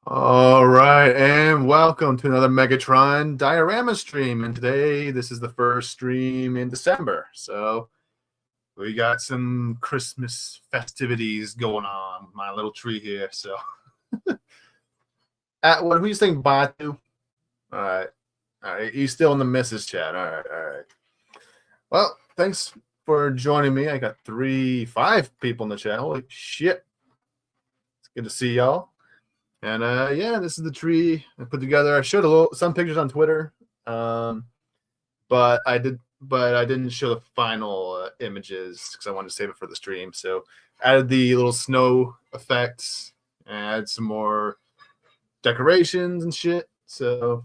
All right, and welcome to another Megatron diorama stream. And today, this is the first stream in December. So we got some Christmas festivities going on with my little tree here. So, what who you saying bye to? All right. You still in the missus chat? All right. Well, thanks for joining me. I got 5 people in the chat. Holy shit! It's good to see y'all. And yeah, this is the tree I put together. I showed some pictures on Twitter, but I didn't show the final images because I wanted to save it for the stream. So added the little snow effects, and add some more decorations and shit. So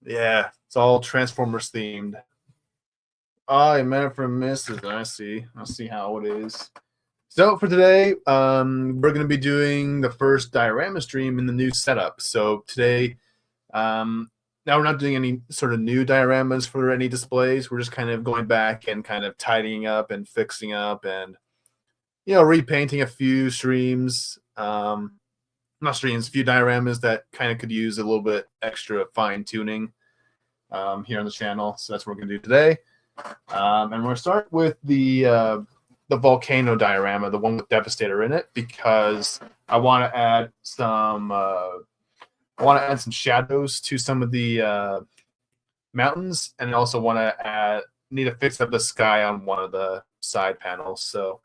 yeah, it's all Transformers themed. Oh, you meant it for Mrs. I see how it is. So for today, we're going to be doing the first diorama stream in the new setup. So today, now we're not doing any sort of new dioramas for any displays. We're just kind of going back and kind of tidying up and fixing up and, repainting a few streams. Not streams, a few dioramas that kind of could use a little bit extra fine tuning here on the channel. So that's what we're going to do today. And we're going to start with the volcano diorama, the one with Devastator in it, because I want to add some shadows to some of the mountains, and I also need to fix up the sky on one of the side panels. So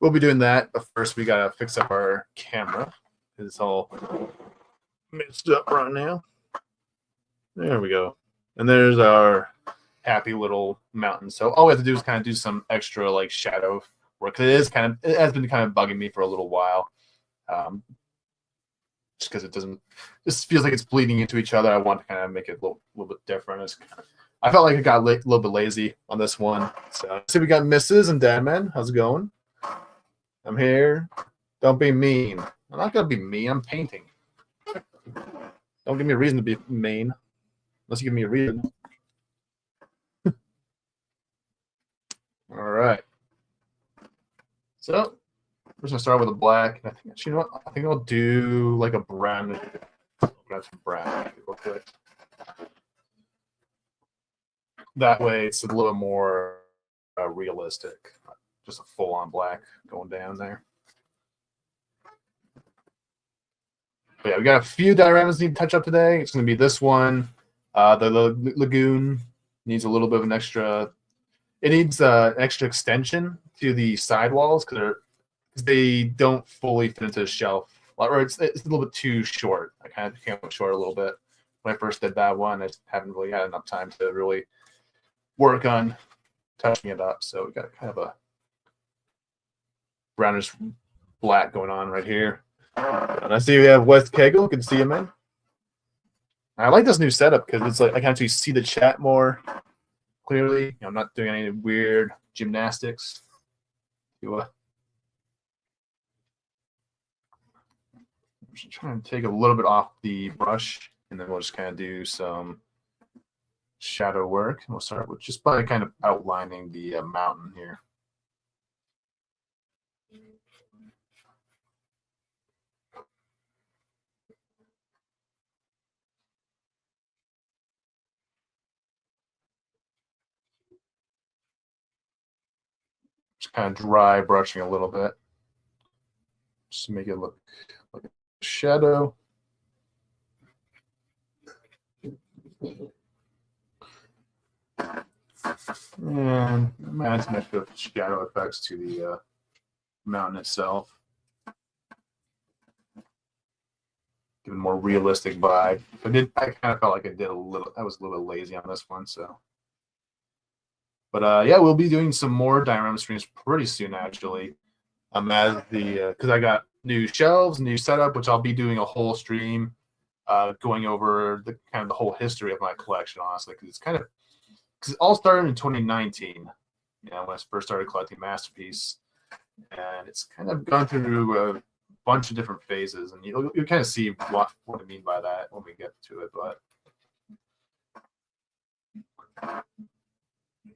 we'll be doing that, but first we gotta fix up our camera. It's all mixed up right now. There we go. And there's our happy little mountain. So all we have to do is kind of do some extra like shadow work. It has been kind of bugging me for a little while, just because this feels like it's bleeding into each other. I want to kind of make it a little bit different. I felt like I got a little bit lazy on this one. So see, we got Mrs. and Dadman. How's it going? I'm here. Don't be mean. I'm not gonna be mean. I'm painting. Don't give me a reason to be mean, unless you give me a reason. All right. So we're just gonna start with a black. And I think, you know what? I think I'll do like a brown. Grab some brown real quick. That way, it's a little more realistic. Just a full-on black going down there. But yeah, we got a few dioramas need to touch up today. It's going to be this one. The lagoon needs a little bit of an extra. It needs an extra extension to the sidewalls because they don't fully fit into the shelf. Or it's a little bit too short. I kind of came up short a little bit when I first did that one. I just haven't really had enough time to really work on touching it up. So we got kind of a brownish black going on right here. And I see we have West Kegel. Good to see you, man. I like this new setup because it's like I can actually see the chat more clearly. I'm not doing any weird gymnastics. I'm just trying to take a little bit off the brush, and then we'll just kind of do some shadow work. And we'll start with just by kind of outlining the mountain here. Just kind of dry brushing a little bit, just to make it look like a shadow. And add some extra shadow effects to the mountain itself. Give it a more realistic vibe. I kind of felt like I was a little bit lazy on this one, so. But yeah, we'll be doing some more diorama streams pretty soon, actually. Because I got new shelves, new setup, which I'll be doing a whole stream going over the kind of the whole history of my collection, honestly, because it all started in 2019, when I first started collecting Masterpiece, and it's kind of gone through a bunch of different phases, and you'll kind of see what I mean by that when we get to it. But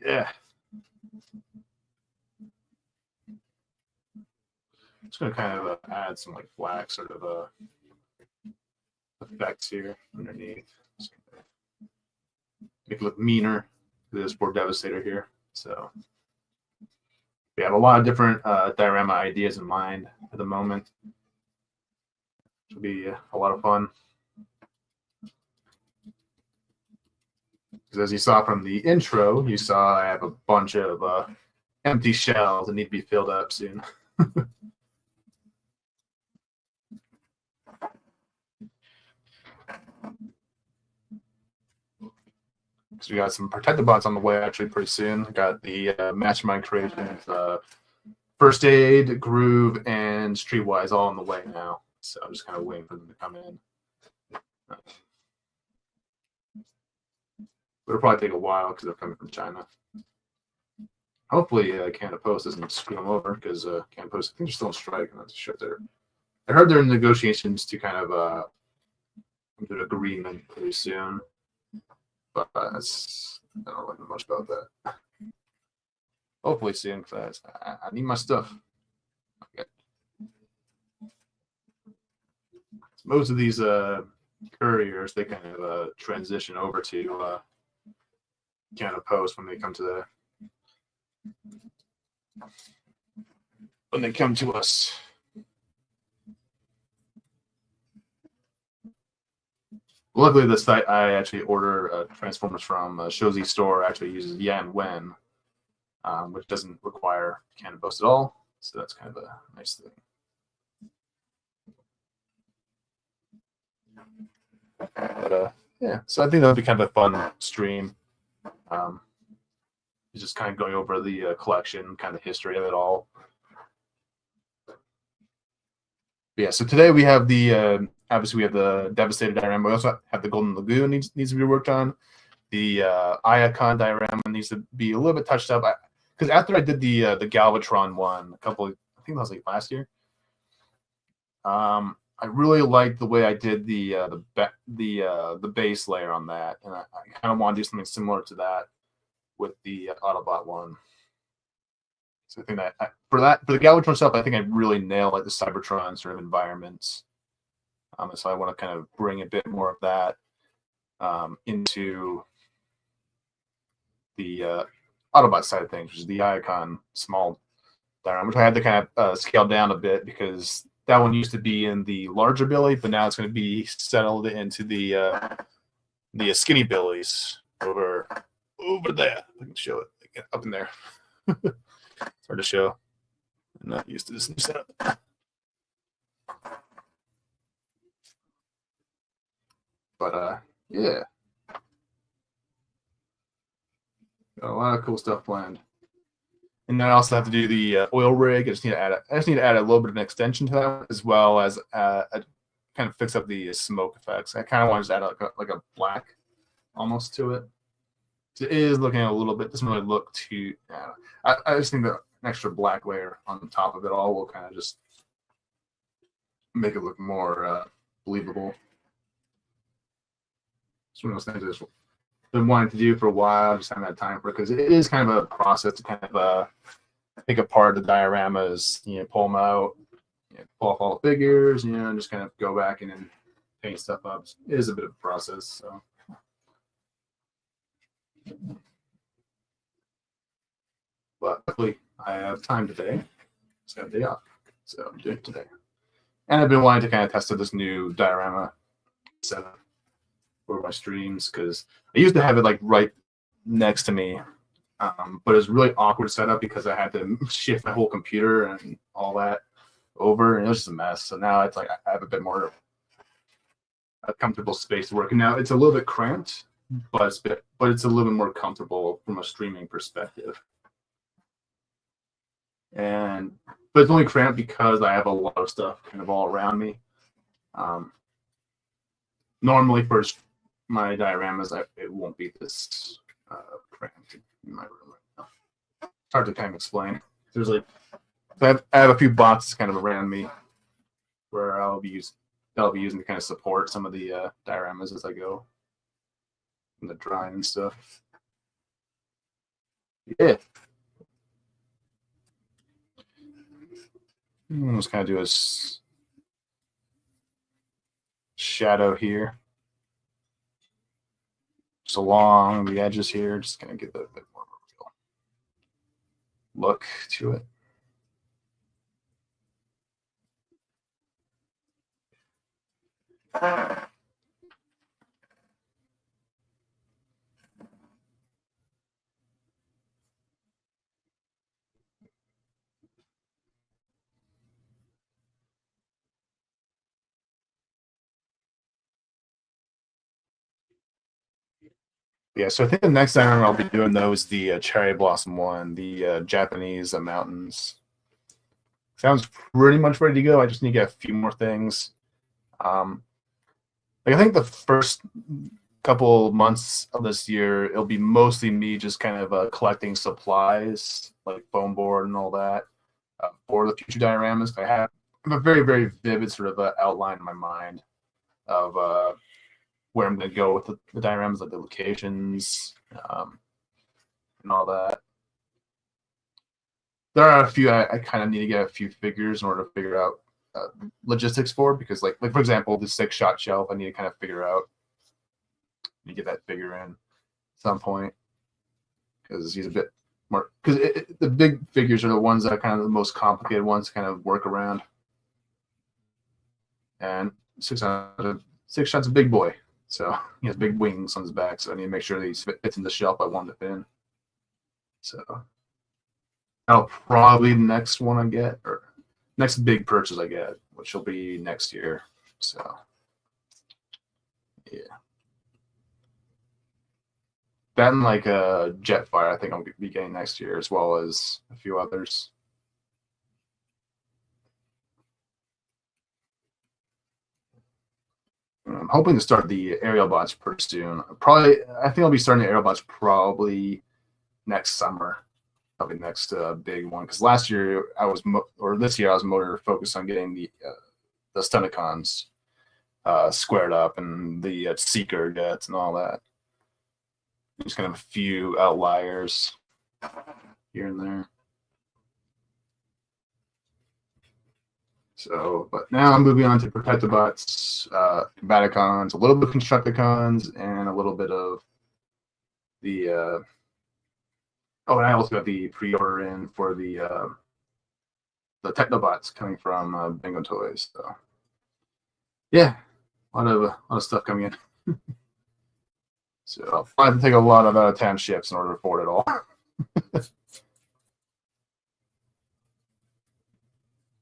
yeah, I'm just gonna kind of add some like black sort of effects here underneath. Make it look meaner. This poor Devastator here. So we have a lot of different diorama ideas in mind at the moment. It'll be a lot of fun. Because as you saw from the intro, you saw I have a bunch of empty shells that need to be filled up soon. Because we got some protective bots on the way actually pretty soon. Got the Mastermind Creations, First Aid, Groove, and Streetwise all on the way now. So I'm just kind of waiting for them to come in. But it'll probably take a while because they're coming from China. Hopefully, Canada Post doesn't screw them over because Canada Post, I think they're still on strike, and that's a shit there. I heard they're in negotiations to kind of come to an agreement pretty soon. But I don't know much about that. Hopefully soon, because I need my stuff. Okay. Most of these couriers, they kind of transition over to Canada Post when they come to us. Luckily, the site I actually order Transformers from, Shozy Store, actually uses Yan Wen, which doesn't require Canada Post at all. So that's kind of a nice thing. But yeah, so I think that'll be kind of a fun stream. Just kind of going over the collection, kind of history of it all. But yeah, so today we have the obviously we have the Devastator diorama. We also have the Golden Lagoon needs to be worked on. The Iacon diorama needs to be a little bit touched up. Because after I did the Galvatron one I think that was like last year. I really liked the way I did the base layer on that, and I kind of want to do something similar to that with the Autobot one. So I think that for the Galvatron stuff, I think I really nailed like the Cybertron sort of environments. So I want to kind of bring a bit more of that into the Autobot side of things, which is the Iacon small diorama, which I had to kind of scale down a bit because that one used to be in the larger Billy, but now it's going to be settled into the skinny Billies over there. I can show it up in there. It's hard to show. I'm not used to this new setup. But yeah, got a lot of cool stuff planned. And then I also have to do the oil rig. I just need to add a little bit of an extension to that, as well as kind of fix up the smoke effects. I kind of want to just add like a black almost to it. So it is looking a little bit. Doesn't really look too. I just think that an extra black layer on the top of it all will kind of just make it look more believable. It's one of those things I've been wanting to do for a while. Just haven't had time for it because it is kind of a process to kind of pick apart the dioramas, pull them out, pull off all the figures, and just kind of go back and then paint stuff up. It is a bit of a process. So, but luckily I have time today. So I have a day off, so I'm doing it today. And I've been wanting to kind of test out this new diorama setup for my streams because I used to have it like right next to me, but it was really awkward setup because I had to shift my whole computer and all that over, and it was just a mess. So now it's like I have a bit more a comfortable space to work. And now it's a little bit cramped, but it's a little bit more comfortable from a streaming perspective. But it's only cramped because I have a lot of stuff kind of all around me. Normally for my dioramas, it won't be this cramped in my room right now. It's hard to kind of explain. There's like I have a few boxes kind of around me where I'll be using to kind of support some of the dioramas as I go and the drawing and stuff. Yeah. Just kind of do a shadow here, just along the edges here. Just gonna give it a bit more of a real look to it. Yeah, so I think the next time I'll be doing those the cherry blossom one, the Japanese mountains. Sounds pretty much ready to go. I just need to get a few more things. Like I think the first couple months of this year, it'll be mostly me just kind of collecting supplies like foam board and all that for the future dioramas. I have a very, very vivid sort of outline in my mind of where I'm going to go with the dioramas, like the locations and all that. There are a few I kind of need to get a few figures in order to figure out logistics for, because like for example, the 6-shot shelf, I need to kind of figure out, you get that figure in at some point, because he's a bit more, because the big figures are the ones that are kind of the most complicated ones to kind of work around. And 6-shot's a big boy, so he has big wings on his back, so I need to make sure that he fits in the shelf I want to fit in. So that'll probably be the next one I get, or next big purchase I get, which will be next year. So yeah. That and like a Jetfire, I think I'll be getting next year, as well as a few others. I'm hoping to start the aerial bots pretty soon. I think I'll be starting the aerial bots probably next summer. Probably next big one, because last year this year I was more focused on getting the Stunticons squared up and the Seeker jets and all that. Just kind of a few outliers here and there. So, but now I'm moving on to Protectobots, Combaticons, a little bit of Constructicons, and a little bit of the. Oh, and I also got the pre-order in for the Technobots coming from Bingo Toys. So, yeah, a lot of stuff coming in. So I'll probably have to take a lot of out-of-town ships in order to afford it all.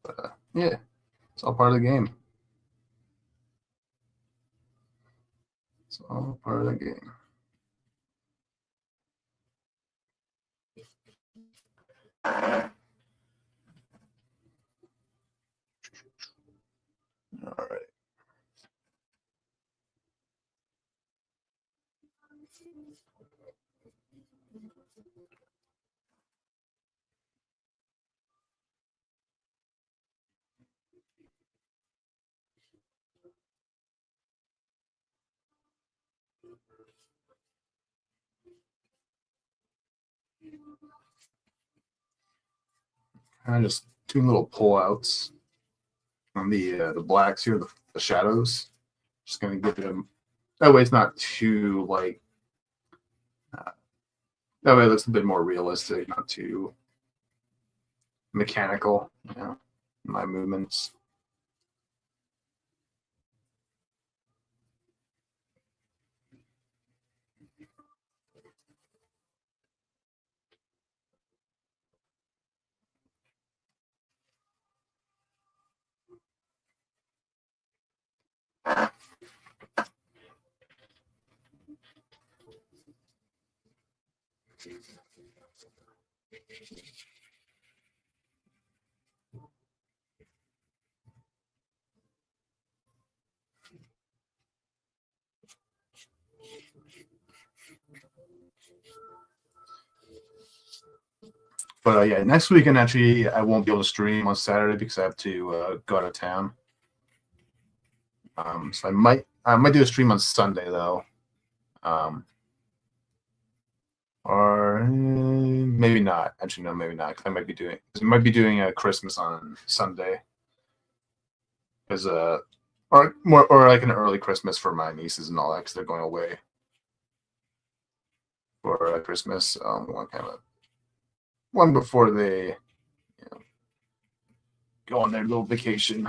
But yeah, it's all part of the game. It's all part of the game. All right. Kind of just doing little pullouts on the blacks here, the shadows. Just gonna give them, that way it's not too like, that way it looks a bit more realistic, not too mechanical, you know, my movements. But yeah, next weekend actually I won't be able to stream on Saturday because I have to go out of town. So I might do a stream on Sunday though, or maybe not. Actually, no, maybe not. Because I might be doing a Christmas on Sunday. Because or more, or like an early Christmas for my nieces and all that, because they're going away for Christmas. One kind of one before they, you know, go on their little vacation.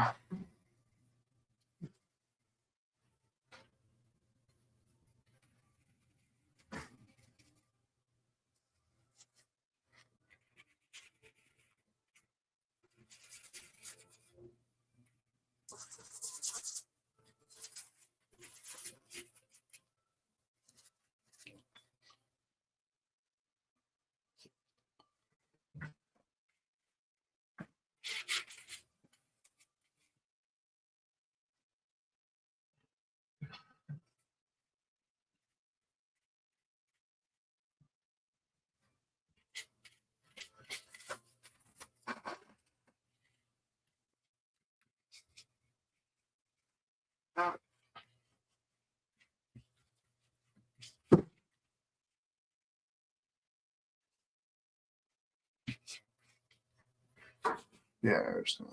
Yeah, I understand.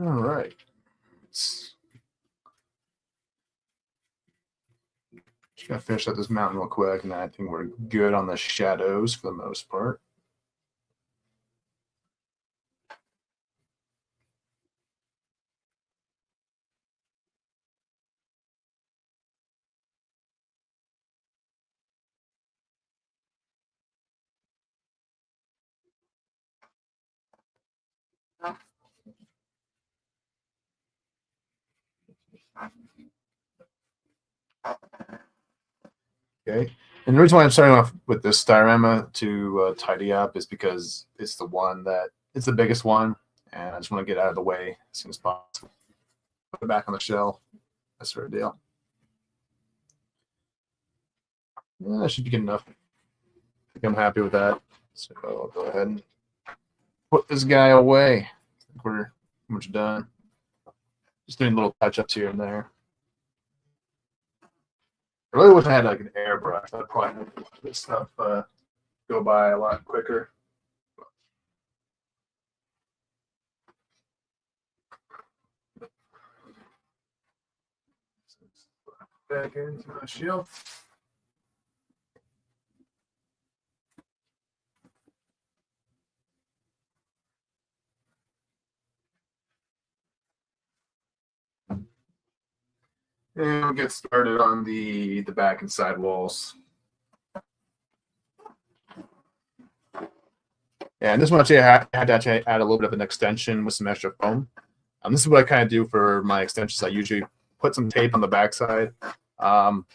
All right. Just gonna finish up this mountain real quick, and I think we're good on the shadows for the most part. Okay. And the reason why I'm starting off with this diorama to tidy up is because it's the one that it's the biggest one, and I just want to get out of the way as soon as possible. Put it back on the shelf. That sort of deal. Yeah, that should be good enough. I think I'm happy with that. So I'll go ahead and put this guy away. I think we're pretty much done. Just doing little touch-ups here and there. I really wish I had like an airbrush. I'd probably make this stuff go by a lot quicker. Back into my shelf. And we'll get started on the back and side walls. And this one actually I had to actually add a little bit of an extension with some extra foam. This is what I kind of do for my extensions. I usually put some tape on the backside,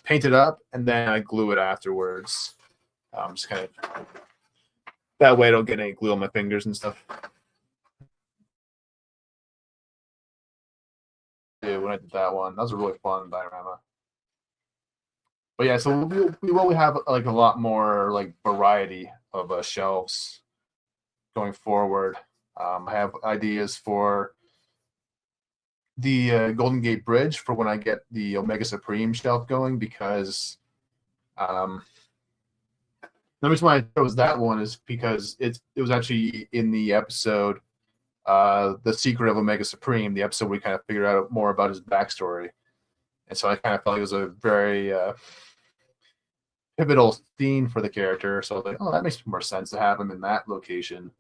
paint it up, and then I glue it afterwards. Just kind of that way I don't get any glue on my fingers and stuff. When I did that one, that was a really fun diorama. But yeah, so we will have like a lot more like variety of shelves going forward. I have ideas for the Golden Gate Bridge for when I get the Omega Supreme shelf going, because the reason why I chose that one is because it was actually in the episode The Secret of Omega Supreme, the episode where we kind of figured out more about his backstory. And so I kind of felt like it was a very pivotal scene for the character. So I was like, oh, that makes more sense to have him in that location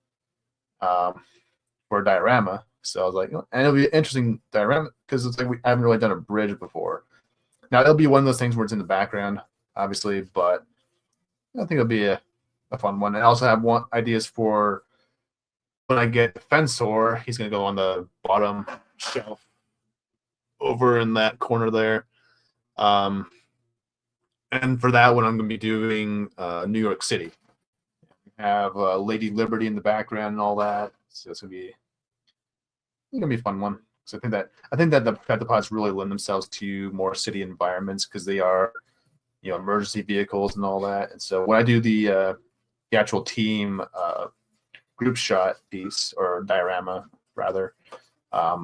for a diorama. So I was like, oh, and it'll be an interesting diorama because it's like I haven't really done a bridge before. Now it'll be one of those things where it's in the background, obviously, but I think it'll be a fun one. And I also have ideas for when I get the Fensor. He's going to go on the bottom shelf over in that corner there. And for that one, I'm going to be doing New York City. Have Lady Liberty in the background and all that. So it's going to be a fun one. So I think that the Petapods really lend themselves to more city environments because they are, emergency vehicles and all that. And so when I do the the actual team group shot piece, or diorama rather. A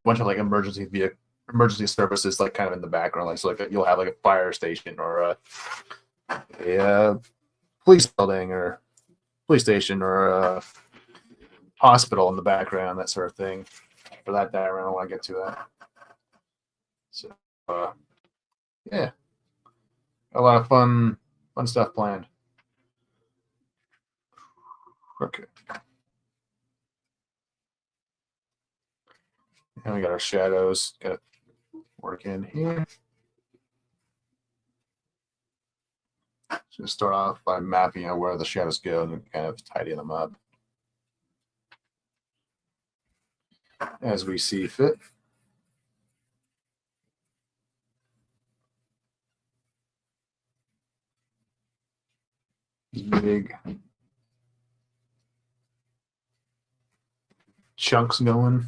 bunch of like emergency services like kind of in the background, like so like you'll have like a fire station or a police building or police station or a hospital in the background, that sort of thing. For that diorama, I want to get to that. So yeah, a lot of fun stuff planned. Okay. And we got our shadows. Got to work in here. Just start off by mapping out where the shadows go and kind of tidying them up as we see fit. Big chunks going.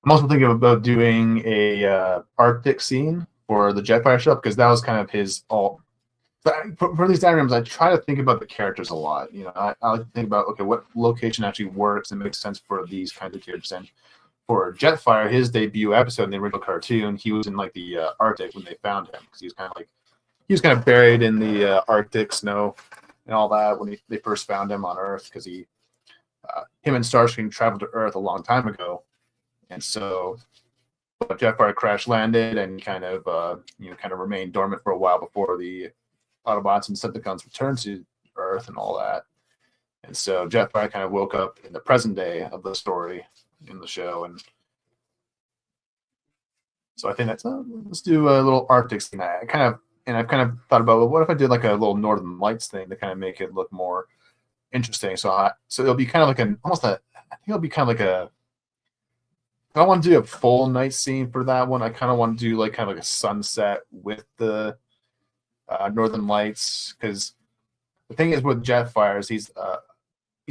I'm also thinking about doing a Arctic scene for the Jetfire show, because that was kind of his all. For these diagrams, I try to think about the characters a lot. You know, I like to think about, okay, what location actually works and makes sense for these kinds of characters. And for Jetfire, his debut episode in the original cartoon, he was in like the Arctic when they found him, because he was kind of buried in the Arctic snow and all that when they first found him on Earth, because him and Starscream traveled to Earth a long time ago. And so Jetfire crash landed and kind of remained dormant for a while before the Autobots and Decepticons returned to Earth and all that. And so Jetfire kind of woke up in the present day of the story in the show. And so I think that's let's do a little Arctic scene. I've kind of thought about, well, what if I did like a little Northern Lights thing to kind of make it look more interesting. So it'll be kind of like I think it'll be kind of like a, I want to do a full night scene for that one. I kind of want to do like kind of like a sunset with the Northern Lights, because the thing is with Jetfire is he's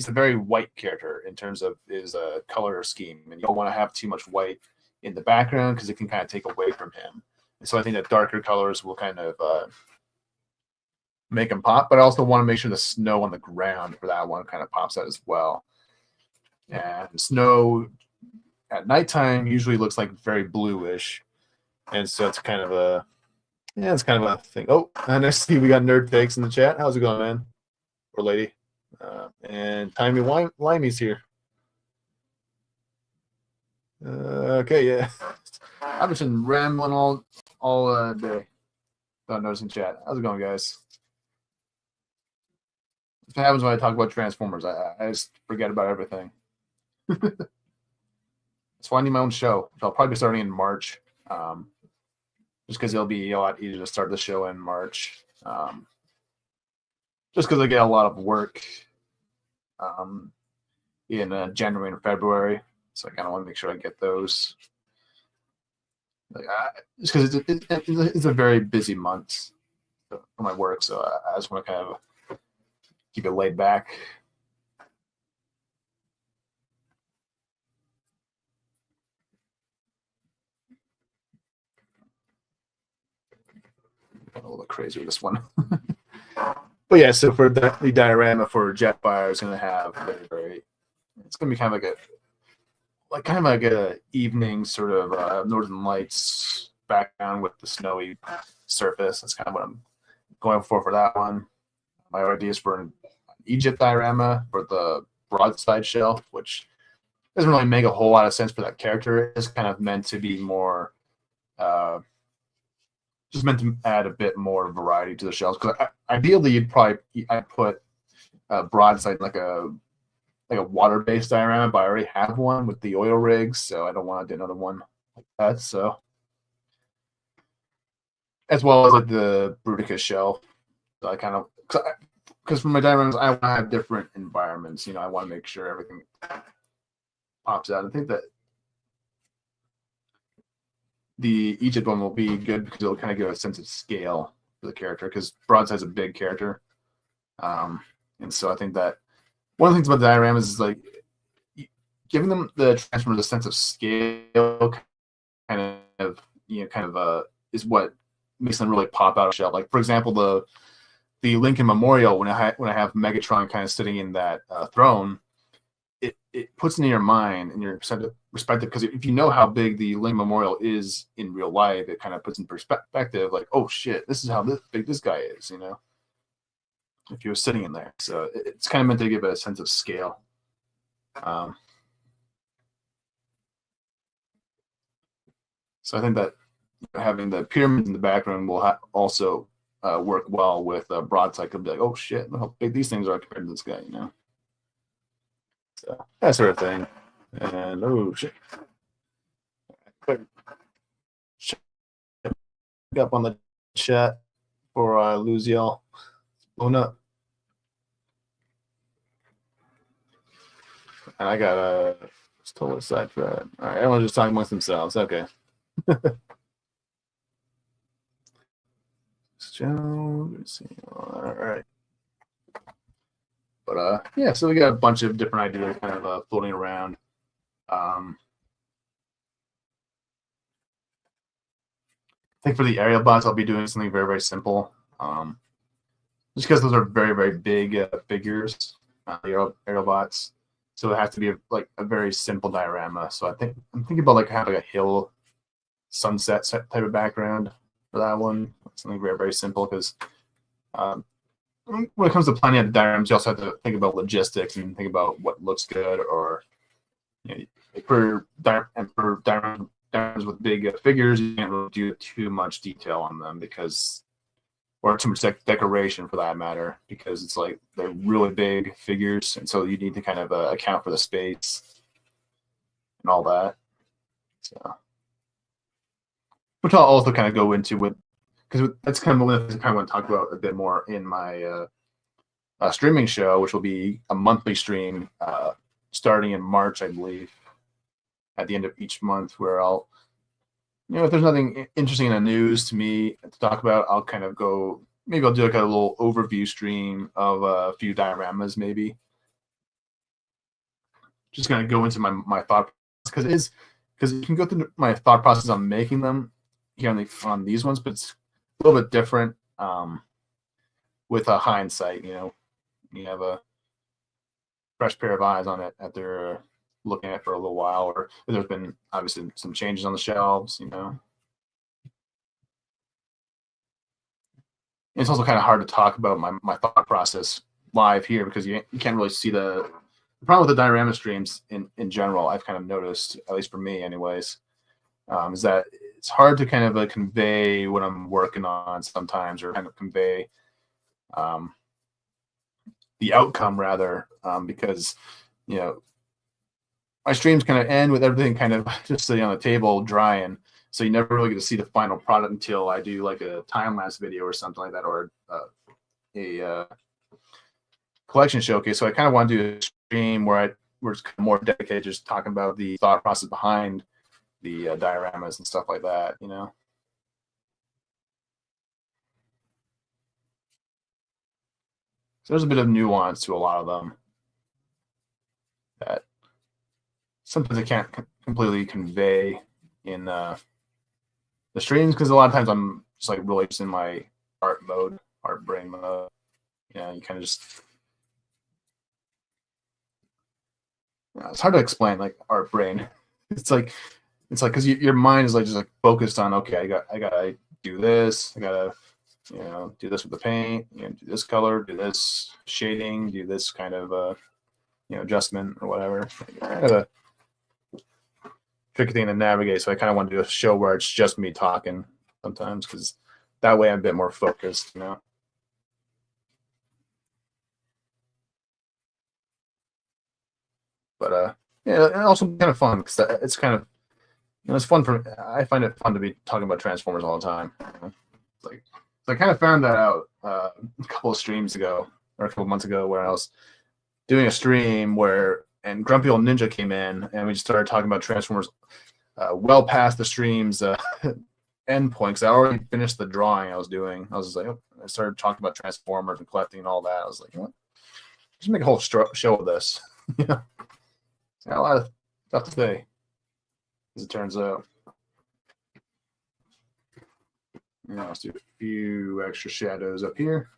a very white character in terms of his color scheme, and you don't want to have too much white in the background because it can kind of take away from him. And so I think that darker colors will kind of make him pop, but I also want to make sure the snow on the ground for that one kind of pops out as well. And snow at nighttime usually looks like very bluish, and so it's kind of a thing. Oh, and I see we got Nerd Fakes in the chat. How's it going, man or lady? And Timey Limey's here. Okay, yeah. I've just been rambling all day without noticing chat. How's it going, guys? That's what happens when I talk about Transformers. I just forget about everything. So I need my own show. I'll probably be starting in March, just because it'll be a lot easier to start the show in March. Just because I get a lot of work in January and February, so I kind of want to make sure I get those. Just because it's a very busy month for my work, so I just want to kind of keep it laid back. A little bit crazy with this one. But yeah, so for the diorama for Jetfire is going to have it's going to be kind of like a evening sort of Northern Lights background with the snowy surface. That's kind of what I'm going for that one. My idea is for an Egypt diorama for the broadside shelf, which doesn't really make a whole lot of sense for that character. It's kind of meant to be more just meant to add a bit more variety to the shells. Because ideally, I'd put a broadside like a water-based diorama, but I already have one with the oil rigs, so I don't want to do another one like that. So, as well as like the Bruticus shelf, so I kind of because for my dioramas, I want to have different environments. You know, I want to make sure everything pops out. I think that the Egypt one will be good because it'll kind of give a sense of scale for the character, because Broadside's a big character. And so I think that one of the things about dioramas is like giving them the Transformers a sense of scale, kind of is what makes them really pop out of shell. Like for example, the Lincoln Memorial, when I have Megatron kind of sitting in that throne, it puts it in your mind and your perspective, because if you know how big the Lincoln Memorial is in real life, it kind of puts in perspective, like, oh shit, this is how big this guy is, you know, if you were sitting in there. So it's kind of meant to give it a sense of scale. So I think that having the pyramids in the background will also work well with broadside. Could be like, oh shit, look how big these things are compared to this guy, you know. So that sort of thing. And oh shit, quick up on the chat before I lose y'all. Blown up. And I got a totally sidetracked. All right, everyone's just talking amongst themselves. Okay. All right. But yeah, so we got a bunch of different ideas kind of floating around. I think for the aerial bots, I'll be doing something very, very simple. Just because those are very, very big figures, the aerial bots. So it has to be like a very simple diorama. So I'm thinking about like having a hill sunset type of background for that one. Something very, very simple, because when it comes to planning out the dioramas, you also have to think about logistics and think about what looks good, or you know, for dioramas with big figures, you can't really do too much detail on them, or too much decoration for that matter, because it's like they're really big figures, and so you need to kind of account for the space and all that. So, which I'll also kind of go into with, because that's kind of one of the things I kind of want to talk about a bit more in my streaming show, which will be a monthly stream starting in March, I believe, at the end of each month, where I'll, you know, if there's nothing interesting in the news to me to talk about, I'll kind of go, maybe I'll do like a little overview stream of a few dioramas, maybe. Just kind of go into my thought process, because you can go through my thought process on making them here on these ones, but it's a little bit different with a hindsight. You know, you have a fresh pair of eyes on it after looking at it for a little while, or there's been obviously some changes on the shelves, you know. And it's also kind of hard to talk about my thought process live here, because you can't really see the problem with the diorama streams in general. I've kind of noticed, at least for me anyways, is that it's hard to kind of convey what I'm working on sometimes, or kind of convey the outcome rather, because, you know, my streams kind of end with everything kind of just sitting on the table drying, so you never really get to see the final product until I do like a time-lapse video or something like that, or a collection showcase. So I kind of want to do a stream where we're kind of more dedicated, just talking about the thought process behind the dioramas and stuff like that, you know. So there's a bit of nuance to a lot of them that sometimes I can't completely convey in the streams, because a lot of times I'm just like really just in my art brain mode. You know, you kind of just, you know, it's hard to explain, like art brain. It's like because your mind is like just like focused on, okay, I gotta do this, I gotta, you know, do this with the paint, you know, do this color, do this shading, do this kind of you know, adjustment or whatever. Kind of a tricky thing to navigate. So I kind of want to do a show where it's just me talking sometimes, because that way I'm a bit more focused, you know. But yeah, and also kind of fun, because it's kind of, you know, it's fun I find it fun to be talking about Transformers all the time. You know? Like, so I kind of found that out a couple of streams ago, or a couple of months ago, where I was doing a stream and Grumpy Old Ninja came in, and we just started talking about Transformers well past the stream's end point because I already finished the drawing I was doing. I was just like, oh, I started talking about Transformers and collecting and all that. I was like, you know what? Just make a whole show of this. Yeah, got a lot of stuff to say, as it turns out. Now let's do a few extra shadows up here.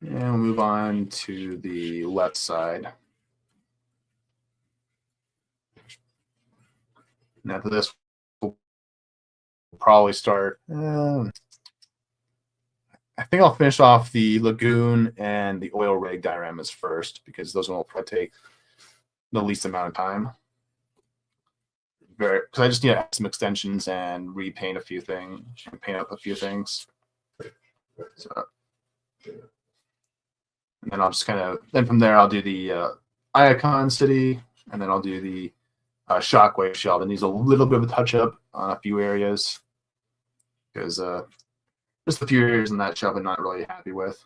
And we'll move on to the left side. And after this, we'll probably start. I think I'll finish off the lagoon and the oil rig dioramas first because those will probably take the least amount of time. Because I just need to add some extensions and repaint a few things, paint up a few things. So, and then I'll just then from there I'll do the Icon City, and then I'll do the Shockwave shell. That needs a little bit of a touch up on a few areas because just a few areas in that shell I'm not really happy with.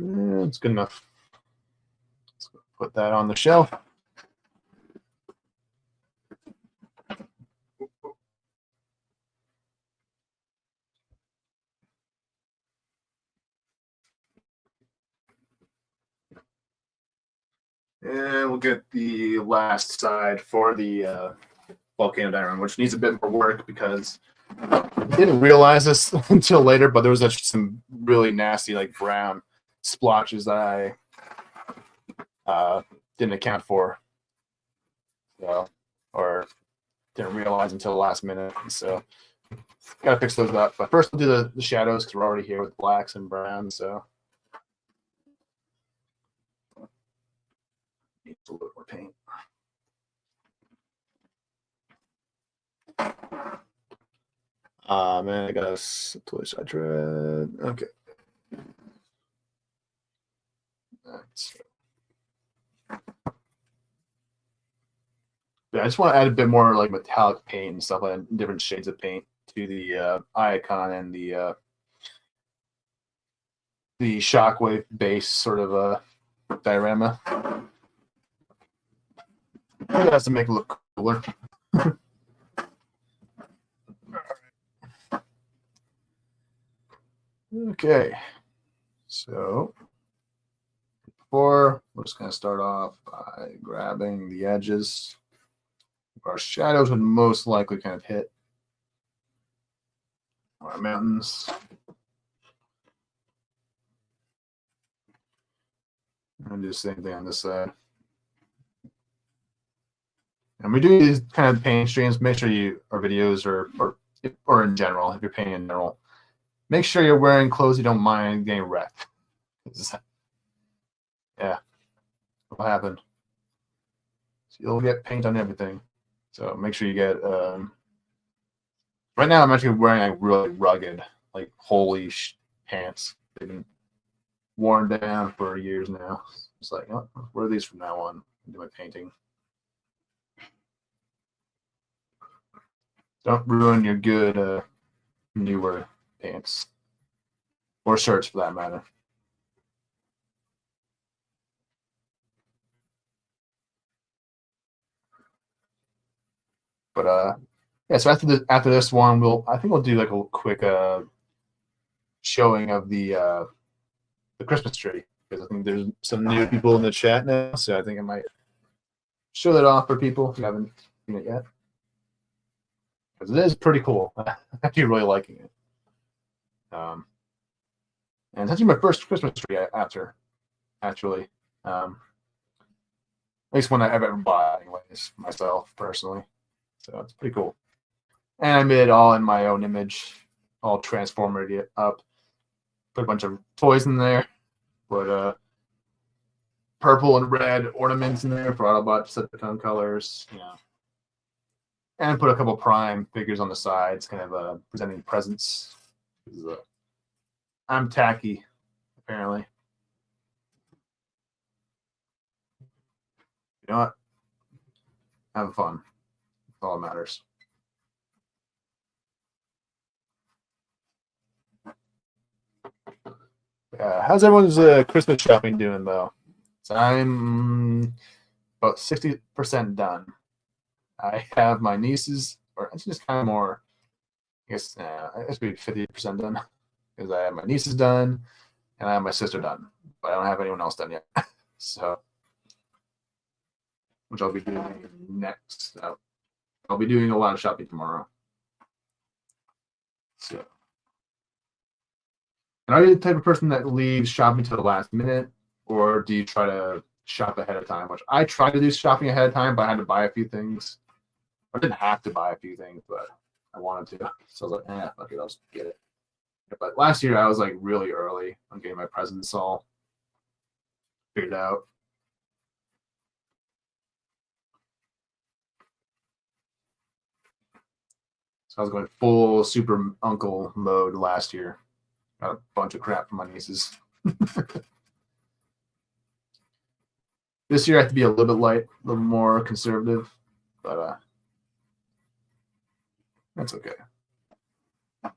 It's good enough. Let's put that on the shelf. And we'll get the last side for the volcano diorama, which needs a bit more work because I didn't realize this until later, but there was actually some really nasty like brown splotches that I didn't account for, or didn't realize until the last minute. So gotta fix those up. But first we'll do the shadows because we're already here with blacks and browns. So needs a little more paint. Man, I got a twitch I dread. Okay. Yeah, I just want to add a bit more like metallic paint and stuff, like different shades of paint to the icon and the shockwave base sort of diorama. It has to make it look cooler. Okay, so we're just going to start off by grabbing the edges. Our shadows would most likely kind of hit our mountains. And do the same thing on this side. And we do these kind of paint streams. Make sure our videos or in general, if you're painting in general, make sure you're wearing clothes you don't mind getting wrecked. Yeah, what happened? So you'll get paint on everything. So make sure you get. Right now, I'm actually wearing like really rugged, like holy pants. They've been worn down for years now. It's like, oh, I'll wear these from now on. Do my painting. Don't ruin your good newer pants or shirts for that matter. But yeah. So after this one, I think we'll do like a quick showing of the Christmas tree because I think there's some new people in the chat now. So I think I might show that off for people who haven't seen it yet. Because it is pretty cool. I'm actually really liking it. And it's actually my first Christmas tree after, actually. At least one I ever bought, anyways, myself personally. So it's pretty cool. And I made it all in my own image, all transformed it up. Put a bunch of toys in there. Put purple and red ornaments in there for Autobot to set the tone colors. Yeah. And put a couple prime figures on the sides, kind of presenting presents. I'm tacky, apparently. You know what? Have fun. That's all that matters. How's everyone's Christmas shopping doing though? So I'm about 60% done. I have my nieces, or it's just kind of more. I guess I guess be 50% done because I have my nieces done and I have my sister done, but I don't have anyone else done yet. So, which I'll be doing next. I'll be doing a lot of shopping tomorrow. So, and are you the type of person that leaves shopping to the last minute, or do you try to shop ahead of time? Which I try to do shopping ahead of time, but I had to buy a few things. I didn't have to buy a few things, but I wanted to. So I was like, fuck it, I'll just get it. But last year I was like really early on getting my presents all figured out. So I was going full super uncle mode last year. Got a bunch of crap from my nieces. This year I have to be a little bit light, a little more conservative, but that's okay. I'm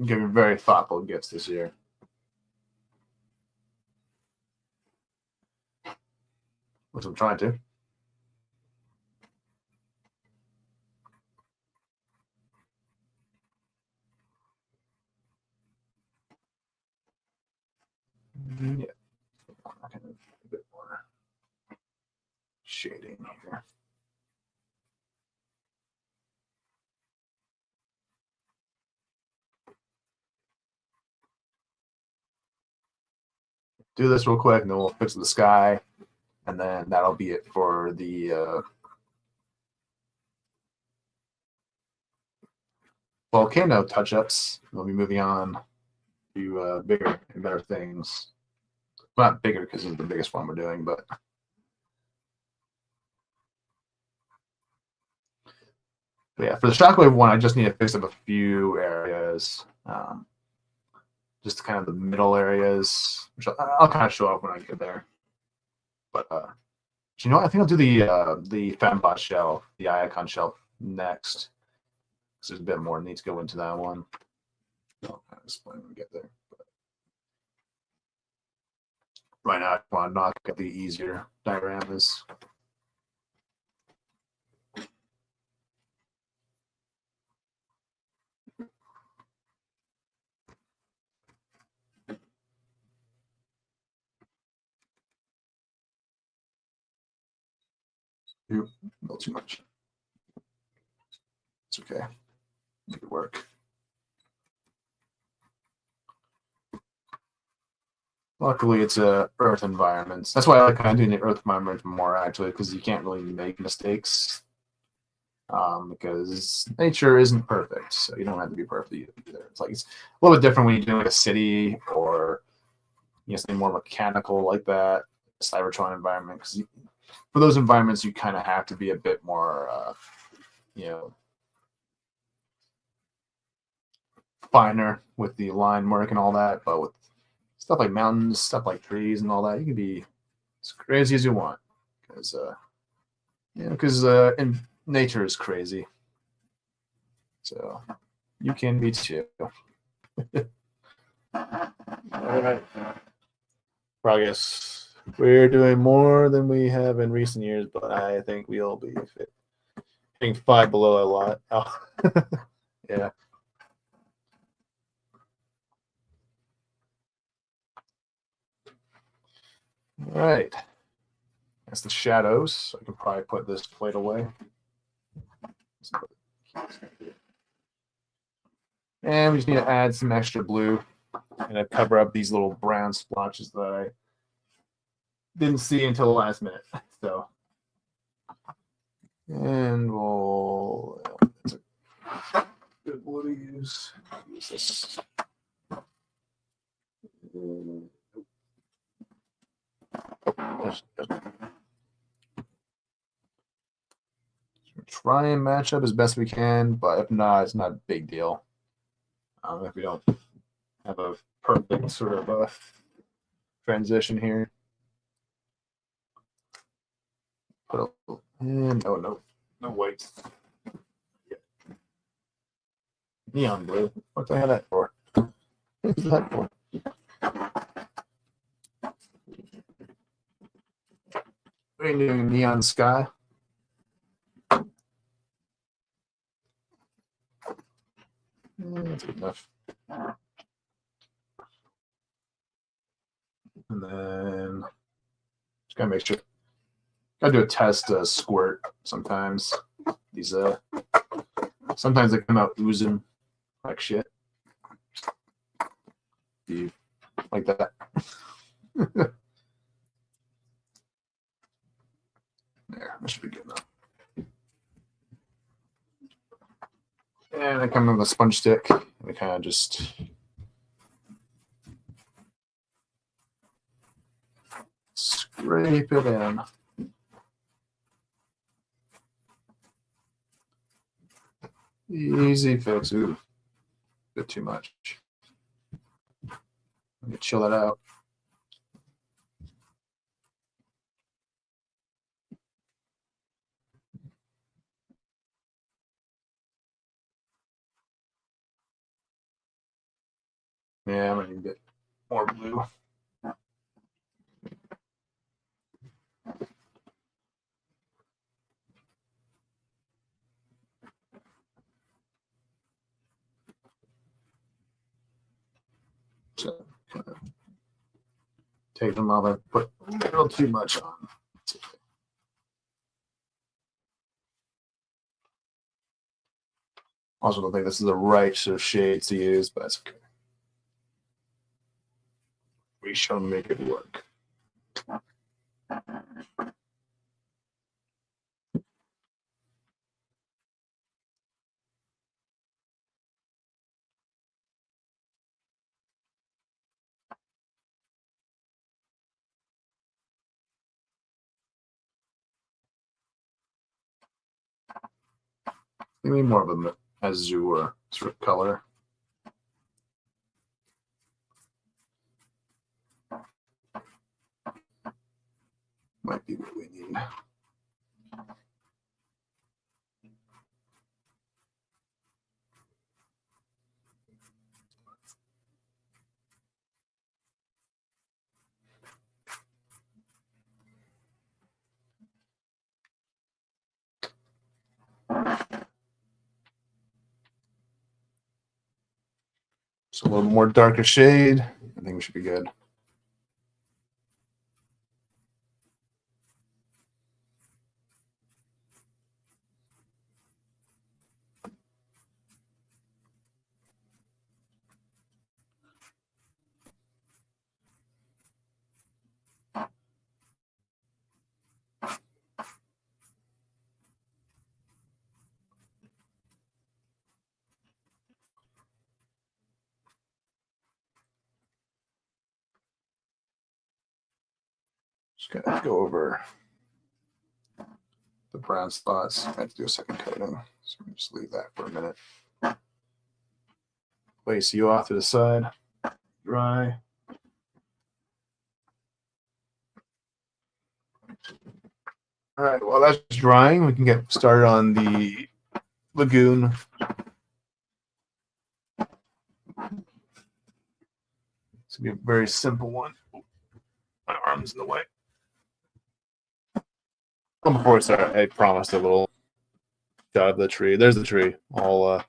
giving very thoughtful gifts this year. Which I'm trying to. Yeah. A bit more shading here. Do this real quick, and then we'll fix the sky, and then that'll be it for the volcano touch-ups. We'll be moving on to bigger and better things. Not bigger because it's the biggest one we're doing, but yeah, for the shockwave one, I just need to fix up a few areas. Just kind of the middle areas, which I'll kind of show up when I get there. But you know what? I think I'll do the Fembot shell, the Icon shell next. Because there's a bit more need to go into that one. I'll kind of explain when we get there. But right now, I want to knock out the easier dioramas. Ooh, a little too much. It's okay. Make it work. Luckily, it's earth environments. That's why I like kind of doing the earth environment more, actually, because you can't really make mistakes. Because nature isn't perfect, so you don't have to be perfect either. It's like it's a little bit different when you're doing like a city or something more mechanical like that, Cybertron environment. Because for those environments, you kind of have to be a bit more, finer with the line work and all that. But with stuff like mountains, stuff like trees and all that, you can be as crazy as you want. Because in nature is crazy. So you can be too. All right. Progress. We're doing more than we have in recent years, but I think we'll be hitting 5 below a lot. Oh. Yeah. All right. That's the shadows. So I can probably put this plate away. And we just need to add some extra blue and cover up these little brown splotches that I didn't see until the last minute. So, and we'll. That's a good blue to use. Use this. Try and match up as best we can, but if not, it's not a big deal. If we don't have a perfect sort of transition here. And no whites. Neon blue. What do I have that for? What's that for? What are you doing, neon sky? That's good enough. And then just gotta make sure. Gotta do a test squirt sometimes. These sometimes they come out oozing like shit. Like that. There, that should be good enough. And I come in with a sponge stick and we kind of just scrape it in. Easy fix. Ooh, a bit too much. Let me chill that out. Yeah, I'm gonna need a bit more blue. So, take them off. I put a little too much on. Also, don't think this is the right sort of shades to use, but that's okay. We shall make it work. Maybe more of an azure sort of color. Might be what we need. So a little more darker shade. I think we should be good. Just gotta go over the brown spots. I have to do a second coating, so just leave that for a minute. Place you off to the side, dry. All right, while that's drying, we can get started on the lagoon. It's gonna be a very simple one. My arm's in the way. Before I start, I promised a little shot of the tree. There's the tree, all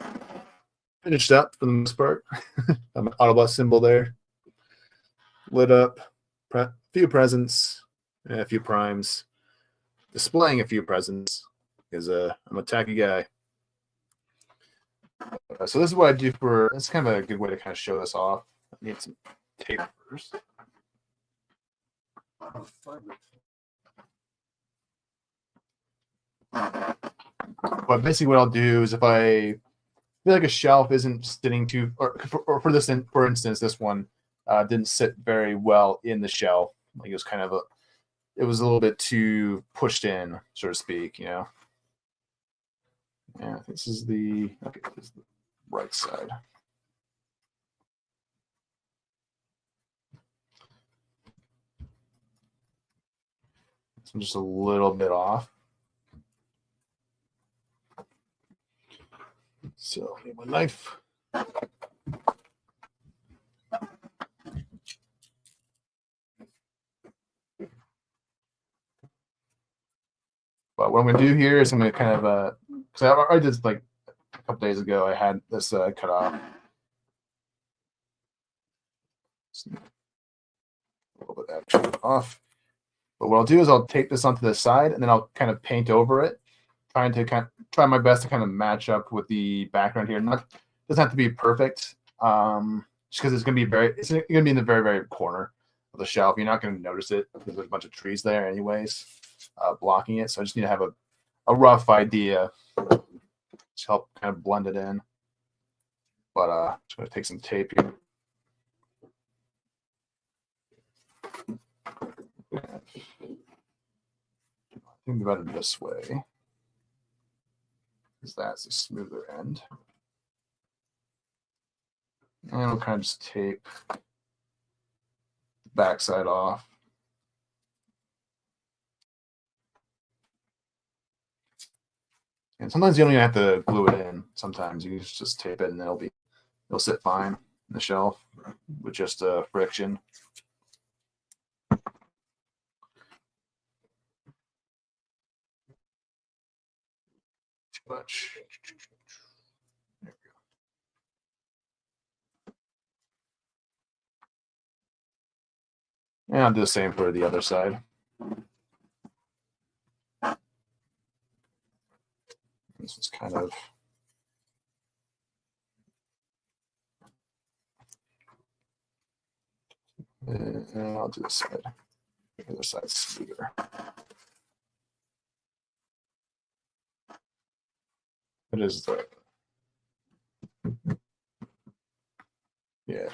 finished up for the most part. An Autobot symbol there, lit up, a few presents, and a few primes, displaying a few presents because I'm a tacky guy. So this is what I do for. It's kind of a good way to kind of show this off. I need some tape first. But basically, what I'll do is if I feel like a shelf isn't sitting too, or for this, for instance, this one didn't sit very well in the shelf. Like it was kind of it was a little bit too pushed in, so to speak. You know. Yeah, this is the right side. So I'm just a little bit off. So I need my knife. But what I'm going to do here is I'm going to kind of, because I did like a couple days ago, I had this cut off. A little bit actually off. But what I'll do is I'll tape this onto the side and then I'll kind of paint over it, trying to try my best to kind of match up with the background here. Doesn't have to be perfect, just because it's going to be in the very, very corner of the shelf. You're not going to notice it because there's a bunch of trees there anyways, blocking it. So I just need to have a rough idea to help kind of blend it in. But just going to take some tape here. Think about it this way, because that's the smoother end. And we'll kind of just tape the backside off. And sometimes you don't even have to glue it in. Sometimes you just tape it and it'll sit fine in the shelf with just friction. Too much. There we go. And I'll do the same for the other side. This is kind of and I'll do this side. The other side's smoother. It is the yeah.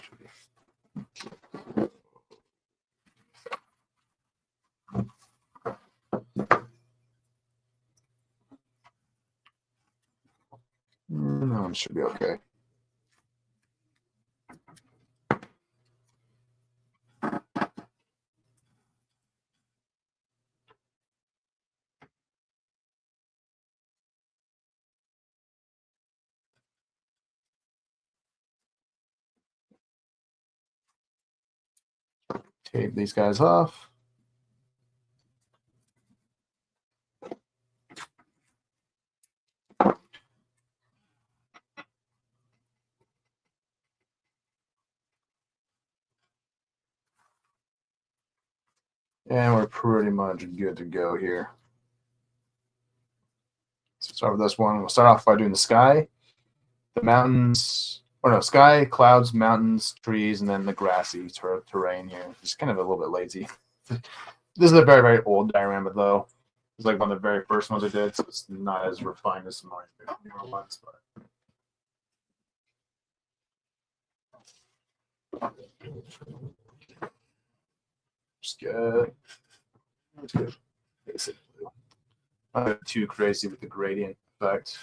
No, it should be okay. Tape these guys off. And we're pretty much good to go here. So start with this one. We'll start off by doing the sky, the mountains, or no, sky, clouds, mountains, trees, and then the grassy terrain here. It's kind of a little bit lazy. This is a very, very old diorama, though. It's like one of the very first ones I did, so it's not as refined as some of my newer ones. But just good. That's good. Basic blue. Not too crazy with the gradient effect.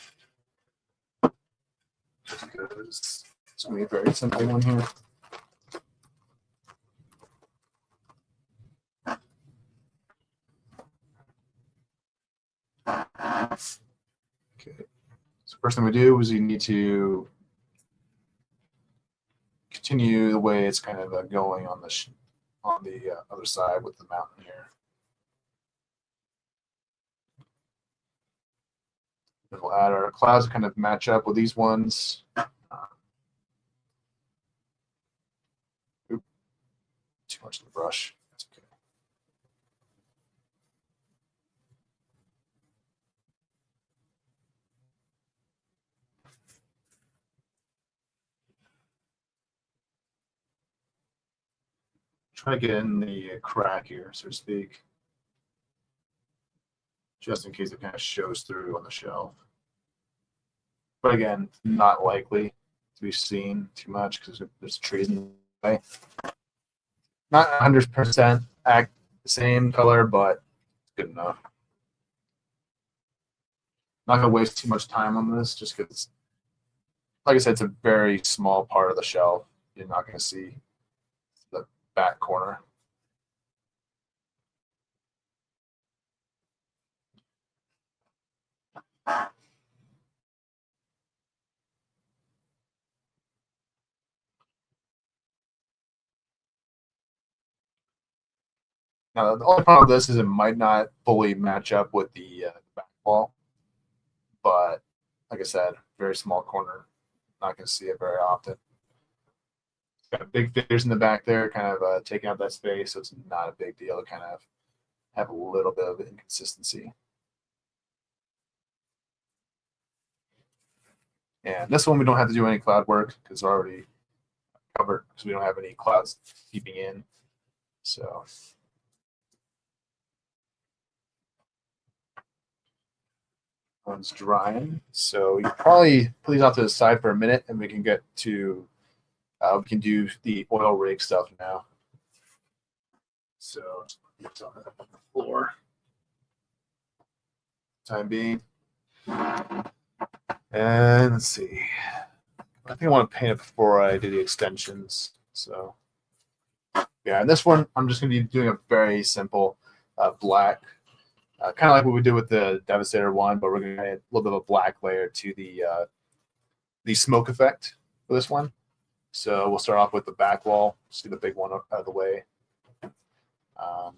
Just because it's going to be a very simple one here. Okay. So first thing we do is you need to continue the way it's kind of going on the other side with the mountain here. And we'll add our clouds to kind of match up with these ones. Too much of the brush. That's okay. Try to get in the crack here, so to speak, just in case it kind of shows through on the shelf. But again, not likely to be seen too much because there's trees in the way. Not 100% the same color, but it's good enough. Not going to waste too much time on this just because, like I said, it's a very small part of the shelf. You're not going to see the back corner. Now, the only problem with this is it might not fully match up with the back wall, but like I said, very small corner. Not going to see it very often. Got big figures in the back there, kind of taking up that space, so it's not a big deal to kind of have a little bit of inconsistency. And this one we don't have to do any cloud work because it's already covered, because we don't have any clouds seeping in. So one's drying. So you can probably put these off to the side for a minute, and we can get to we can do the oil rig stuff now. So it's on the floor. Time being. And let's see. I think I want to paint it before I do the extensions. So yeah, and this one I'm just going to be doing a very simple black, kind of like what we did with the Devastator one, but we're going to add a little bit of a black layer to the smoke effect for this one. So we'll start off with the back wall. See the big one out of the way. So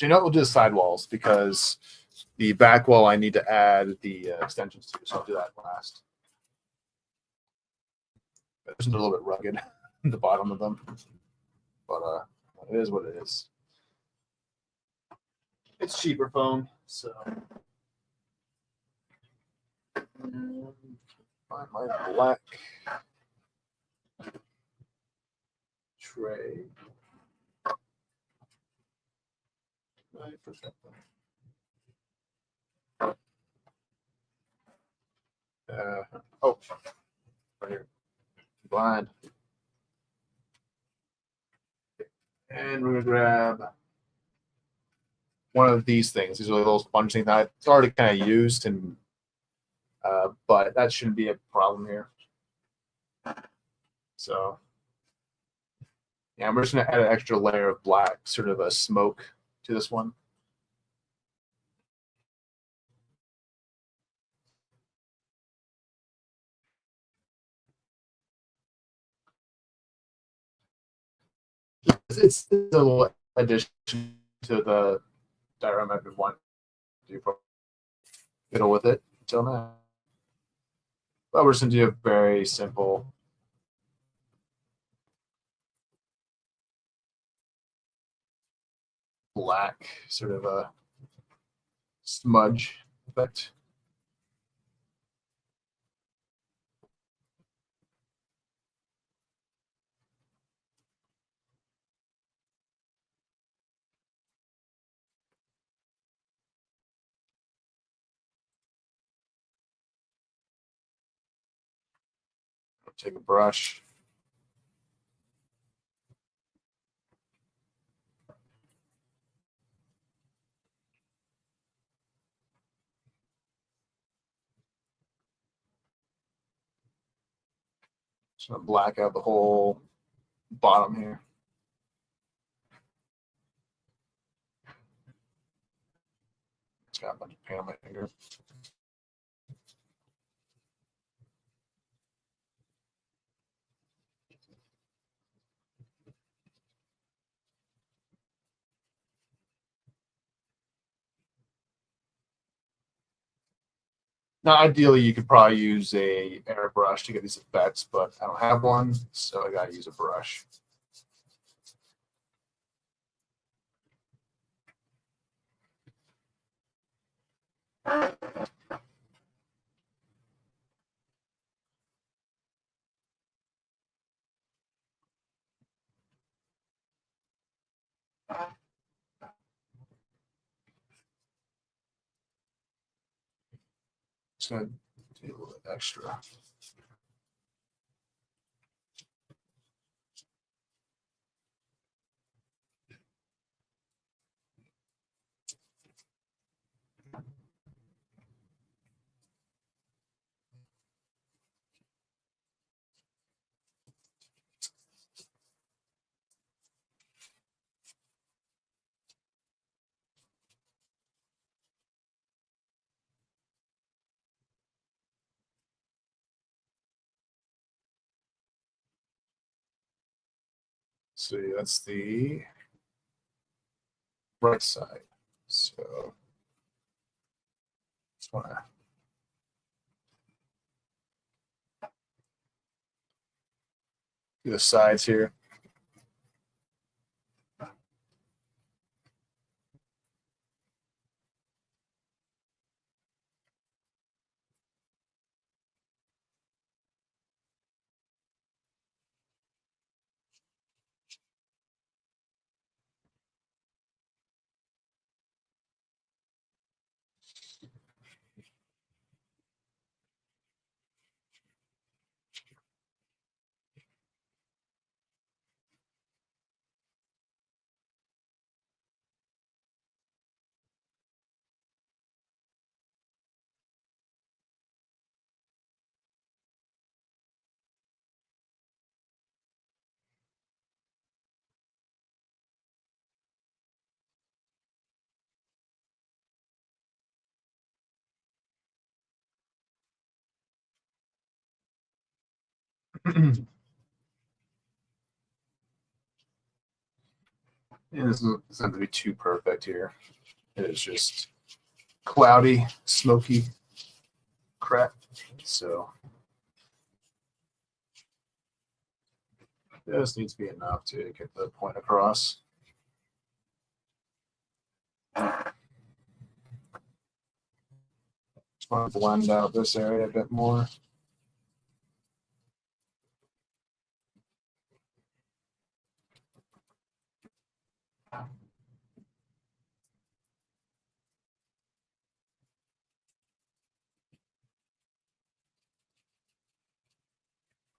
you know what, we'll do the side walls because the back wall I need to add the extensions to, so I'll do that last. It's a little bit rugged at the bottom of them, but it is what it is. It's cheaper foam, so find my black tray. Oh, right here. Blind. And we're gonna grab one of these things. These are little sponge things that it's already kind of used, and but that shouldn't be a problem here. So yeah, I'm just gonna add an extra layer of black, sort of a smoke to this one. It's a little addition to the diorama I've been wanting to do, fiddle with it until now. But we're just gonna do a very simple black sort of a smudge effect. Take a brush. Just gonna black out the whole bottom here. It's got a bunch of paint on my finger. Now, ideally, you could probably use a airbrush to get these effects, but I don't have one, so I gotta use a brush. Just gonna do a little bit extra. See, that's the right side. So just want to do the sides here. And this doesn't have to be too perfect here. It is just cloudy, smoky crap. So this needs to be enough to get the point across. Just want to blend out this area a bit more.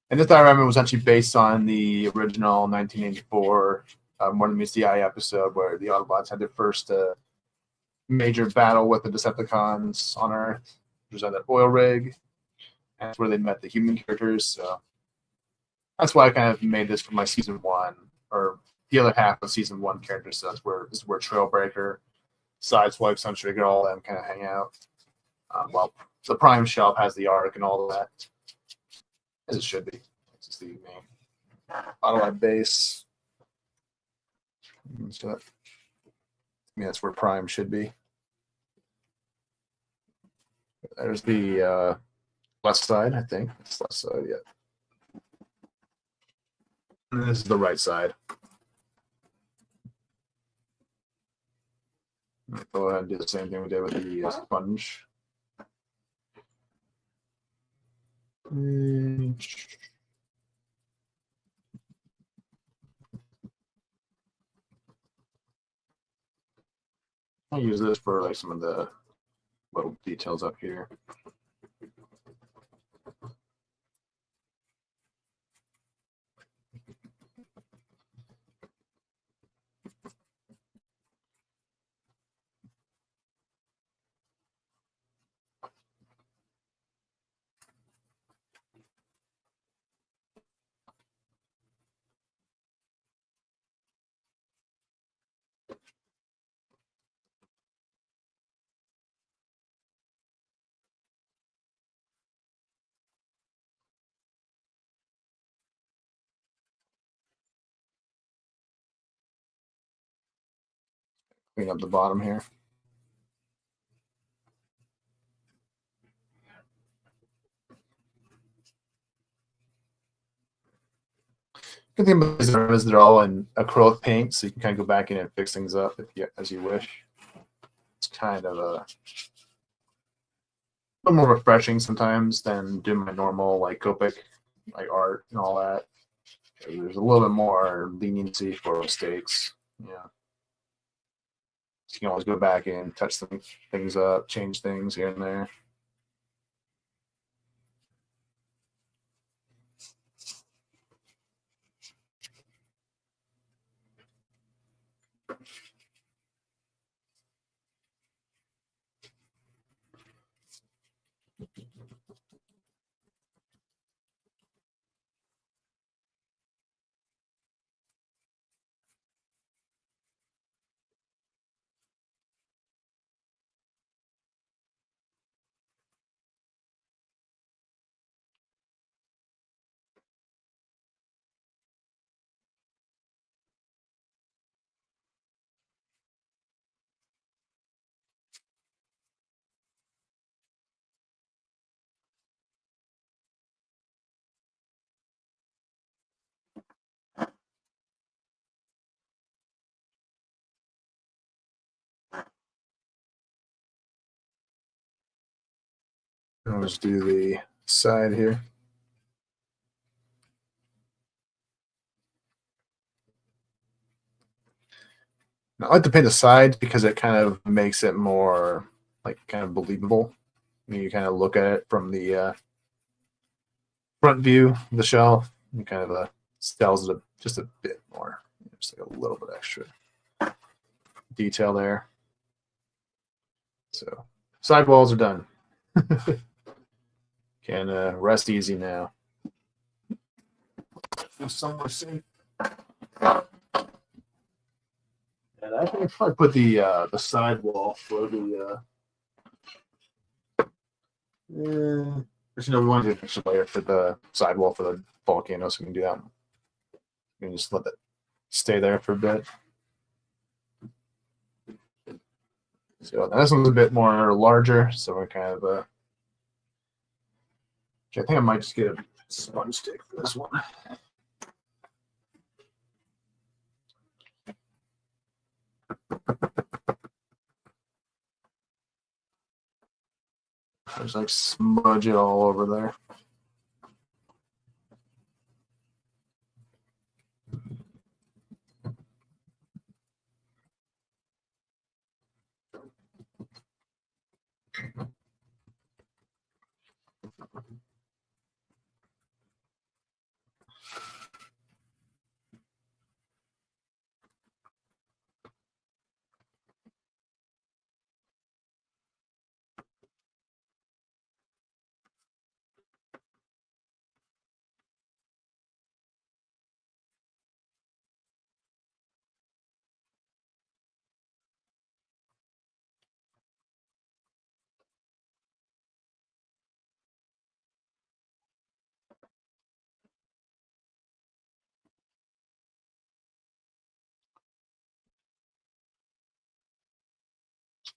And this diorama was actually based on the original 1984 More Than Meets the Eye episode where the Autobots had their first major battle with the Decepticons on Earth. It was on that oil rig. And that's where they met the human characters. So that's why I kind of made this for my season 1, or the other half of season 1 characters. So this is where Trailbreaker, Sideswipe, Suntrigger, all of them kind of hang out. While the Prime Shelf has the Arc and all of that. As it should be. This is the main Autolite base. So that's where Prime should be. There's the left side, I think. It's left side, yeah. And this is the right side. I'll go ahead and do the same thing we did with the sponge. I'll use this for like some of the little details up here. Clean up the bottom here. Good thing about these is they're all in acrylic paint, so you can kind of go back in and fix things up as you wish. It's kind of a little more refreshing sometimes than doing my normal like Copic like art and all that. There's a little bit more leniency for mistakes. Yeah. So you can always go back in, touch things up, change things here and there. I'll just do the side here. I like to paint the sides because it kind of makes it more like kind of believable. You kind of look at it from the front view of the shelf and kind of sells it just a bit more, just like a little bit extra detail there. So sidewalls are done. Can rest easy now. Somewhere safe. And I think I'd probably put the sidewall for the but we want to do an extra layer for the sidewall for the volcano, so we can do that. We can just let it stay there for a bit. So this one's a bit more larger, so we're kind of I think I might just get a sponge stick for this one. Just like smudge it all over there.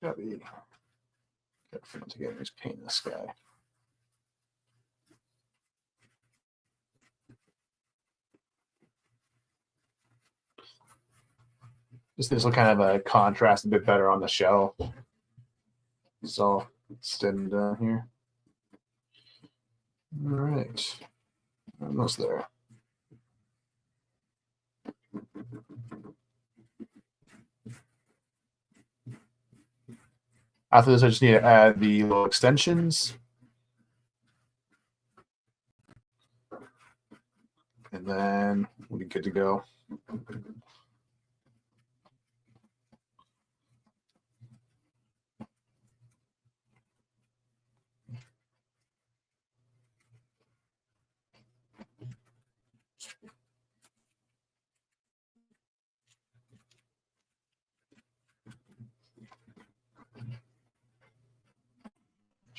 Gotta be careful to get this paint in the sky. This will kind of contrast a bit better on the shell. So extend down here. All right, almost there. After this, I just need to add the little extensions. And then we'll be good to go.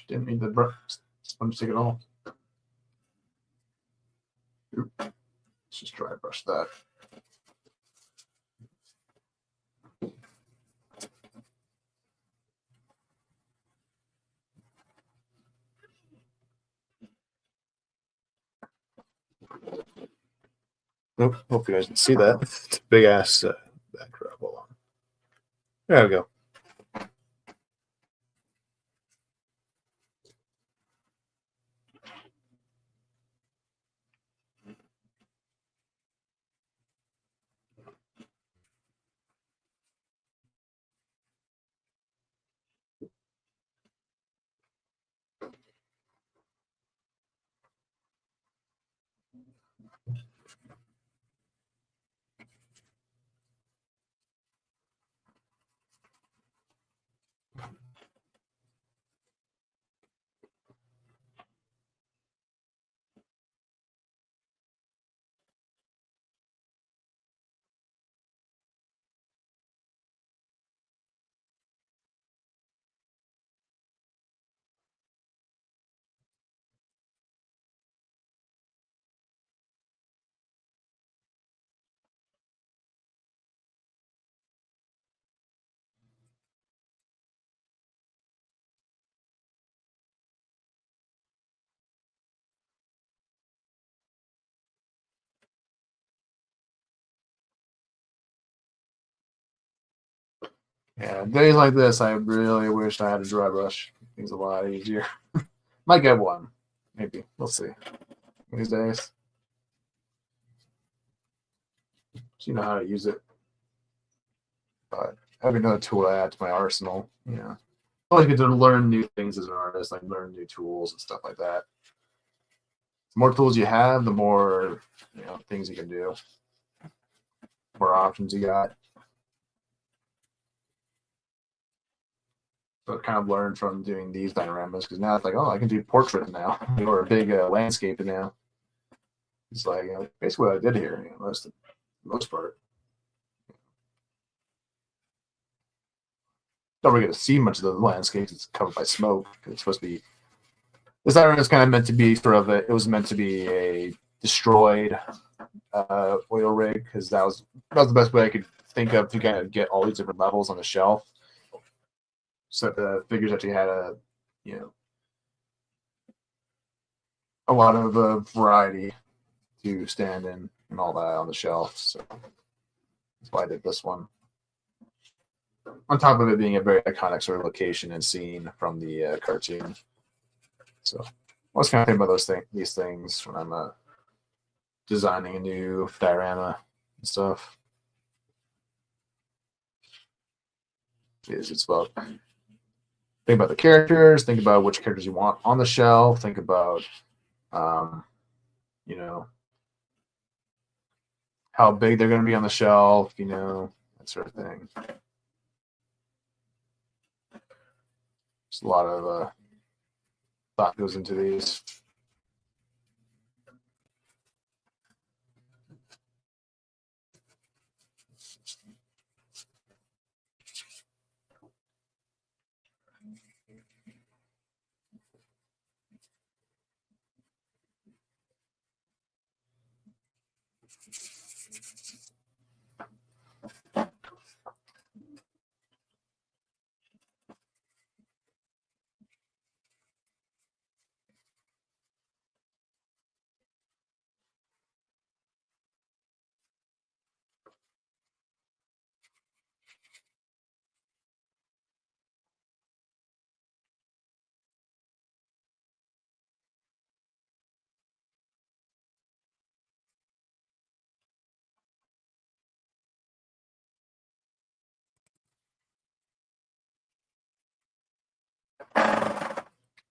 Didn't need the brush sponge stick at all. Oop. Let's just dry brush that. Nope, hope you guys can see that. It's a big ass backdrop. Hold on. There we go. Yeah, days like this, I really wish I had a dry brush. It's a lot easier. Might get one. Maybe. We'll see. These days. So you know how to use it. But having another tool to add to my arsenal, you know. I always get to learn new things as an artist, like learn new tools and stuff like that. The more tools you have, the more things you can do. More options you got. So I kind of learned from doing these dioramas because now it's like, oh, I can do portraits now or a big landscape now. It's like basically what I did here, most part. Don't really get to see much of the landscapes. It's covered by smoke. It's supposed to be. This diorama is kind of meant to be sort of it was meant to be a destroyed oil rig because that was the best way I could think of to kind of get all these different levels on the shelf. So the figures actually had a lot of variety to stand in and all that on the shelf. So that's why I did this one. On top of it being a very iconic sort of location and scene from the cartoon. So I was kind of thinking about these things when I'm designing a new diorama and stuff. It's about think about the characters, think about which characters you want on the shelf, think about how big they're going to be on the shelf, that sort of thing. There's a lot of thought goes into these.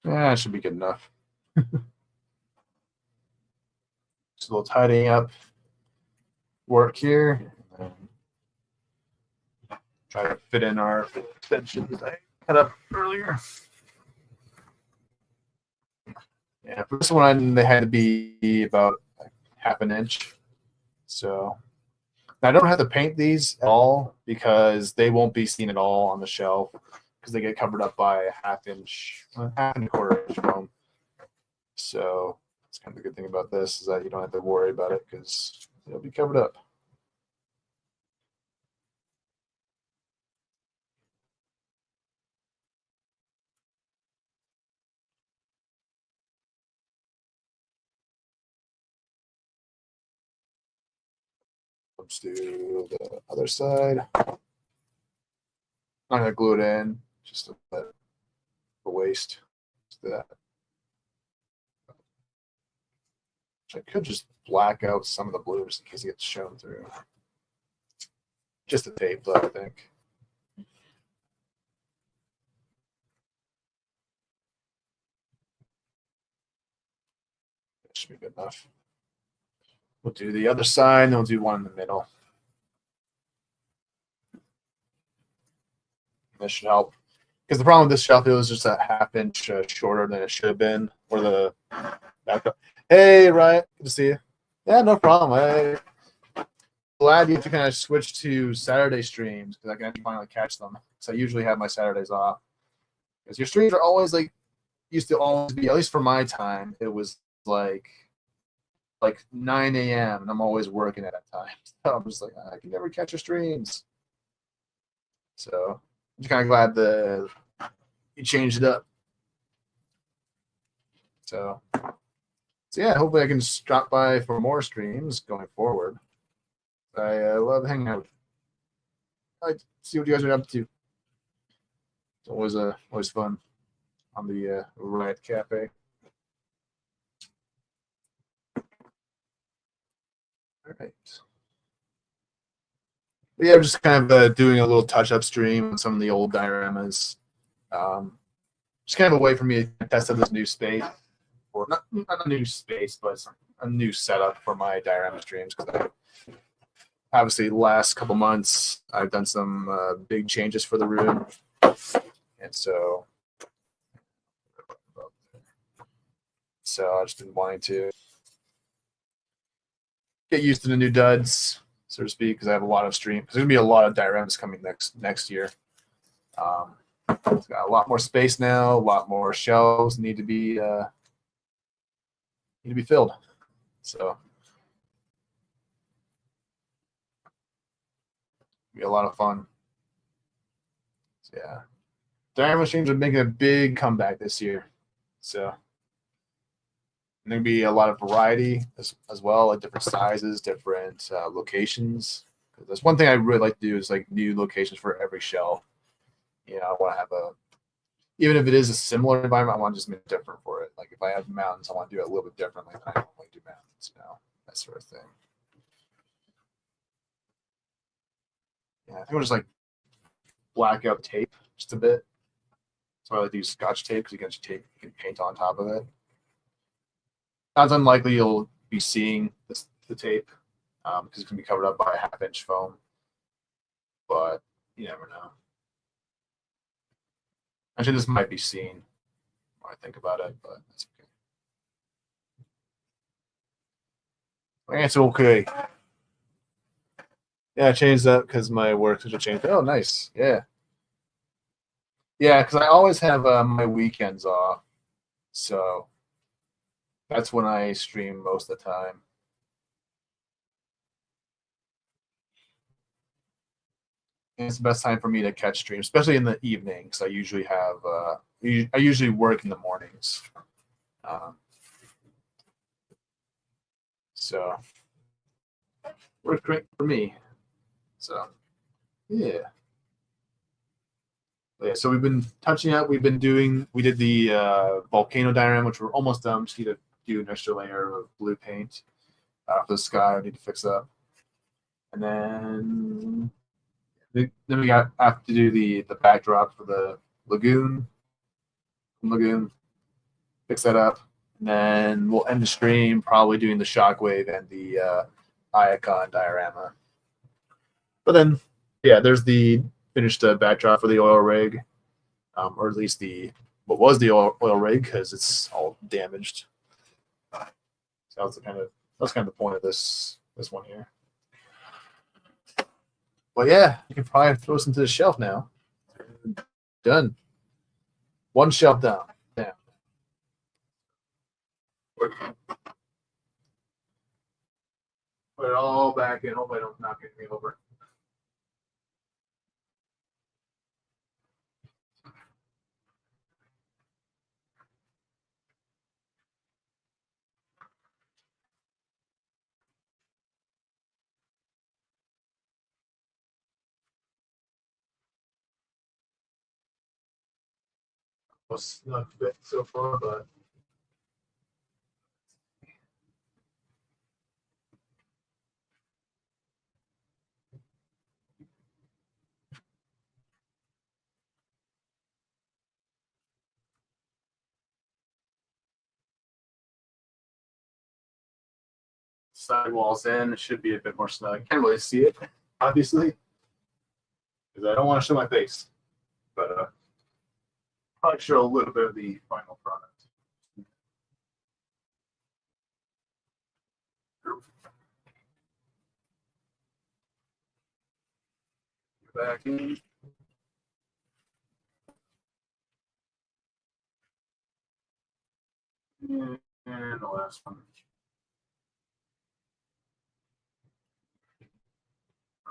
Yeah, it should be good enough. Just a little tidying up work here. Try to fit in our extensions I cut up earlier. Yeah, for this one they had to be about half an inch. So I don't have to paint these at all because they won't be seen at all on the shelf because they get covered up by a half and a quarter inch foam. So that's kind of the good thing about this is that you don't have to worry about it because it'll be covered up. Let's do the other side. I'm not gonna glue it in, just a waste. Let's do that. I could just black out some of the blues in case it gets shown through. Just the tape, though, I think. That should be good enough. We'll do the other side, and then we'll do one in the middle. This should help. Because the problem with this shelf, it was just a half inch shorter than it should have been. Or the backup. Hey, Ryan, good to see you. Yeah, no problem. I'm glad you have to kind of switch to Saturday streams because I can actually finally catch them. So I usually have my Saturdays off. Because your streams are always used to always be, at least for my time, it was like 9 a.m. and I'm always working at that time. So I'm just like, I can never catch your streams. So I'm just kind of glad that you changed it up. So yeah, hopefully I can just drop by for more streams going forward. I love hanging out. I like to see what you guys are up to. It's always fun on the Riot Cafe. All right. But yeah, I'm just kind of doing a little touch-up stream on some of the old dioramas. Just kind of a way for me to test out this new space, or not a new space, but a new setup for my diorama streams. Because obviously, the last couple months, I've done some big changes for the room, and so I've just been wanting to get used to the new duds, so to speak, because I have a lot of streams. There's gonna be a lot of dioramas coming next year. It's got a lot more space now. A lot more shelves need to be filled. So be a lot of fun. So, yeah, diorama streams are making a big comeback this year. So there'll be a lot of variety as well, like different sizes, different locations. That's one thing I really like to do is like new locations for every shelf. You know, I want to have even if it is a similar environment, I want to just make it different for it. Like if I have mountains, I want to do it a little bit differently than I normally do mountains, you know, that sort of thing. Yeah, I think I'll just like black out tape just a bit. So I like to use Scotch tape because you can paint on top of it. Not unlikely you'll be seeing the tape because it can be covered up by a 1/2-inch foam, but you never know. Actually, this might be seen when I think about it, but that's okay. It's okay. Yeah, I changed that because my work schedule changed. Oh, nice. Yeah. Yeah, because I always have my weekends off, so that's when I stream most of the time. And it's the best time for me to catch streams, especially in the evenings. I usually have I usually work in the mornings, so works great for me. So yeah. Yeah, so we've been touching up. We did the volcano diorama, which we're almost done. Just need to do an extra layer of blue paint for the sky. I need to fix up, and then we have to do the backdrop for the lagoon. Fix that up, and then we'll end the stream probably doing the shockwave and the icon diorama. But then, yeah, there's the finished backdrop for the oil rig, or at least what was the oil rig because it's all damaged. So that's kind of the point of this one here. But yeah, you can probably throw this into the shelf now. Done. One shelf down. Put it all back in. Hopefully I don't knock anything over. Almost not fit so far, but sidewalls in. It should be a bit more snug. Can't really see it, obviously, because I don't want to show my face. But probably show a little bit of the final product. Back in. And the last one.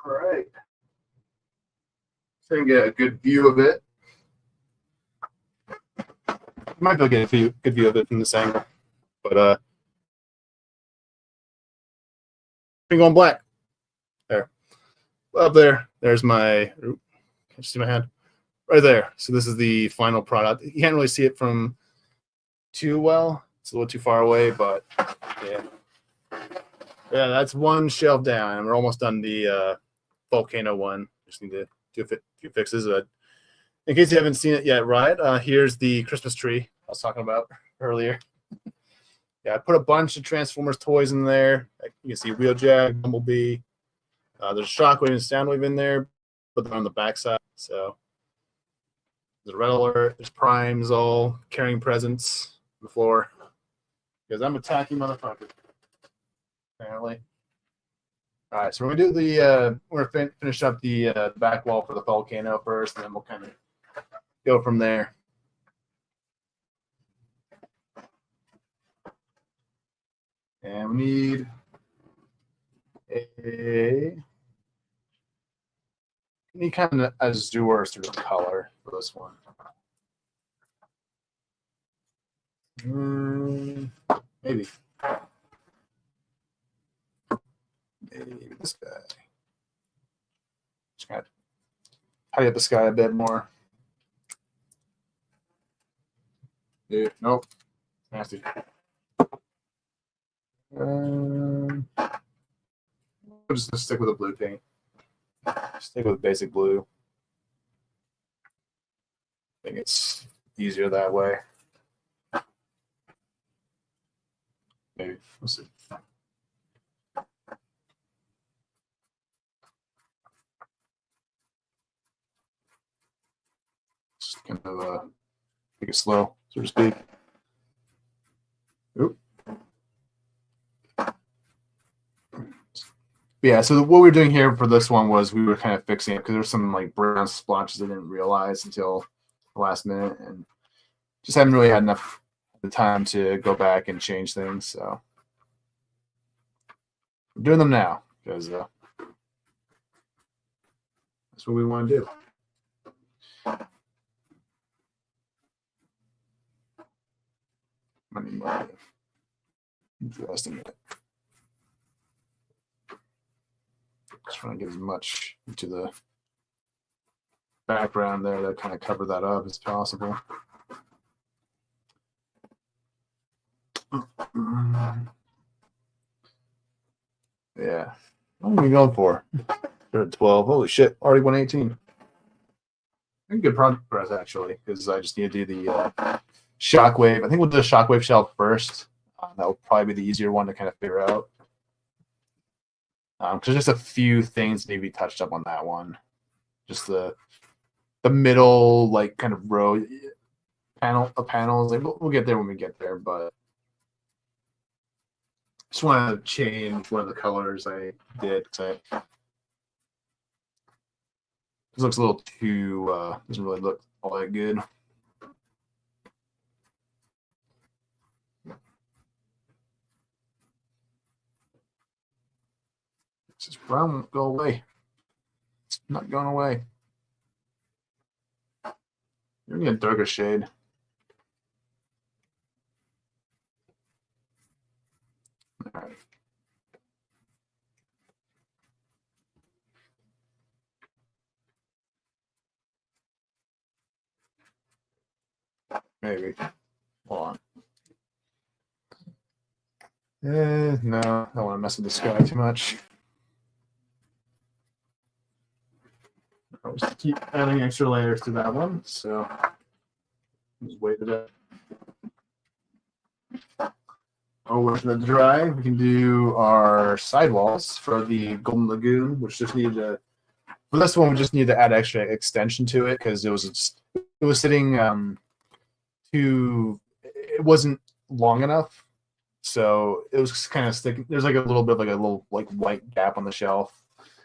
All right. So you can get a good view of it. You might be able to get a good view of it from this angle. But I'm going black. There. Up there. There's my can you see my hand? Right there. So this is the final product. You can't really see it from too well. It's a little too far away, but yeah. Yeah, that's one shelf down, and we're almost done the volcano one. Just need to do a few fixes. But in case you haven't seen it yet, right? Here's the Christmas tree I was talking about earlier. Yeah, I put a bunch of Transformers toys in there. You can see Wheeljack, Bumblebee. There's Shockwave and Soundwave in there, but they're on the backside. So there's a Red Alert. There's Primes all carrying presents on the floor. Because I'm a tacky motherfucker, apparently. All right, so we're gonna do we're gonna finish up the back wall for the volcano first, and then we'll kind of go from there. And we need any kind of azure sort of color for this one. Maybe this guy. Just gotta tidy up the sky a bit more. Dude, nope. Nasty. We'll just stick with the blue paint. Stick with basic blue. I think it's easier that way. Maybe. We'll see. Just kind of take it slow, so to speak. Oop. Yeah, so what we were doing here for this one was we were kind of fixing it because there's some like brown splotches I didn't realize until the last minute, and just haven't really had enough the time to go back and change things. So we're doing them now because that's what we want to do. I need more just a minute. Just trying to get as much into the background there to kind of cover that up as possible. Yeah. What are we going for? We're at 12. Holy shit. Already 118. Good progress, actually, because I just need to do the Shockwave. I think we'll do the Shockwave shelf first. That will probably be the easier one to kind of figure out. Because just a few things need to be touched up on that one. Just the middle, like, kind of row panels. Like, we'll get there when we get there, but just want to change one of the colors I did. This looks a little too, doesn't really look all that good. This brown won't go away. It's not going away. You're gonna get a darker shade. All right. Maybe. Hold on. No, I don't want to mess with the sky too much. I'll just keep adding extra layers to that one, so just wait it up. Oh, we're going to dry. We can do our sidewalls for the Golden Lagoon, which just needed to. For this one, we just needed to add extra extension to it because it was sitting it wasn't long enough, so it was kind of sticking. There's like a little bit of like a little like white gap on the shelf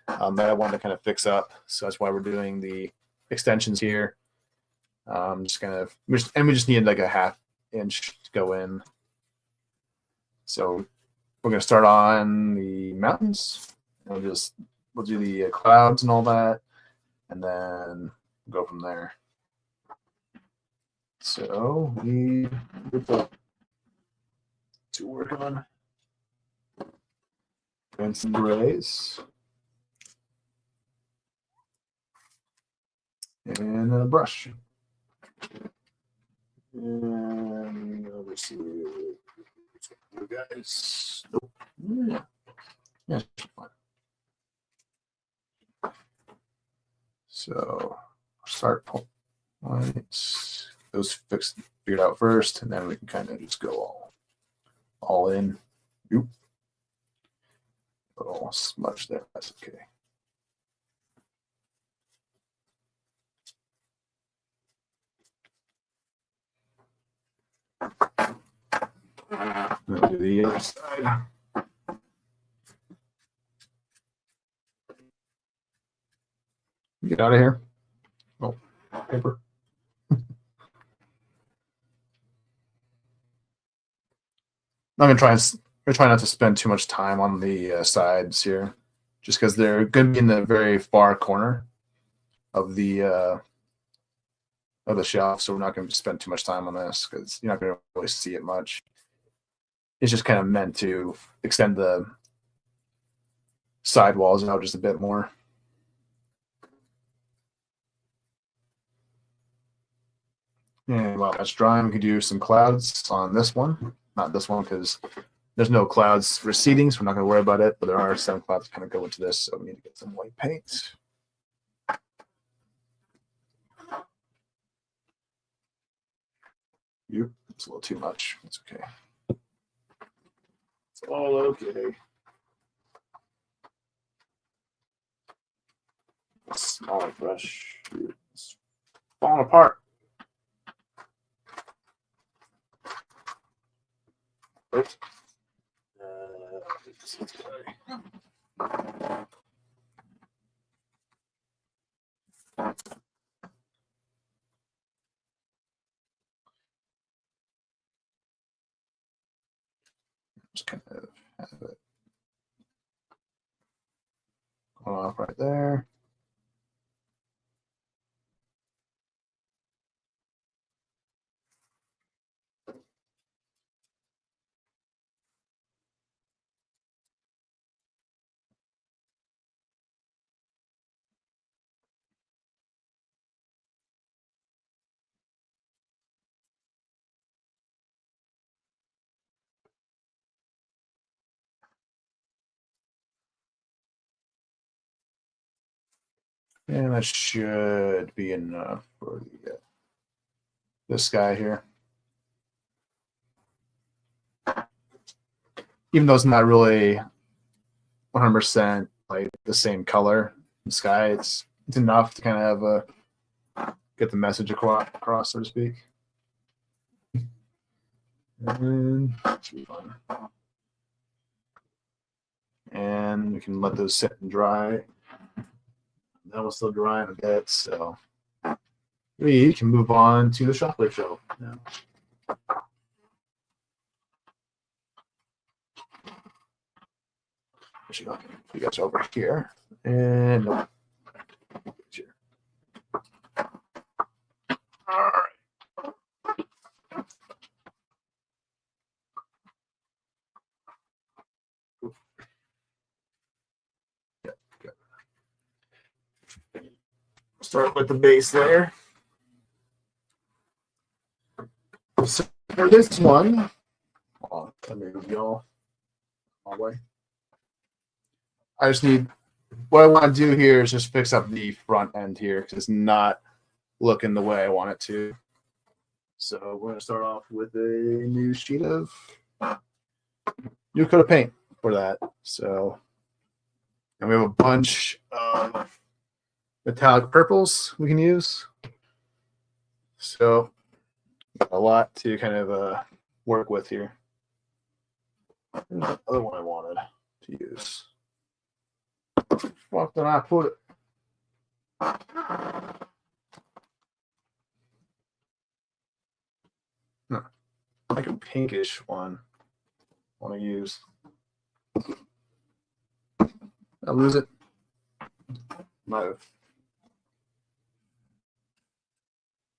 that I wanted to kind of fix up. So that's why we're doing the extensions here. Just kind of, we just needed like a 1/2 inch to go in. So we're gonna start on the mountains. We'll do the clouds and all that, and then go from there. So we to work on and some grays and a brush. And let's see, guys. Nope. Yeah. Yeah, so start points. Those figured out first, and then we can kind of just go all in. Oop. Little smudge there. That's okay. We'll do the other side. Get out of here. Oh, paper. I'm gonna try not to spend too much time on the sides here, just because they're going to be in the very far corner of the shelf. So we're not going to spend too much time on this because you're not going to really see it much. It's just kind of meant to extend the side walls out just a bit more. And while that's drying, we can do some clouds on this one. Not this one because there's no clouds receding, so we're not going to worry about it. But there are some clouds kind of go into this, so we need to get some white paint. It's a little too much. It's okay. It's all okay. Smaller brush. It's falling apart. Oops. Just kind of have it going off right there. And that should be enough for this guy here. Even though it's not really 100% like the same color in the sky, it's enough to kind of have get the message across, so to speak. And that should be fun. And we can let those sit and dry. That one's still drying a bit, so we can move on to the chocolate shelf now. You guys over here, and nope. Here. All right. Yeah, good. Start with the base layer. So for this one, let me go all the way. I just need, what I want to do here is just fix up the front end here because it's not looking the way I want it to. So we're going to start off with a new sheet of new coat of paint for that. So, and we have a bunch of metallic purples we can use. So a lot to kind of work with here. There's the other one I wanted to use. Fuck, did I put it? No, like a pinkish one. I want to use. I lose it. Might have.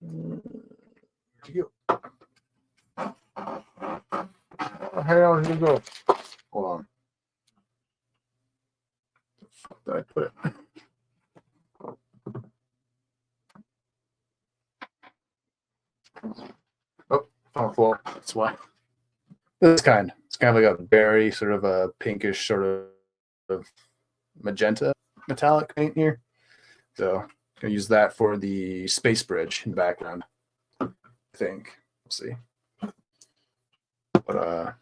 Where'd you go? Where the hell did you go? Hold on. Did I put it? Oh, on the floor. That's why. This kind. It's kind of like a berry, sort of a pinkish, sort of of magenta metallic paint here. So I'm going to use that for the space bridge in the background. I think. We'll see. But I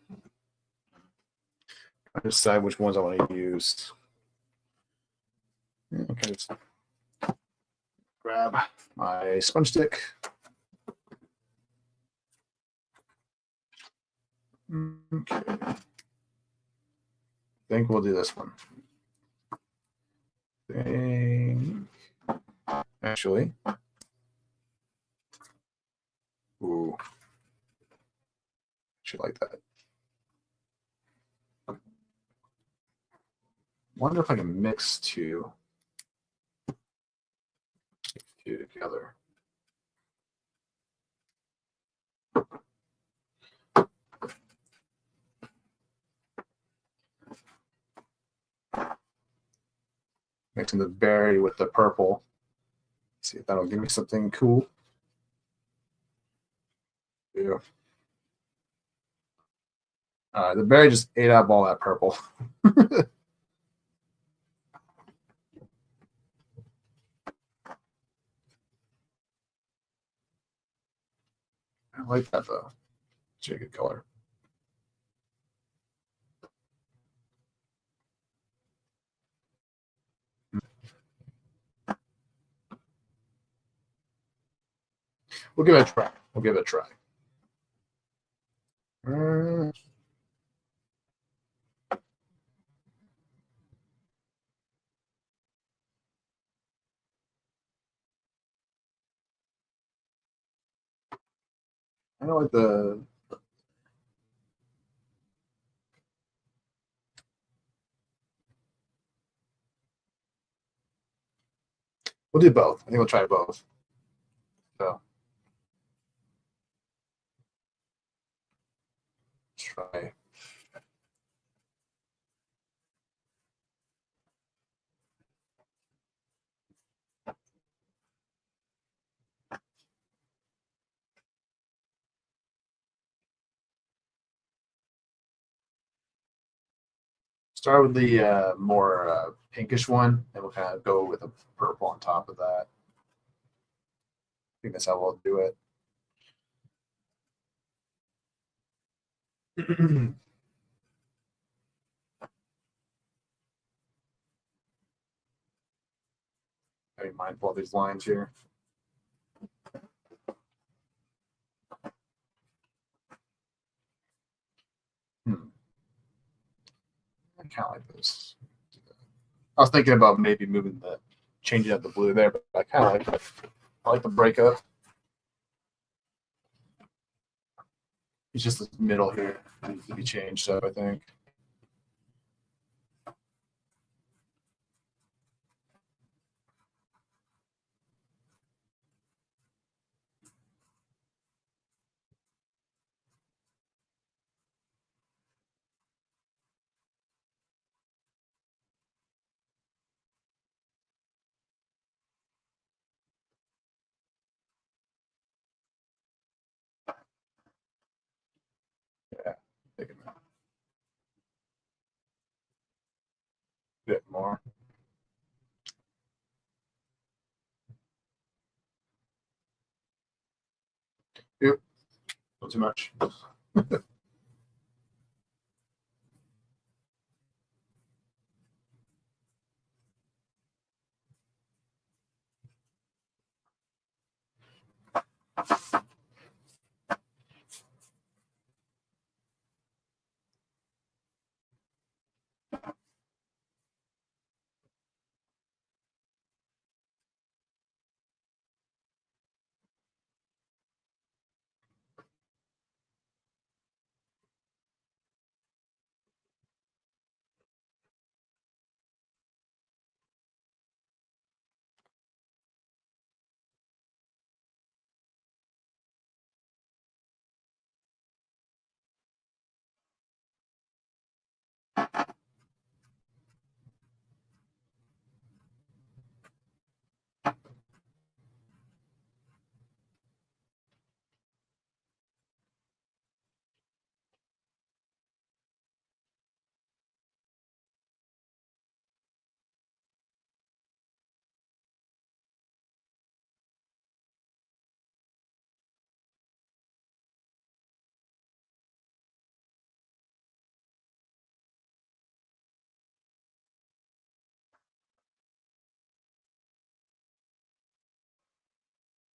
decide which ones I want to use. Okay, let's grab my sponge stick. Okay. I think we'll do this one. Actually. Ooh. Should like that. Wonder if I can mix two together. Mixing the berry with the purple. See if that'll give me something cool. Yeah. The berry just ate up all that purple. I like that though. It's a good color. We'll give it a try. We'll give it a try. I don't like the we'll do both. I think we'll try both. So try. Start with the more pinkish one, and we'll kind of go with a purple on top of that. I think that's how we'll do it. Be mindful of these lines here. I kind of like this. I was thinking about maybe changing up the blue there, but I kind of like it. I like the breakup. It's just the middle here that needs to be changed up, I think. Yeah, taking a bit more. Yep, not too much.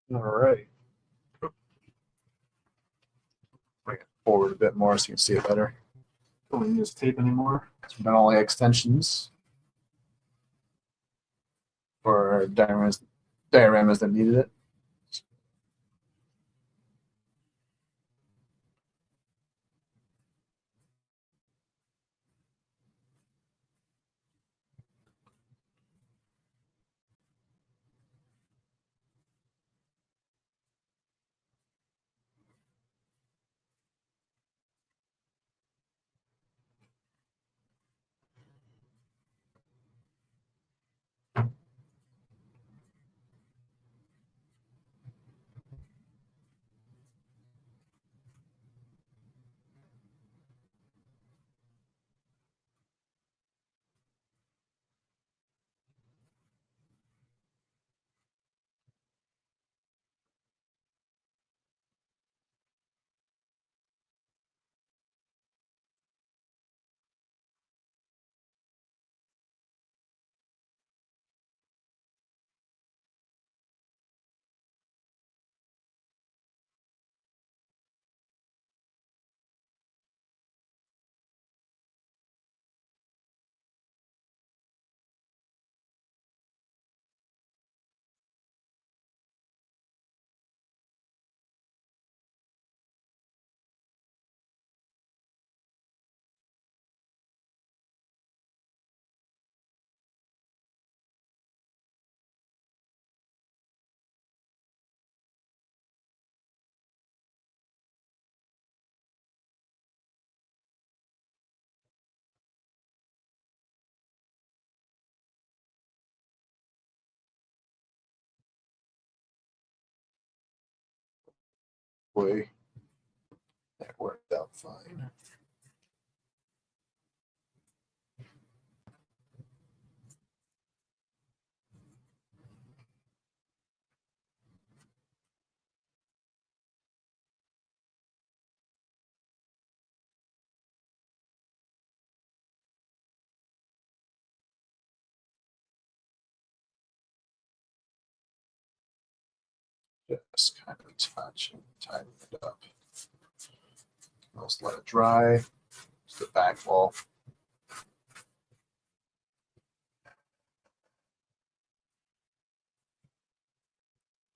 All right. Bring it forward a bit more so you can see it better. Don't use tape anymore. We've done all the extensions for dioramas that needed it. Boy, that worked out fine. Just kind of touch and tighten it up. Just let it dry. Just the back wall.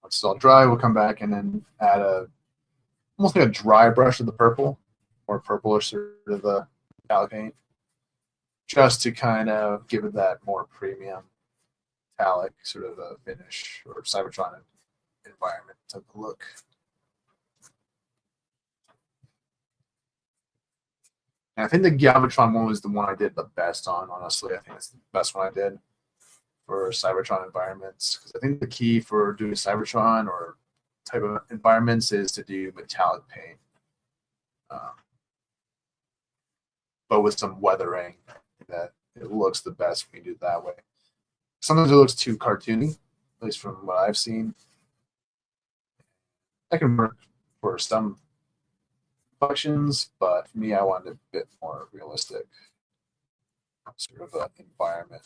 Once it's all dry, we'll come back and then add almost like a dry brush of the purple, or purplish sort of the metallic paint, just to kind of give it that more premium metallic sort of a finish or Cybertron environment type of look. And I think the Galvatron one was the one I did the best on, honestly. I think it's the best one I did for Cybertron environments. Because I think the key for doing Cybertron or type of environments is to do metallic paint. But with some weathering, that it looks the best when you do it that way. Sometimes it looks too cartoony, at least from what I've seen. That can work for some functions, but for me, I wanted a bit more realistic sort of environment,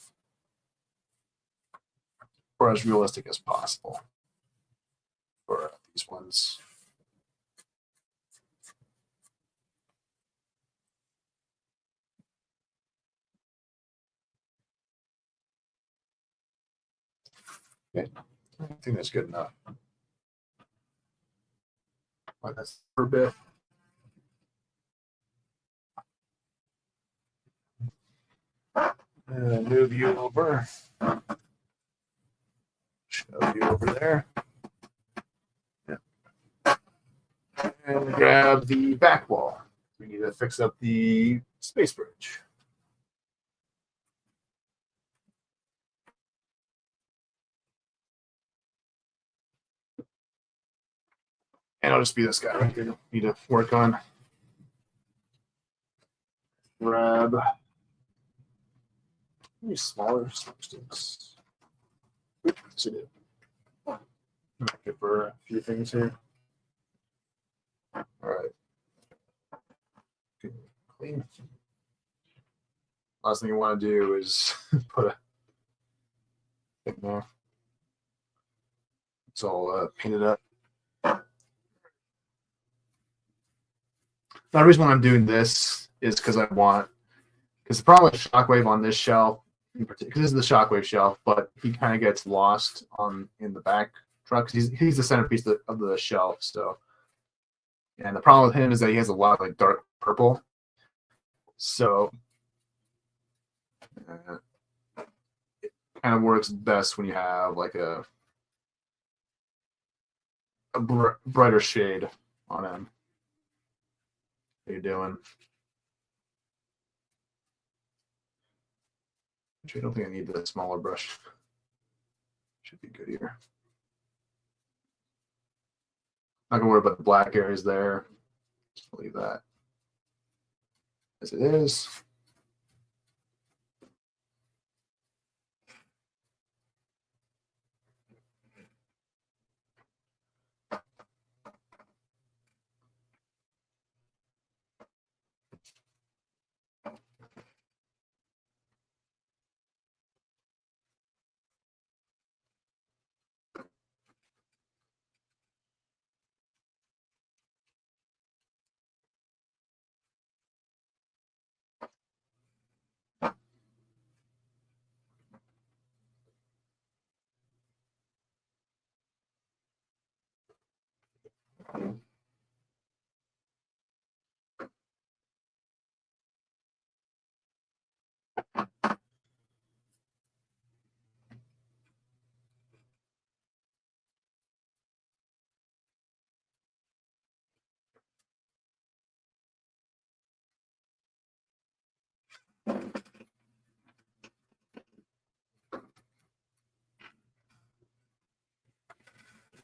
or as realistic as possible for these ones. Okay, I think that's good enough. Let that for a bit. And move you over. Shove you over there. Yeah. And grab the back wall. We need to fix up the space bridge. And I'll just be this guy right here. Need to work on. Grab maybe smaller sticks. Oops, it is. Good for a few things here. All right. Clean. Last thing you want to do is put a thing there. It's all painted up. The reason why I'm doing this is because I want, because the problem with Shockwave on this shelf, because this is the Shockwave shelf, but he kind of gets lost in the back truck. He's the centerpiece of the shelf. So, and the problem with him is that he has a lot of like dark purple. So it kind of works best when you have like a brighter shade on him. How you doing? Actually, I don't think I need the smaller brush. Should be good here. Not gonna worry about the black areas there. Just leave that as it is.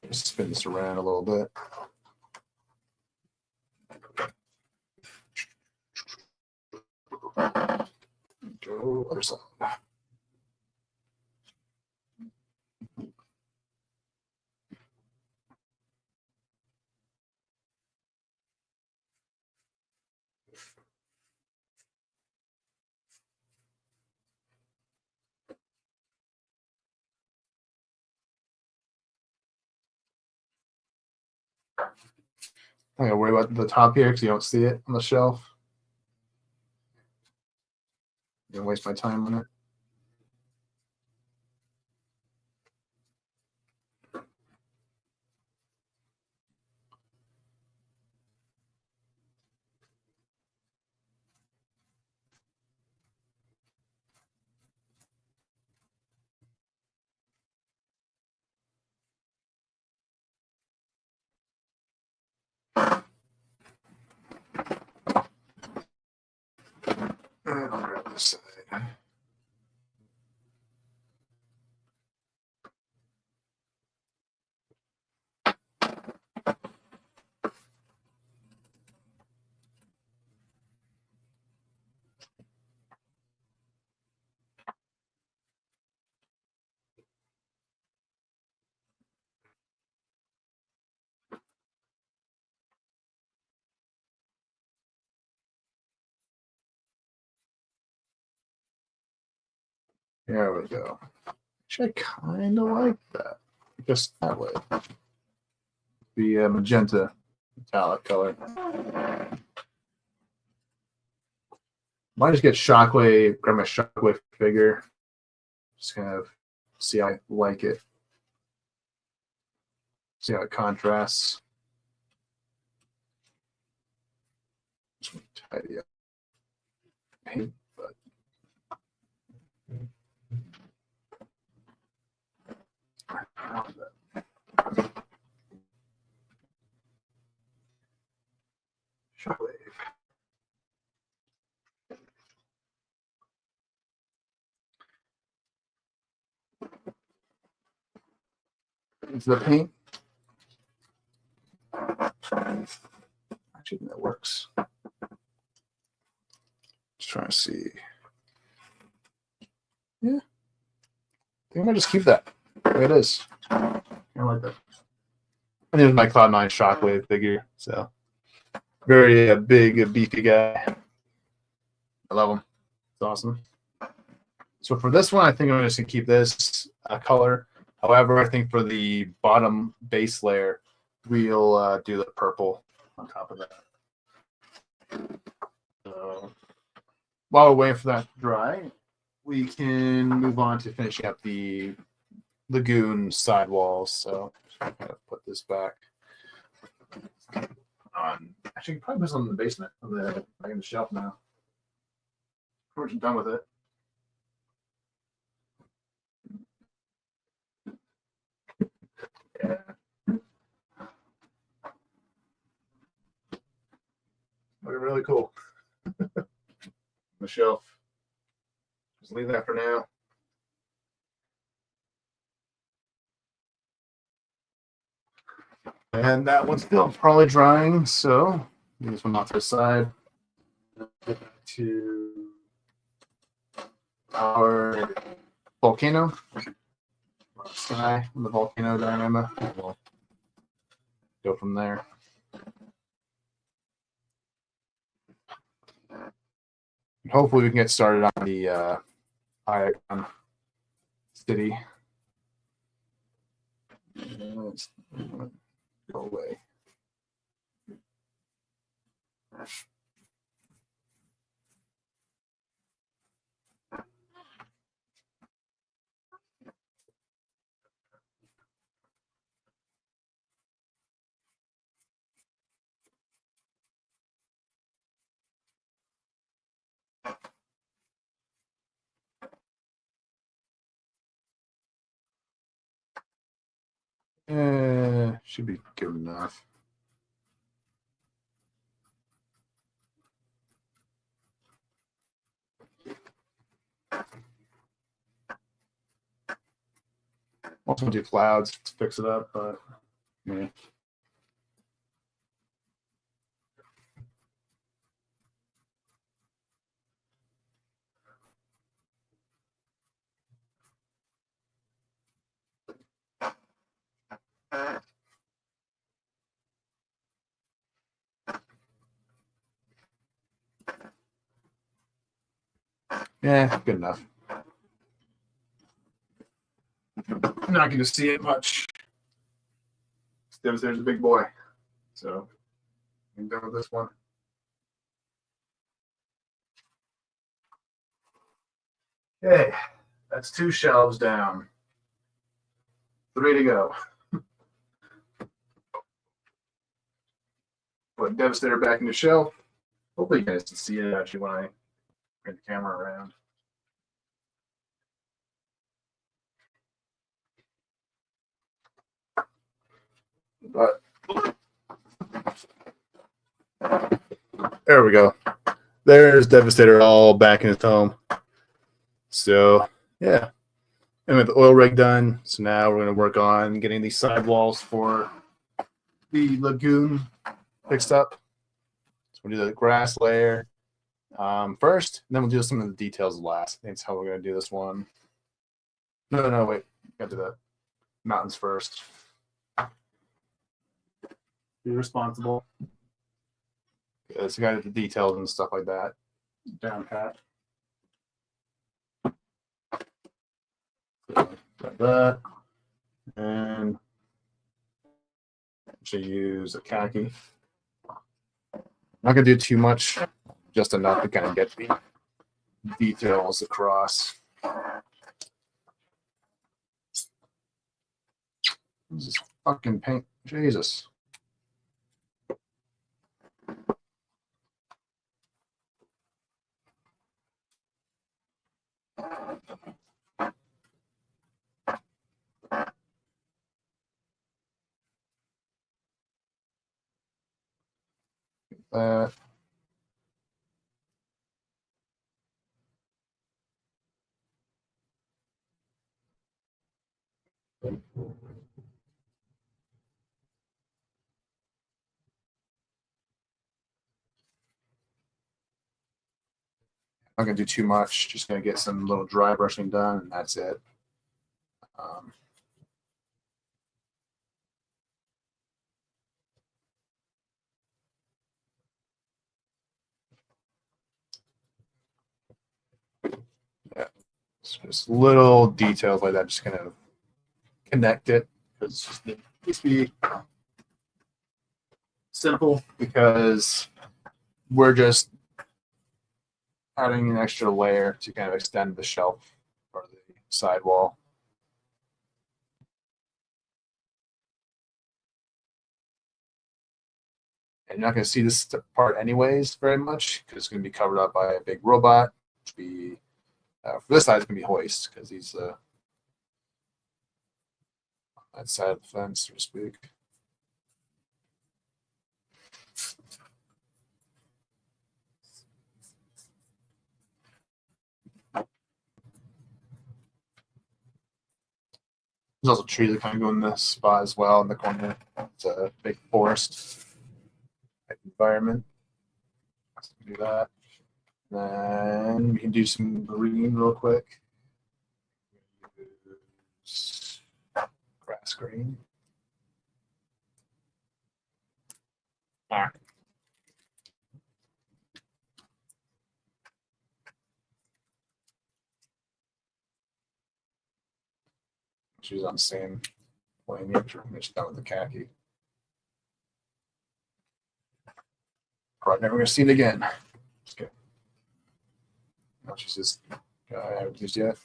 Just spin this around a little bit. Go other side. I'm gonna worry about the top here because you don't see it on the shelf. I'm gonna waste my time on it. And I'll grab this side. There we go. Actually, I kind of like that. Just that way. The magenta metallic color. Might just get Shockwave, grab my Shockwave figure. Just kind of see how I like it. See how it contrasts. Just tidy up. Paint, but Shockwave. Into the paint. Actually, that works. Just trying to see. Yeah. I think I might just keep that the way it is. I like that. And there's my Cloud9 Shockwave figure. So very big, beefy guy. I love him. It's awesome. So for this one, I think I'm just gonna keep this color. However, I think for the bottom base layer, we'll do the purple on top of that. So while we're waiting for that to dry, we can move on to finishing up the lagoon sidewalls. So I'm gonna put this back on. Actually, probably put this on the basement on the back in the shelf now. Pretty much done with it. Yeah. Looking really cool. The shelf. Just leave that for now. And that one's still probably drying, so leave this one off to the side. Get back to our volcano. Sky and the volcano diorama. We'll go from there. Hopefully we can get started on the icon city. Let's go away. Should be good enough. Also do clouds to fix it up, but yeah. Yeah, good enough. I'm not going to see it much. There's a big boy. So I'm done with this one. Okay, that's 2 shelves down. 3 to go. Put Devastator back in the shelf. Hopefully you guys can see it actually when I bring the camera around. But there we go. There's Devastator all back in its home. So yeah, and with the oil rig done, so now we're going to work on getting these sidewalls for the lagoon fixed up. So we'll do the grass layer first, and then we'll do some of the details last. I think that's how we're going to do this one. No, wait. Got to do the mountains first. Be responsible. Because you got to do the details and stuff like that down pat. Like that. And actually use a khaki. Not going to do too much, just enough to kind of get the details across. This is fucking paint. Jesus. That. I'm not going to do too much. Just going to get some little dry brushing done, and that's it. Yeah, so just little details like that, just kind of connect it because it needs to be simple because we're just adding an extra layer to kind of extend the shelf or the sidewall. And you're not going to see this part anyways very much because it's going to be covered up by a big robot. Which be for this side, it's going to be hoist because he's that side of the fence, so to speak. There's also trees that kind of go in this spot as well in the corner. It's a big forest type environment. So we can do that. Then we can do some green real quick. Use grass green. All right. She's on the same plane here. She's done with the khaki. Probably never gonna see it again. Just kidding. No, she's just I haven't used yet.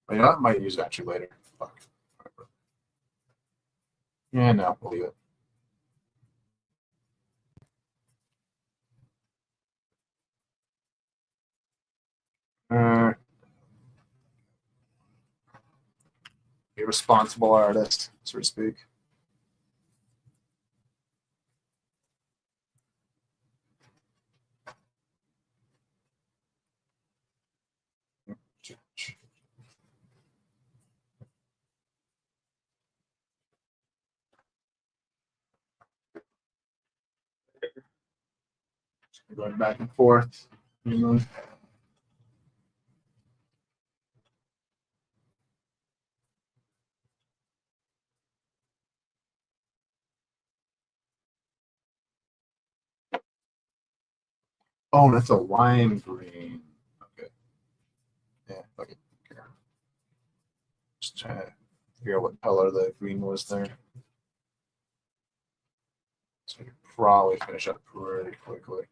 But you know, I might use it actually later. Fuck. Whatever. Yeah, no, we'll leave it. Be a responsible artist, so to speak. Going back and forth. Oh, that's a lime green. Okay. Yeah, fuck it. Just trying to figure out what color the green was there. So we could probably finish up pretty quickly.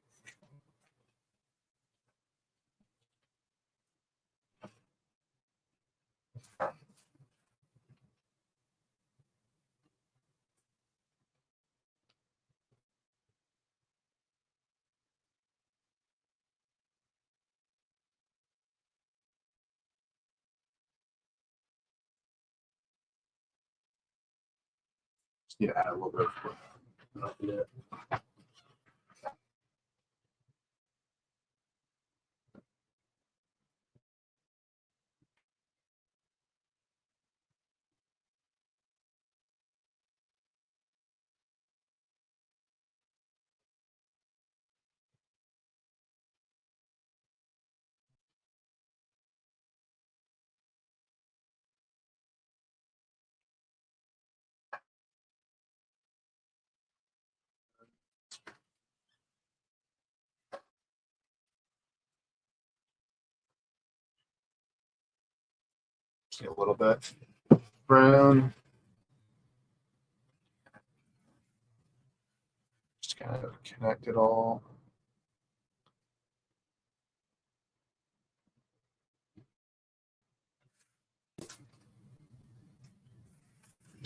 Just need to add a little bit of it. Just need a little bit brown. Just kind of connect it all.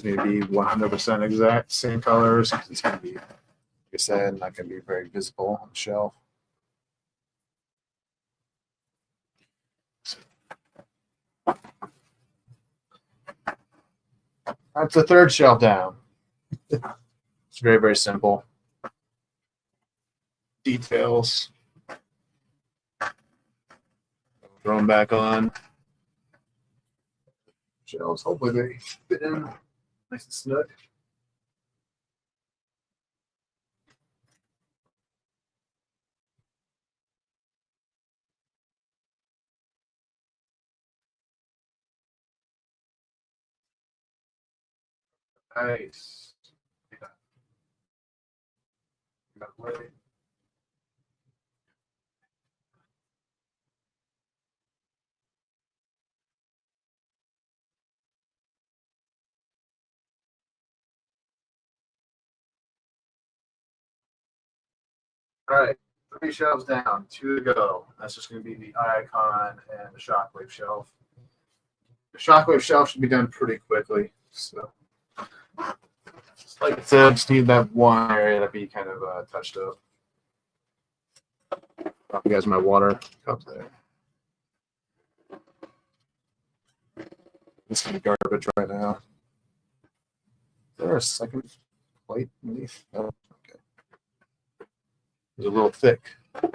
Maybe 100% exact same colors. It's going to be, like I said, not going to be very visible on the shelf. That's the third shelf down. It's very, very simple. Details. Throw them back on. Shelves, hopefully they fit in nice and snug. Nice. Yeah. Got away. All right, 3 shelves down, 2 to go. That's just going to be the icon and the shockwave shelf. The shockwave shelf should be done pretty quickly. So, like I said, I just need that one area to be kind of touched up. Drop you guys my water cup there. This is garbage right now. Is there a second plate beneath? Oh, okay. It's a little thick. Let's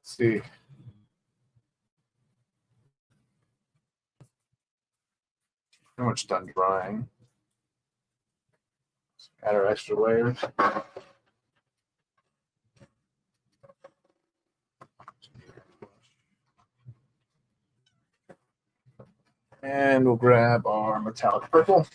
see. Pretty much done drying. Add our extra layers. And we'll grab our metallic purple.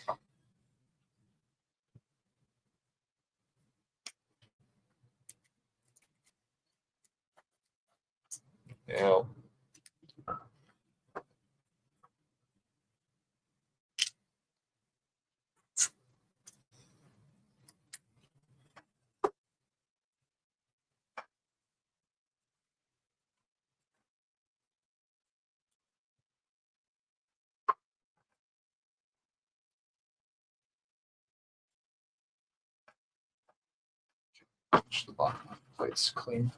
Yeah. Push the bottom of the plate's clean.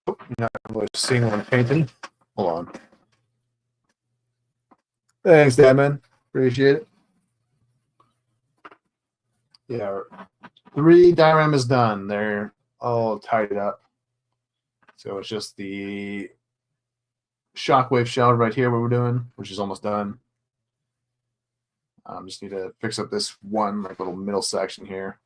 Oh, you're not really seeing one painted. Hold on. Thanks, Damon. Appreciate it. Yeah, 3 dioramas done. They're all tidied up. So it's just the shockwave shelf right here, what we're doing, which is almost done. Just need to fix up this one like little middle section here.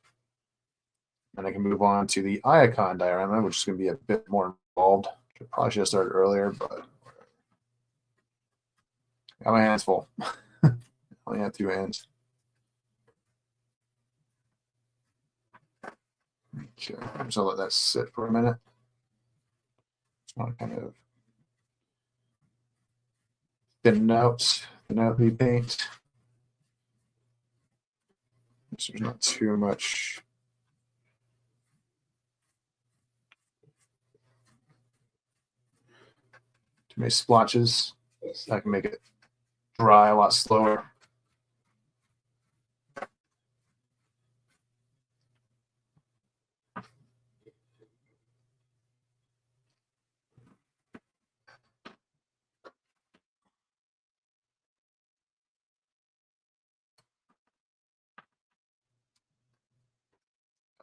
And I can move on to the icon diorama, which is going to be a bit more involved. I probably should have started earlier, but got my hands full. Only have 2 hands. Okay, I'm just gonna let that sit for a minute. Just want to kind of thin out the paint. So there's not too much. Too many splotches. So I can make it dry a lot slower.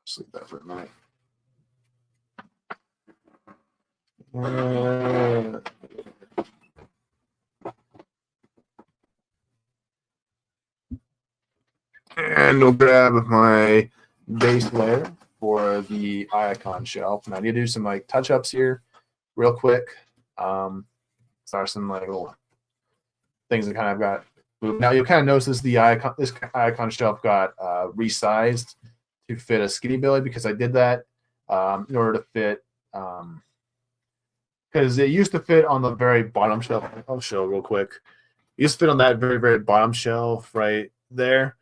Just leave that for a minute. And we'll grab my base layer for the icon shelf. And I need to do some like touch-ups here real quick. Start some like little things that kind of got moved. Now you'll kind of notice this icon shelf got resized to fit a skinny belly because I did that in order to fit because it used to fit on the very bottom shelf. I'll show real quick. It used to fit on that very, very bottom shelf right there.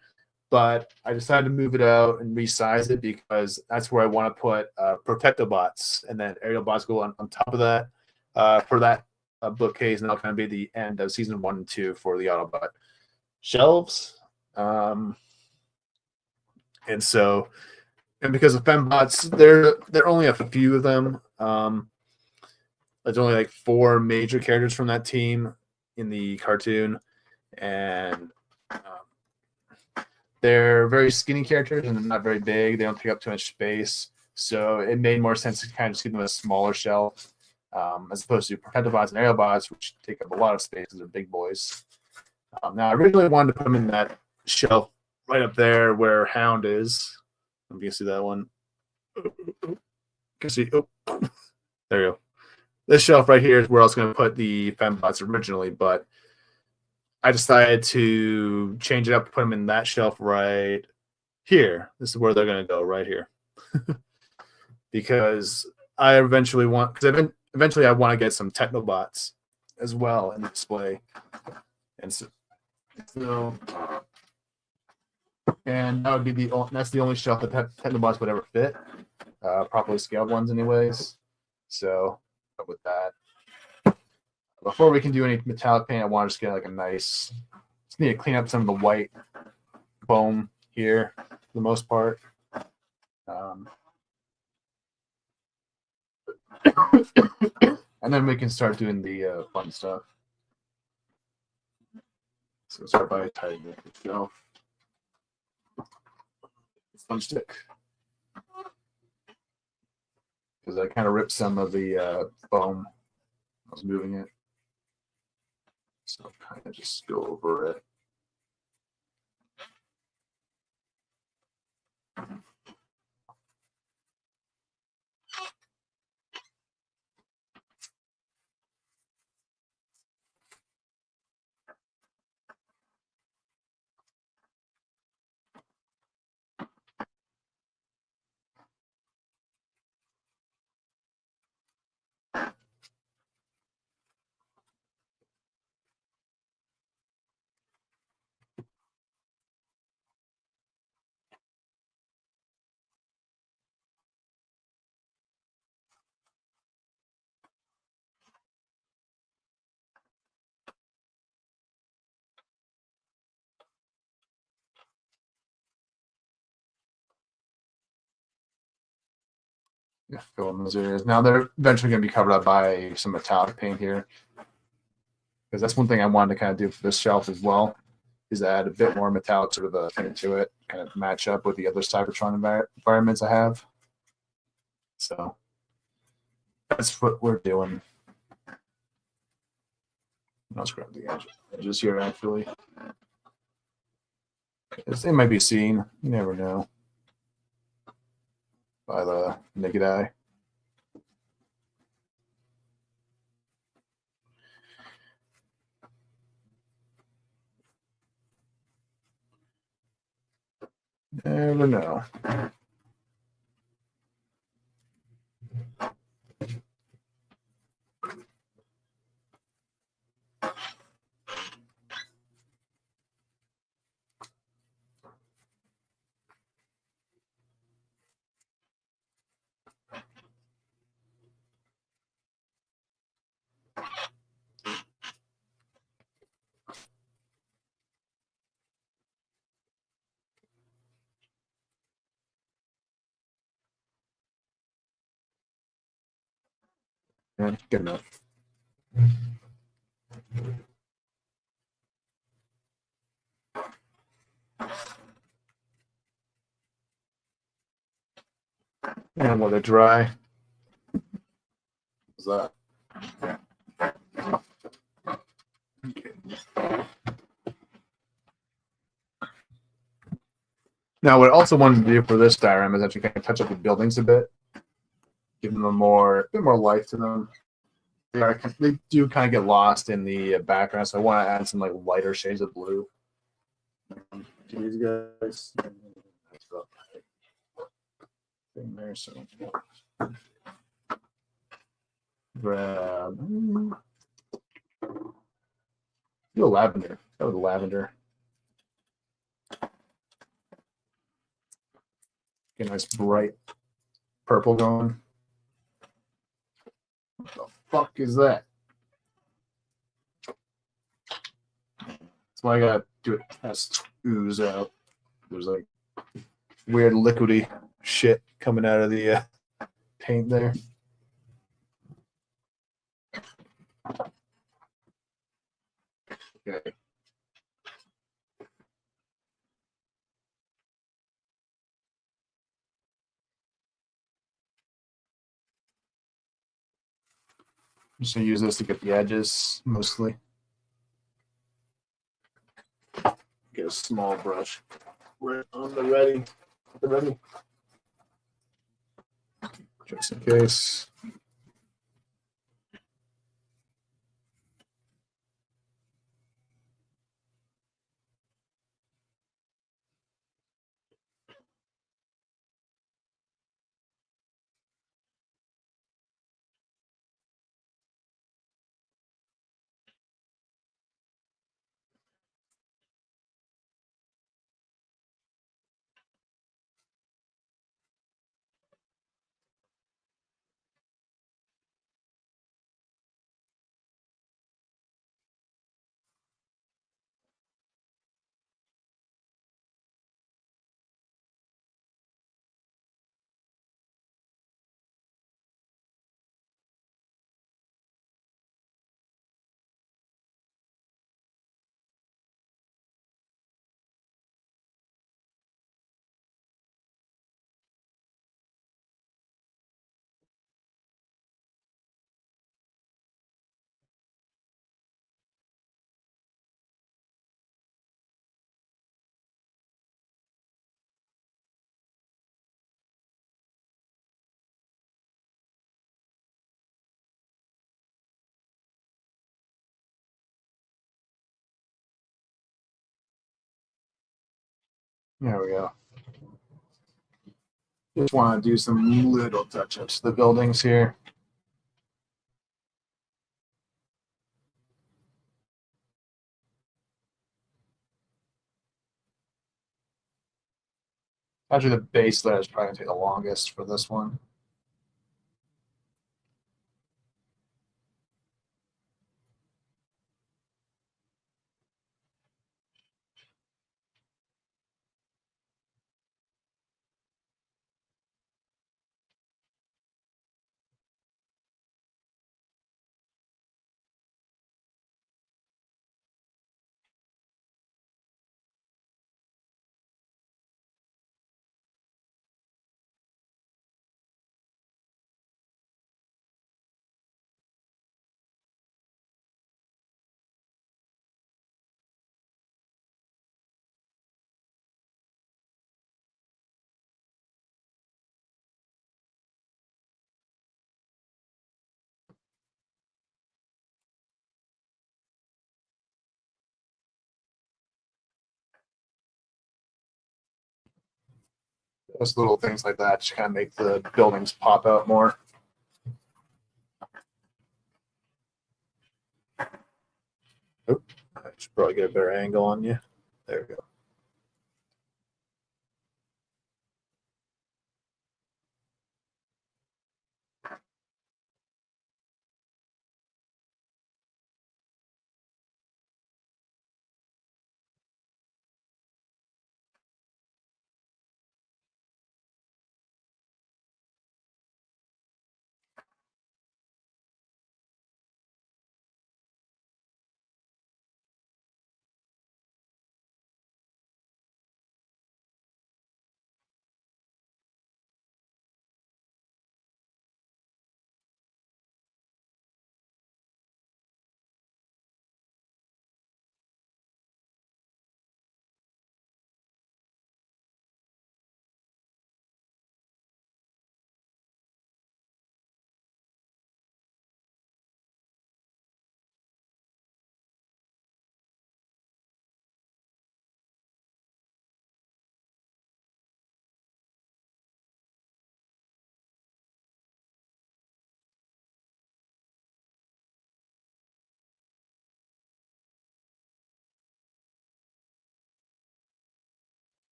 But I decided to move it out and resize it because that's where I want to put protective bots, and then aerial bots go on top of that for that bookcase, and that'll kind of be the end of season 1 and 2 for the Autobot shelves. And because of fembots, there are only a few of them. There's only like 4 major characters from that team in the cartoon, and they're very skinny characters and they're not very big. They don't take up too much space. So it made more sense to kind of just give them a smaller shelf as opposed to protective bots and aerial bots, which take up a lot of space because they're big boys. Now, I originally wanted to put them in that shelf right up there where Hound is. You can see that one. You can see, oh, there you go. This shelf right here is where I was going to put the fembots originally, but I decided to change it up, put them in that shelf right here. This is where they're going to go, right here. Because I eventually want to get some Technobots as well in the display. And and that would be that's the only shelf that Technobots would ever fit, properly scaled ones anyways. So with that. Before we can do any metallic paint, I want to just get like a nice. Just need to clean up some of the white foam here for the most part. And then we can start doing the fun stuff. So we'll start by tightening the shelf. Fun stick. Because I kind of ripped some of the foam. I was moving it. So kind of just go over it. Yeah, fill in those areas. Now they're eventually going to be covered up by some metallic paint here, because that's one thing I wanted to kind of do for this shelf as well, is add a bit more metallic sort of a thing to it, kind of match up with the other Cybertron environments I have. So that's what we're doing. Let's grab the edges here actually. They might be seen. You never know by the naked eye. Never know. Yeah, good enough. And let it dry. What's that? Okay. Now, what I also wanted to do for this diorama is actually kind of touch up the buildings a bit, give them a bit more life to them. They do kind of get lost in the background, so I want to add some like lighter shades of blue to these guys. Thing there, so grab feel lavender. That was lavender. Get a nice bright purple going. What the fuck is that? That's why I gotta do a test ooze out. There's like weird liquidy shit coming out of the paint there. Okay. I'm just gonna use this to get the edges mostly. Get a small brush right on the ready. Just in case. There we go. Just want to do some little touch-ups to the buildings here. Actually, the base layer is probably going to take the longest for this one. Those little things like that just kind of make the buildings pop out more. Oop, I should probably get a better angle on you. There we go.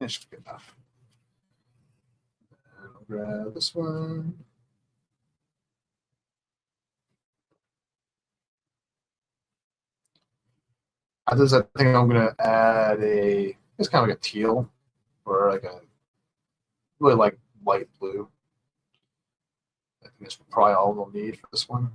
That should be good enough. And I'll grab this one. I think I'm gonna add it's kind of like a teal or like a really like light blue. I think that's probably all we'll need for this one.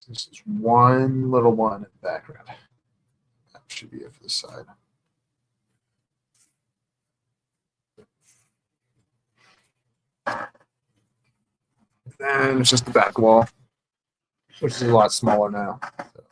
This is one little one in the background. That should be it for the side. And it's just the back wall, which is a lot smaller now. So.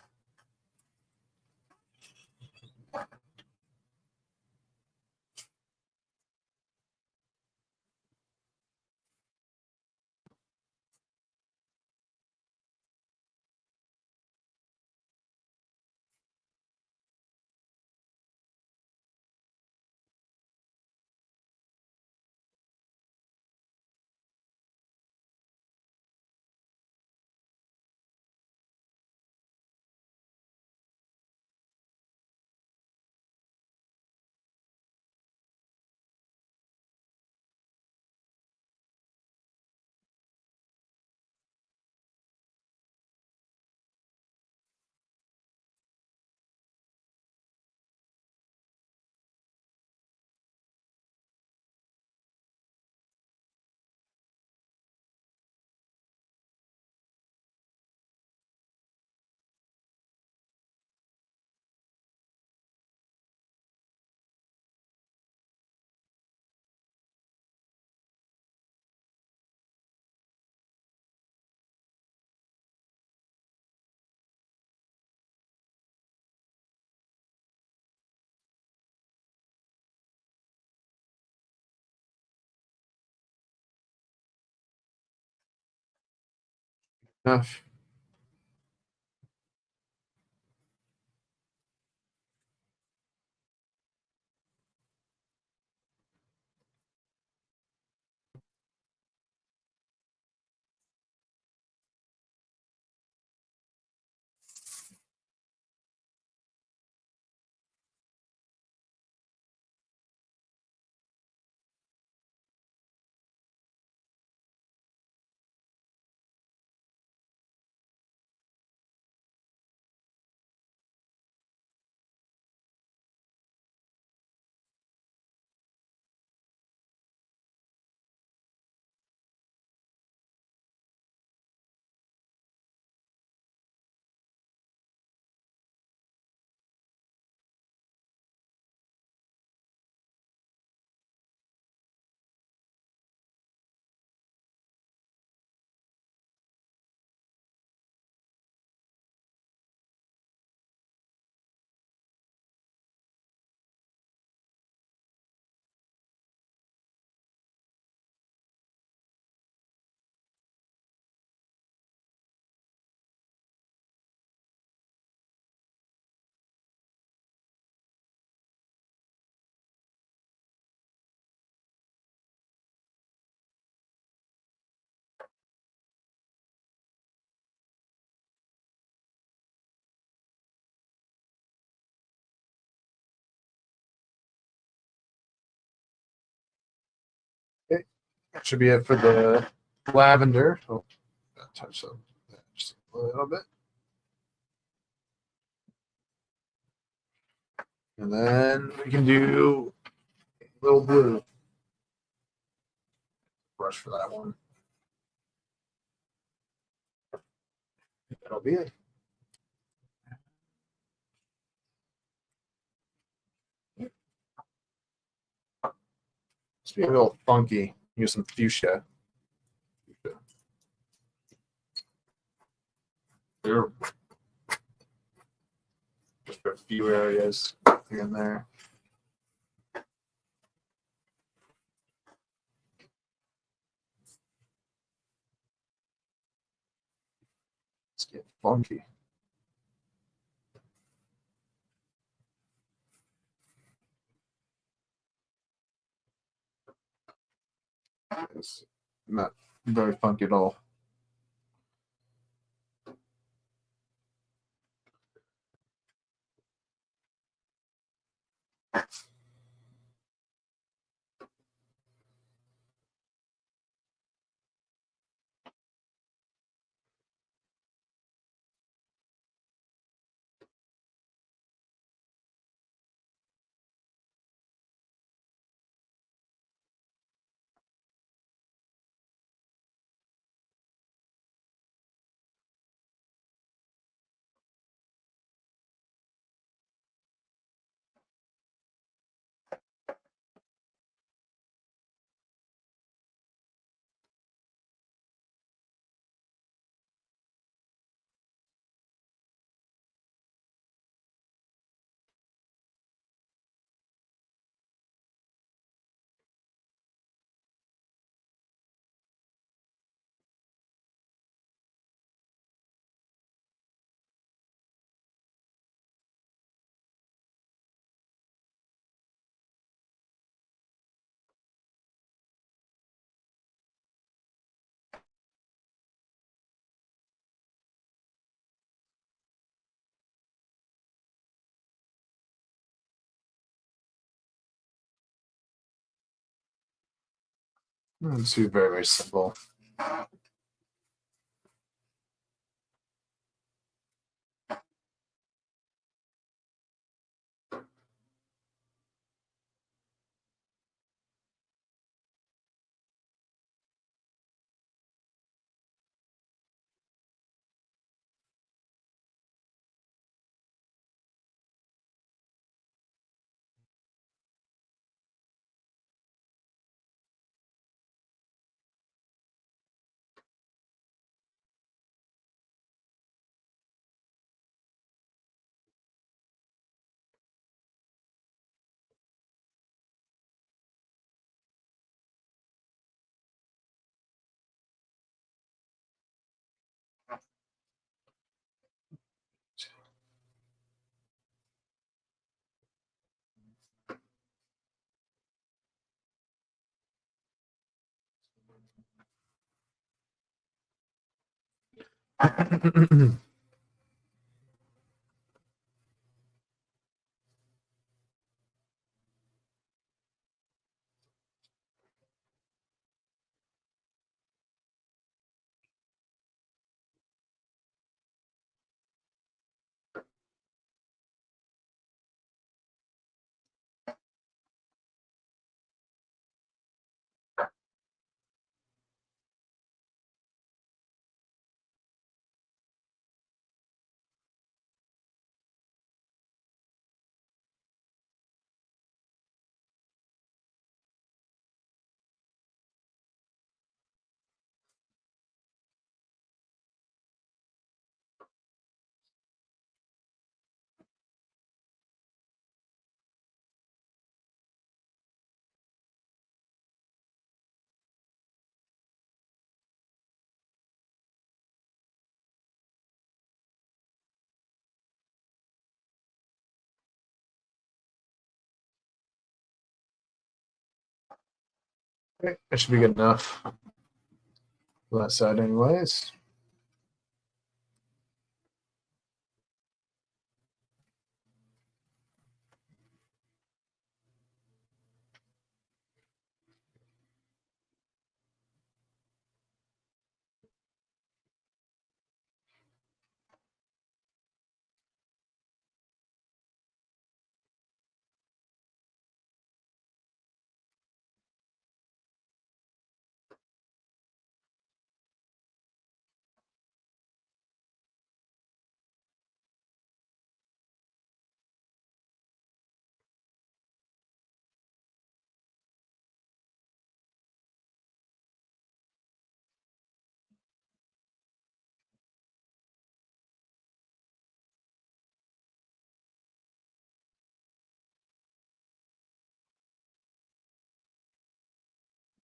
Enough. That should be it for the lavender. Oh, gotta touch that just a little bit. And then we can do a little blue. Brush for that one. That'll be it. It's being a little funky. Use some fuchsia. There. Just for a few areas here and there. Let's get funky. It's not very funky at all. It's very, very simple. Okay, that should be good enough for that side anyways.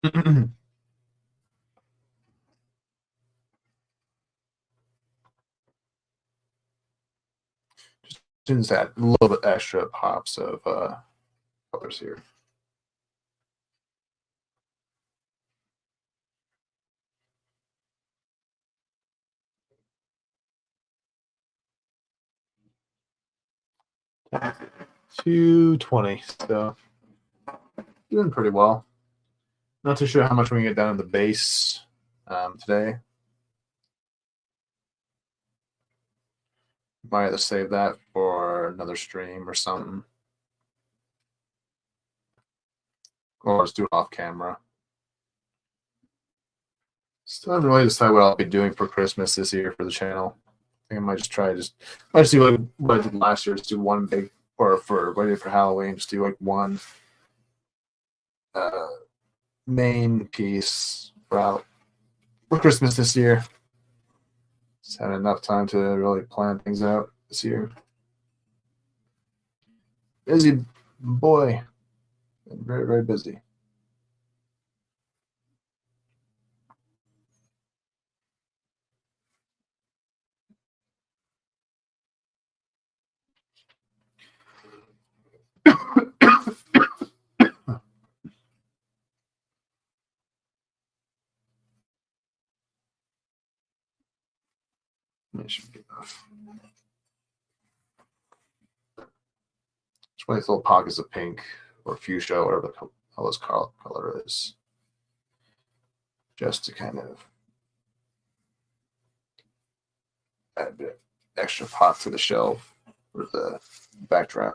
Just add a little bit extra pops of colors here. $2.20, so doing pretty well. Not too sure how much we can get down in the base today. Might have to save that for another stream or something. Or just do it off camera. Still haven't really decided what I'll be doing for Christmas this year for the channel. I think I might just try might just do like what I did last year, just do one big, or for what I did for Halloween, just do like one main piece for Christmas this year. Just had enough time to really plan things out this year. Busy boy. Very, very busy. That should be enough. Just nice little pockets of pink or fuchsia, or whatever the color's color is. Just to kind of add a bit extra pop to the shelf or the background.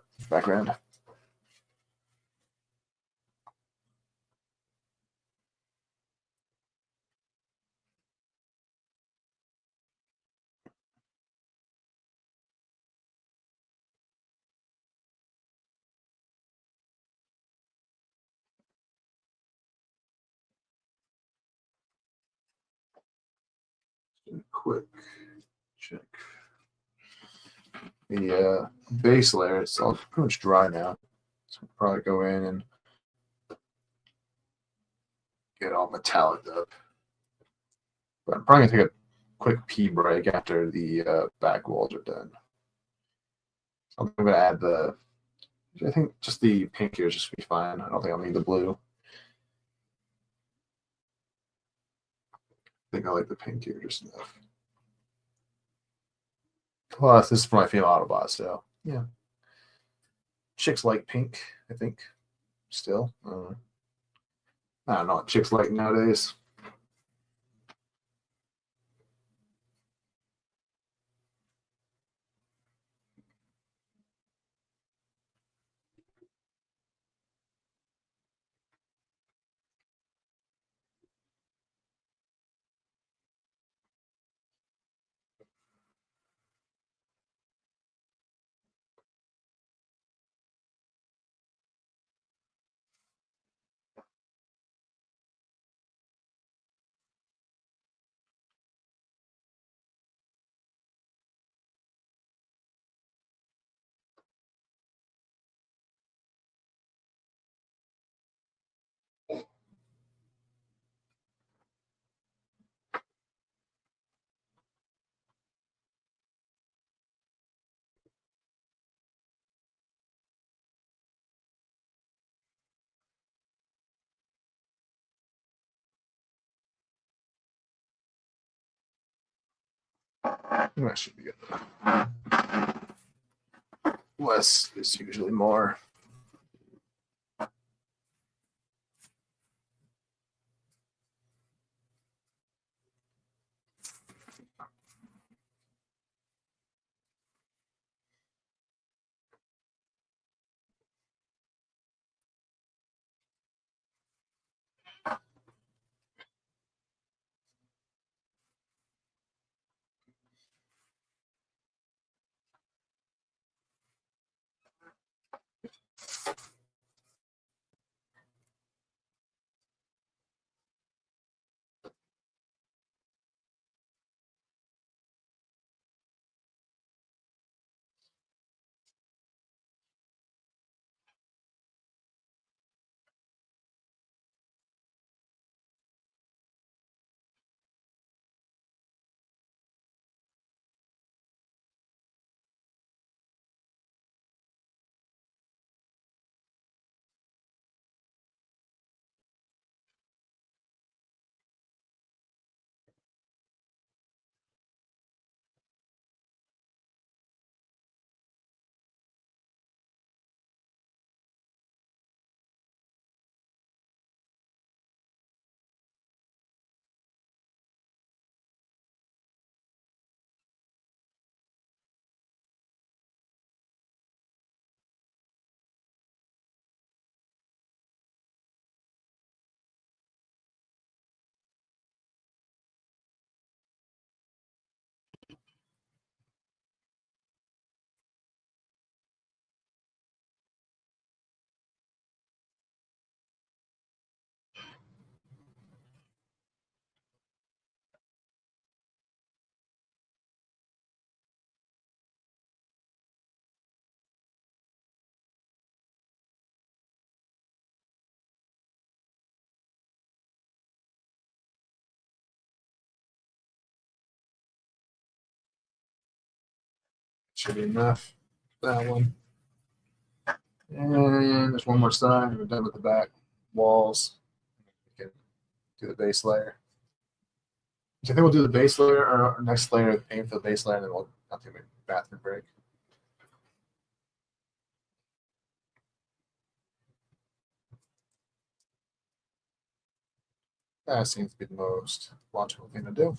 Quick check. The base layer, it's all pretty much dry now. So we'll probably go in and get all metallic up. But I'm probably going to take a quick pee break after the back walls are done. So I'm going to add I think just the pink here just be fine. I don't think I'll need the blue. I think I like the pink here just enough. Plus, this is for my female Autobot, so yeah. Chicks like pink, I think, still. I don't know what chicks like nowadays. That should be good. Less is usually more. Should be enough. That one. And there's one more side. We're done with the back walls. We can do the base layer. So I think we'll do the base layer, or our next layer, paint for the base layer, and then we'll do a bathroom break. That seems to be the most logical thing to do.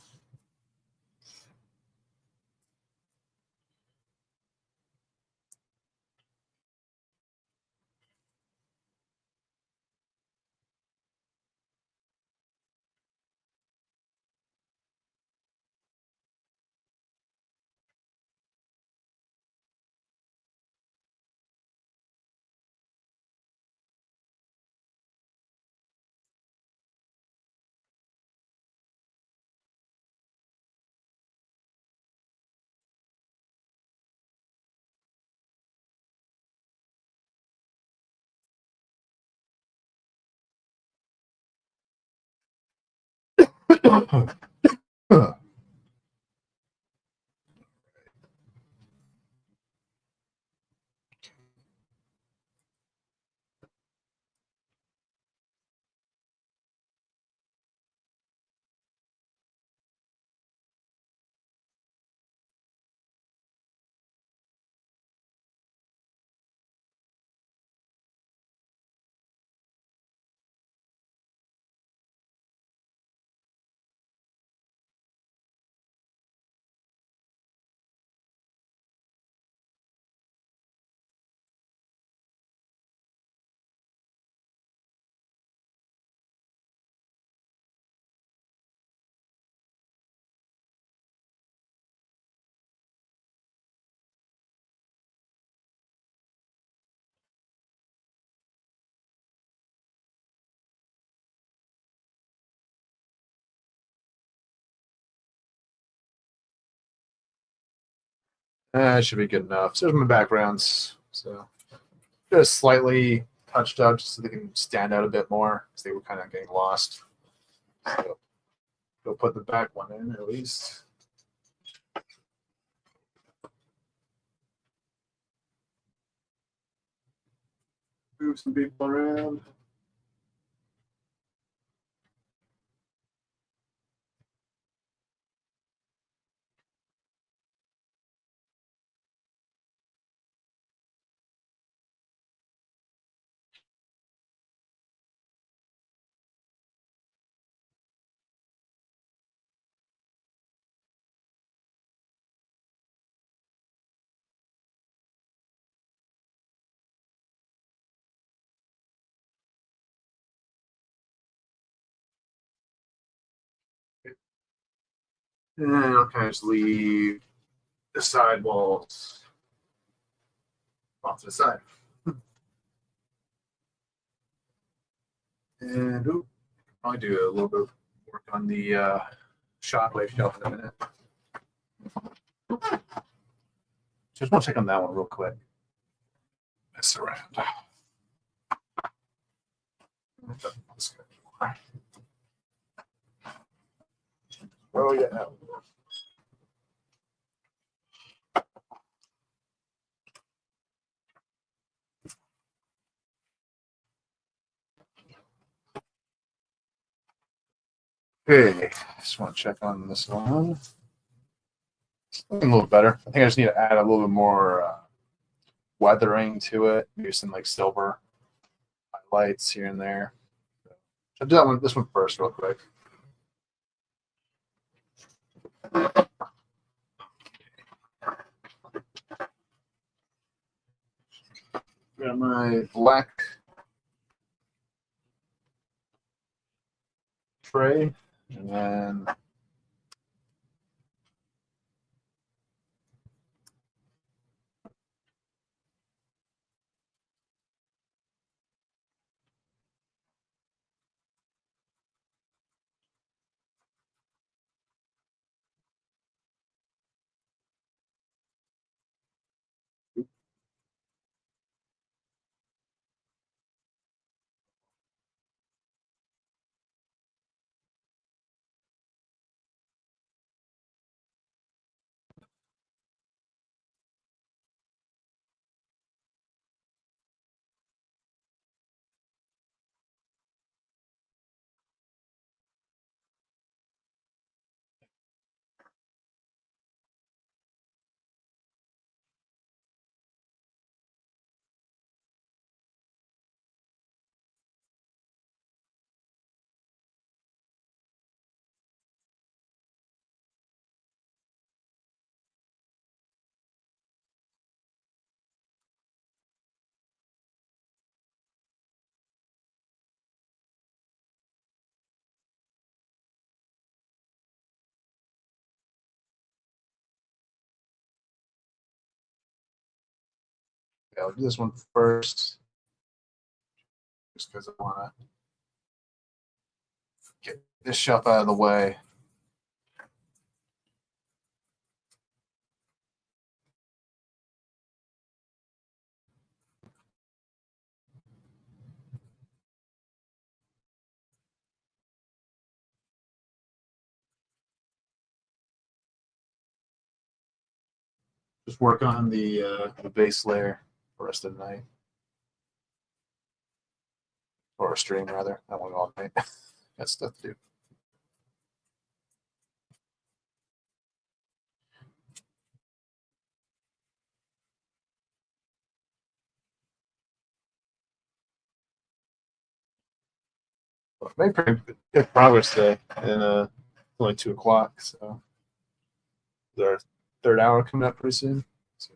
That should be good enough. So there's my backgrounds. So just slightly touched up just so they can stand out a bit more because they were kind of getting lost. So go put the back one in at least. Move some people around. And then I'll kind of just leave the side walls off to the side. And I'll do a little bit of work on the shockwave shelf in a minute. Just want to check on that one real quick. Mess around. Oh yeah. Okay, just want to check on this one. It's looking a little better. I think I just need to add a little bit more weathering to it. Maybe some like silver highlights here and there. I'll do that one, this one first, real quick. Got my black tray, and then Okay, I'll do this one first, just because I want to get this shelf out of the way. Just work on the base layer for the rest of the night. Or a stream, rather. I won't go all night. Got stuff to do. Well, I've made pretty good progress today, and it's only 2 o'clock, so our third hour coming up pretty soon. So.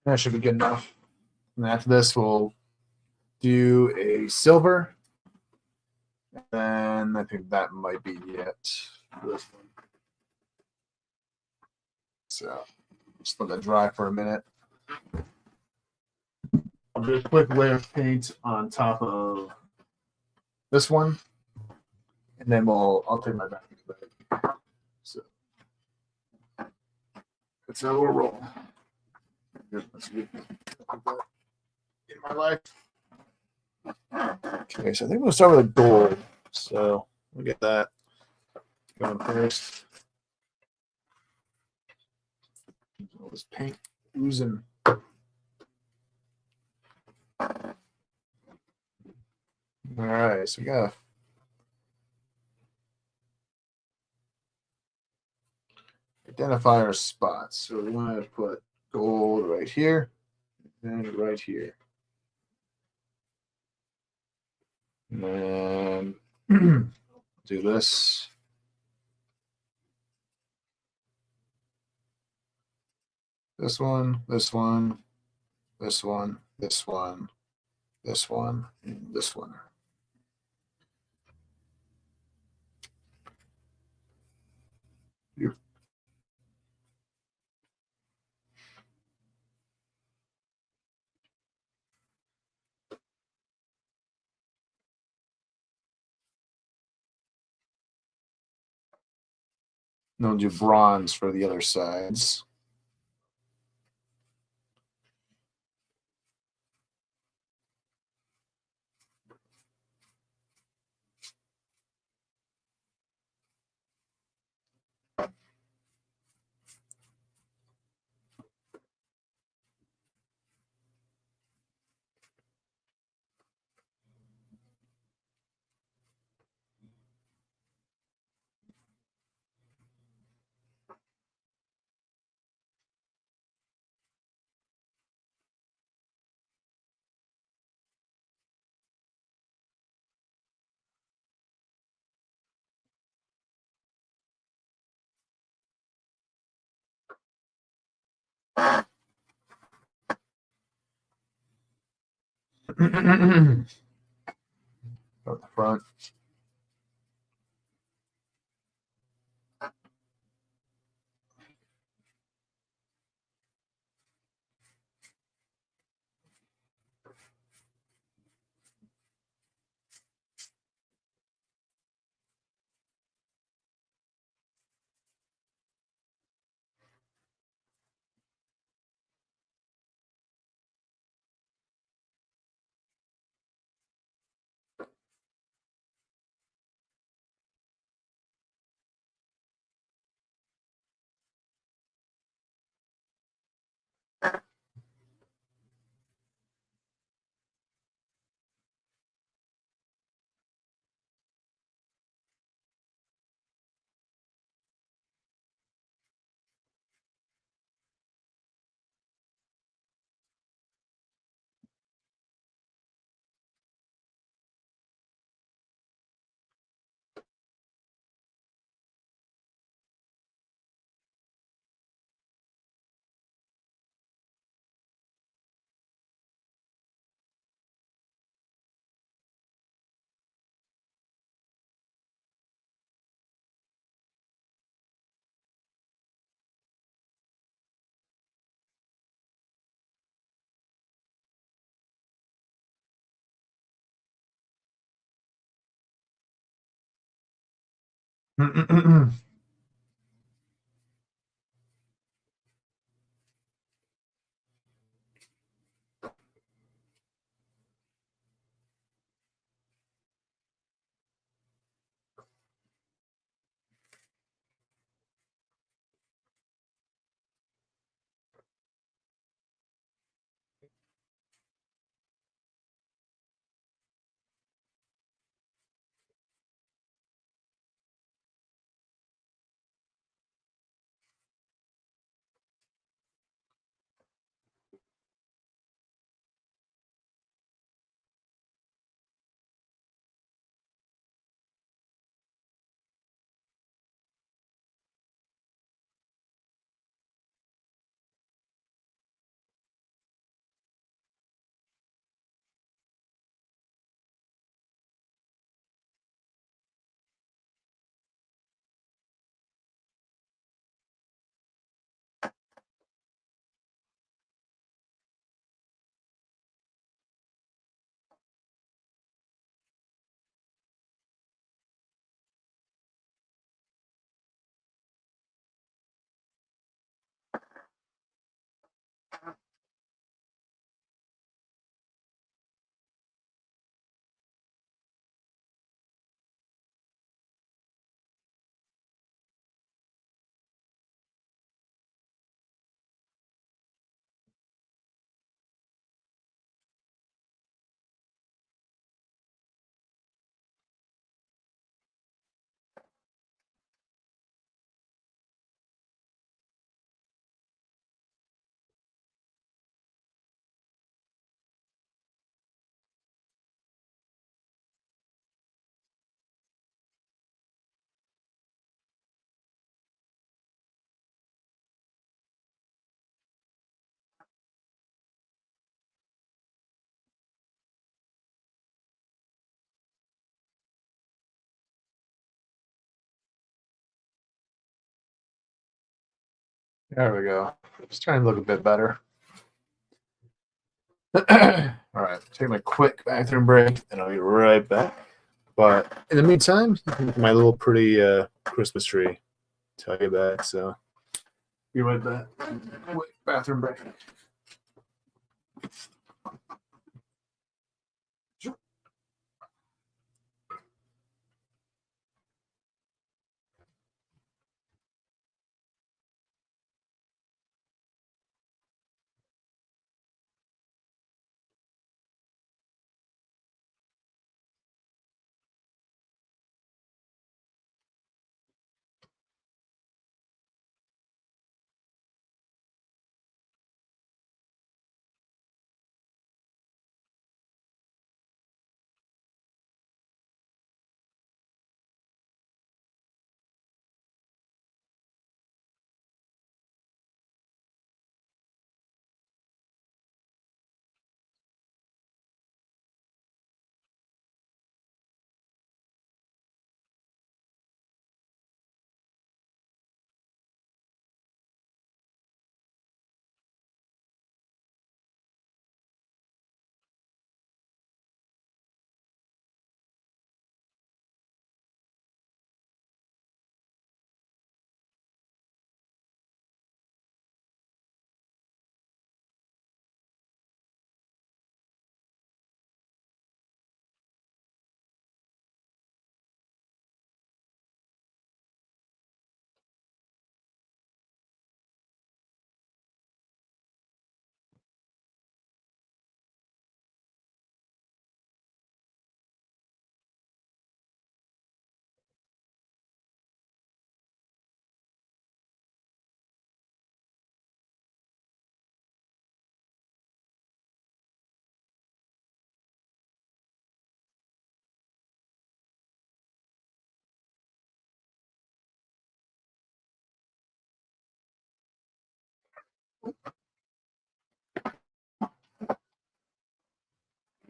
That should be good enough. And after this, we'll do a silver. And I think that might be it for this one. So just let that dry for a minute. I'll do a quick layer of paint on top of this one, and then I'll take my back into bed. So that's how we'll roll. That's good. In my life. Okay, so I think we'll start with a gold. So we'll get that going first. All this paint oozing. All right, so we got identify our spots. So we want to put gold right here and right here. And then do this. This one, this one, this one, this one, this one, and this one. then we'll do bronze for the other sides. Start the front. There we go. Just trying to look a bit better. All right, take my quick bathroom break, and I'll be right back. But in the meantime, my little pretty Christmas tree. tell you that. So be right back. Wait, bathroom break.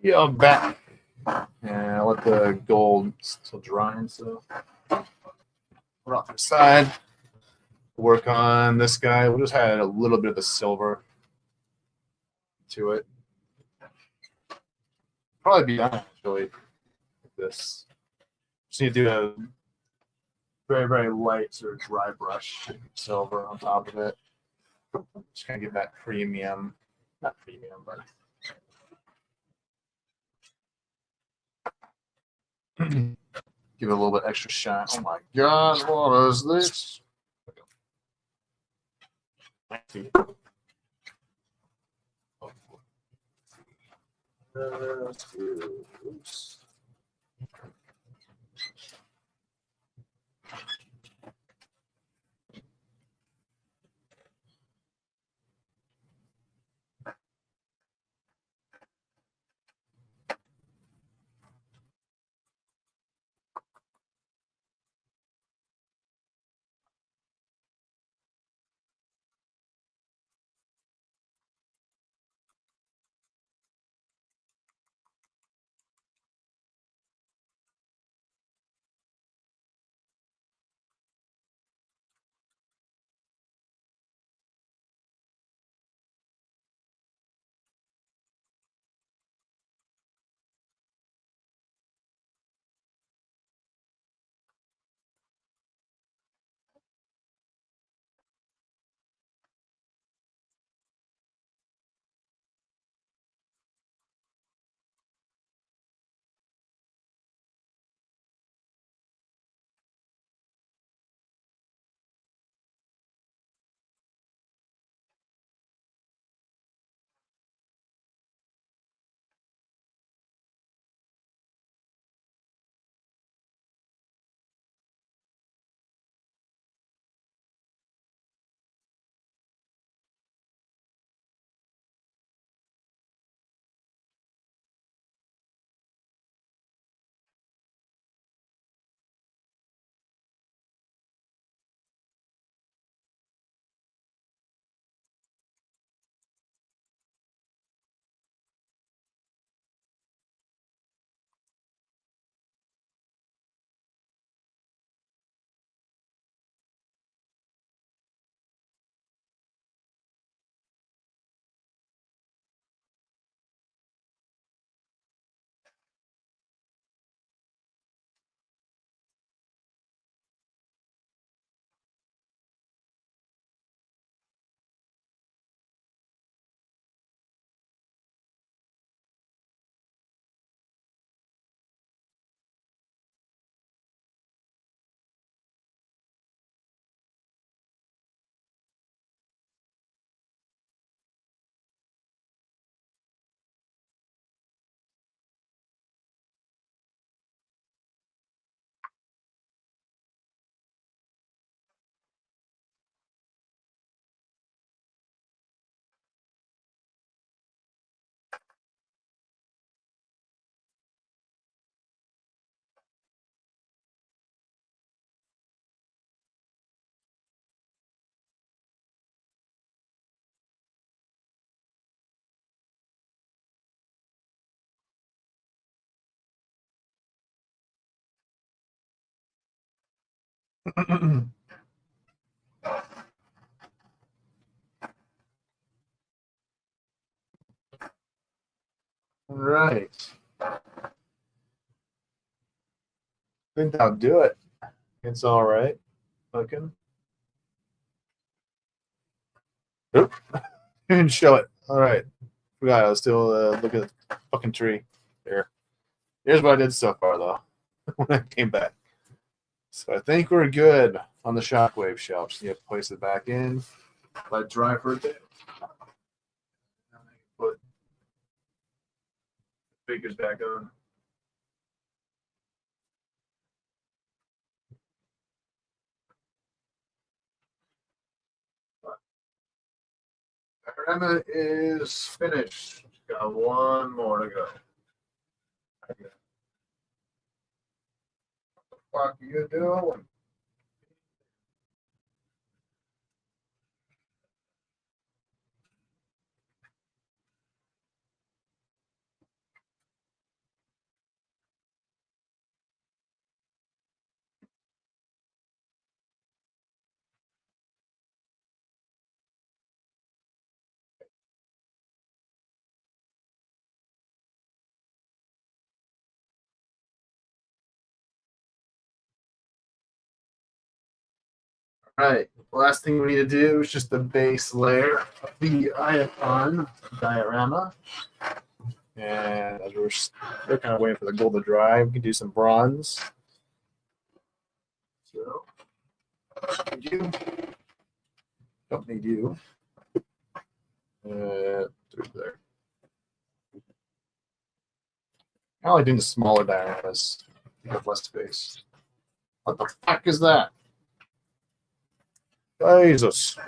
Yeah, I'm back. And I'll let the gold still dry and stuff. Put off to the side. Work on this guy. We'll just add a little bit of the silver to it. Probably be done actually with this. Just need to do a very, very light sort of dry brush silver on top of it. Just kind of give that premium, not premium, but give it a little bit extra shine. Oh my God, what is this? Oops. Right. I think that'll do it. It's all right. Looking. Oop. Didn't show it. All right. Forgot I was still looking at the fucking tree. There. Here's what I did so far, though, when I came back. So I think we're good on the shockwave shelf. Just need to place it back in. Let it dry for a bit. Put the figures back on. Diorama is finished. Got one more to go. What the fuck are you doing? All right. Last thing we need to do is just the base layer of the icon diorama. And as we're kind of waiting for the gold to dry, we can do some bronze. So, you don't need you. Through there. I like doing the smaller dioramas with less space. What the fuck is that? Jesus.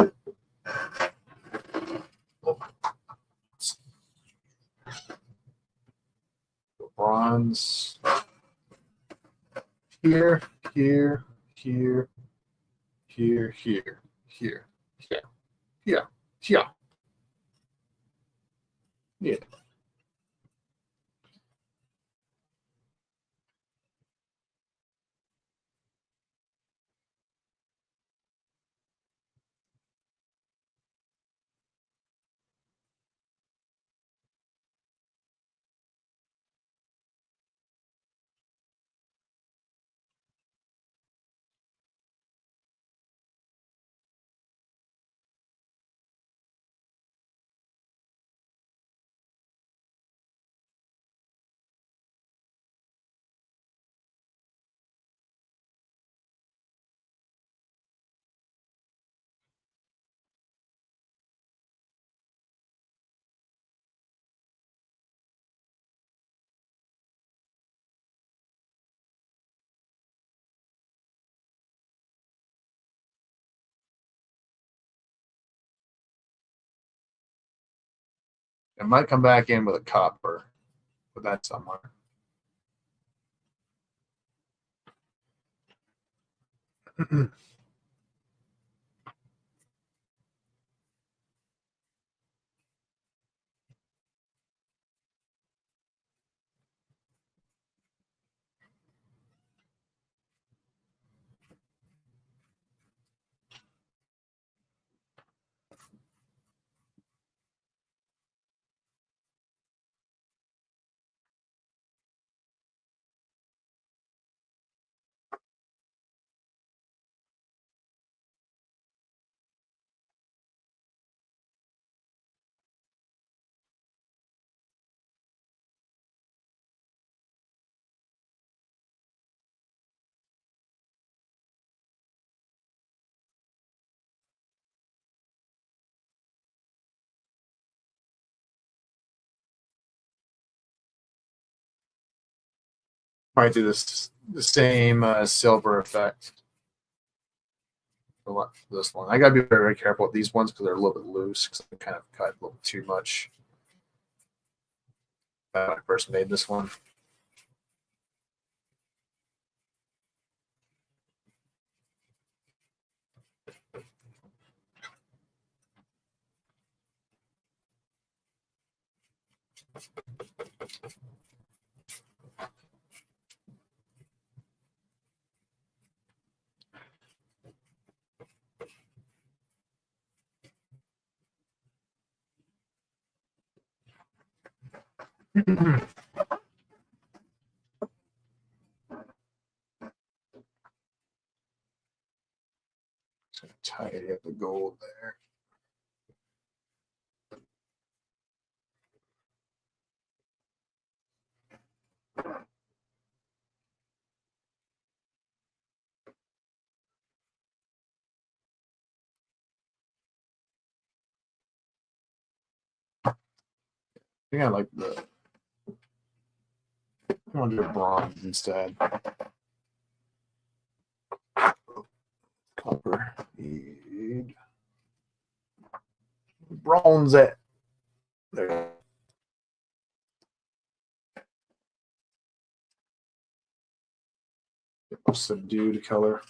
Bronze. Here, here, here, here, here, here, here, here, here. Yeah. It might come back in with a copper, but that's somewhere. Might do the same silver effect for this one. I gotta be very, very careful with these ones because they're a little bit loose because I kind of cut a little too much when I first made this one. Tidy up the gold there. I think I like the. I want to do bronze instead. Copper. Need bronze at there. Subdued color.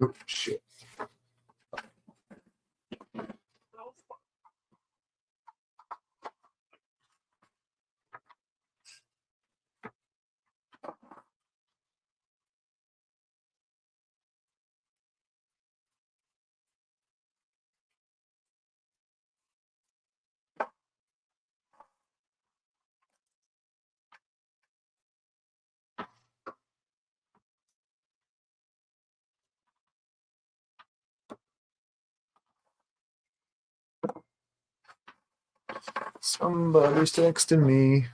Oh, shit. Somebody's texting me.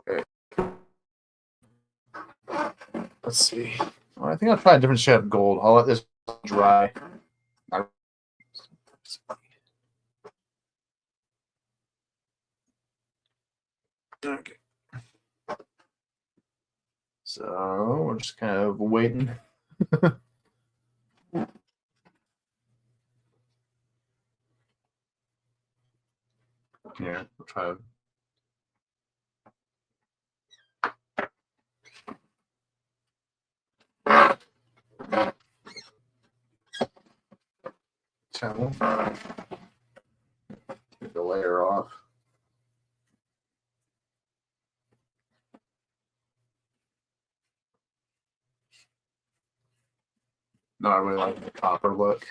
Okay. Let's see. Well, I think I'll try a different shade of gold. I'll let this dry. Okay. So we're just kind of waiting. Yeah, we'll try. Towel. Get the layer off. No, I really like the copper look.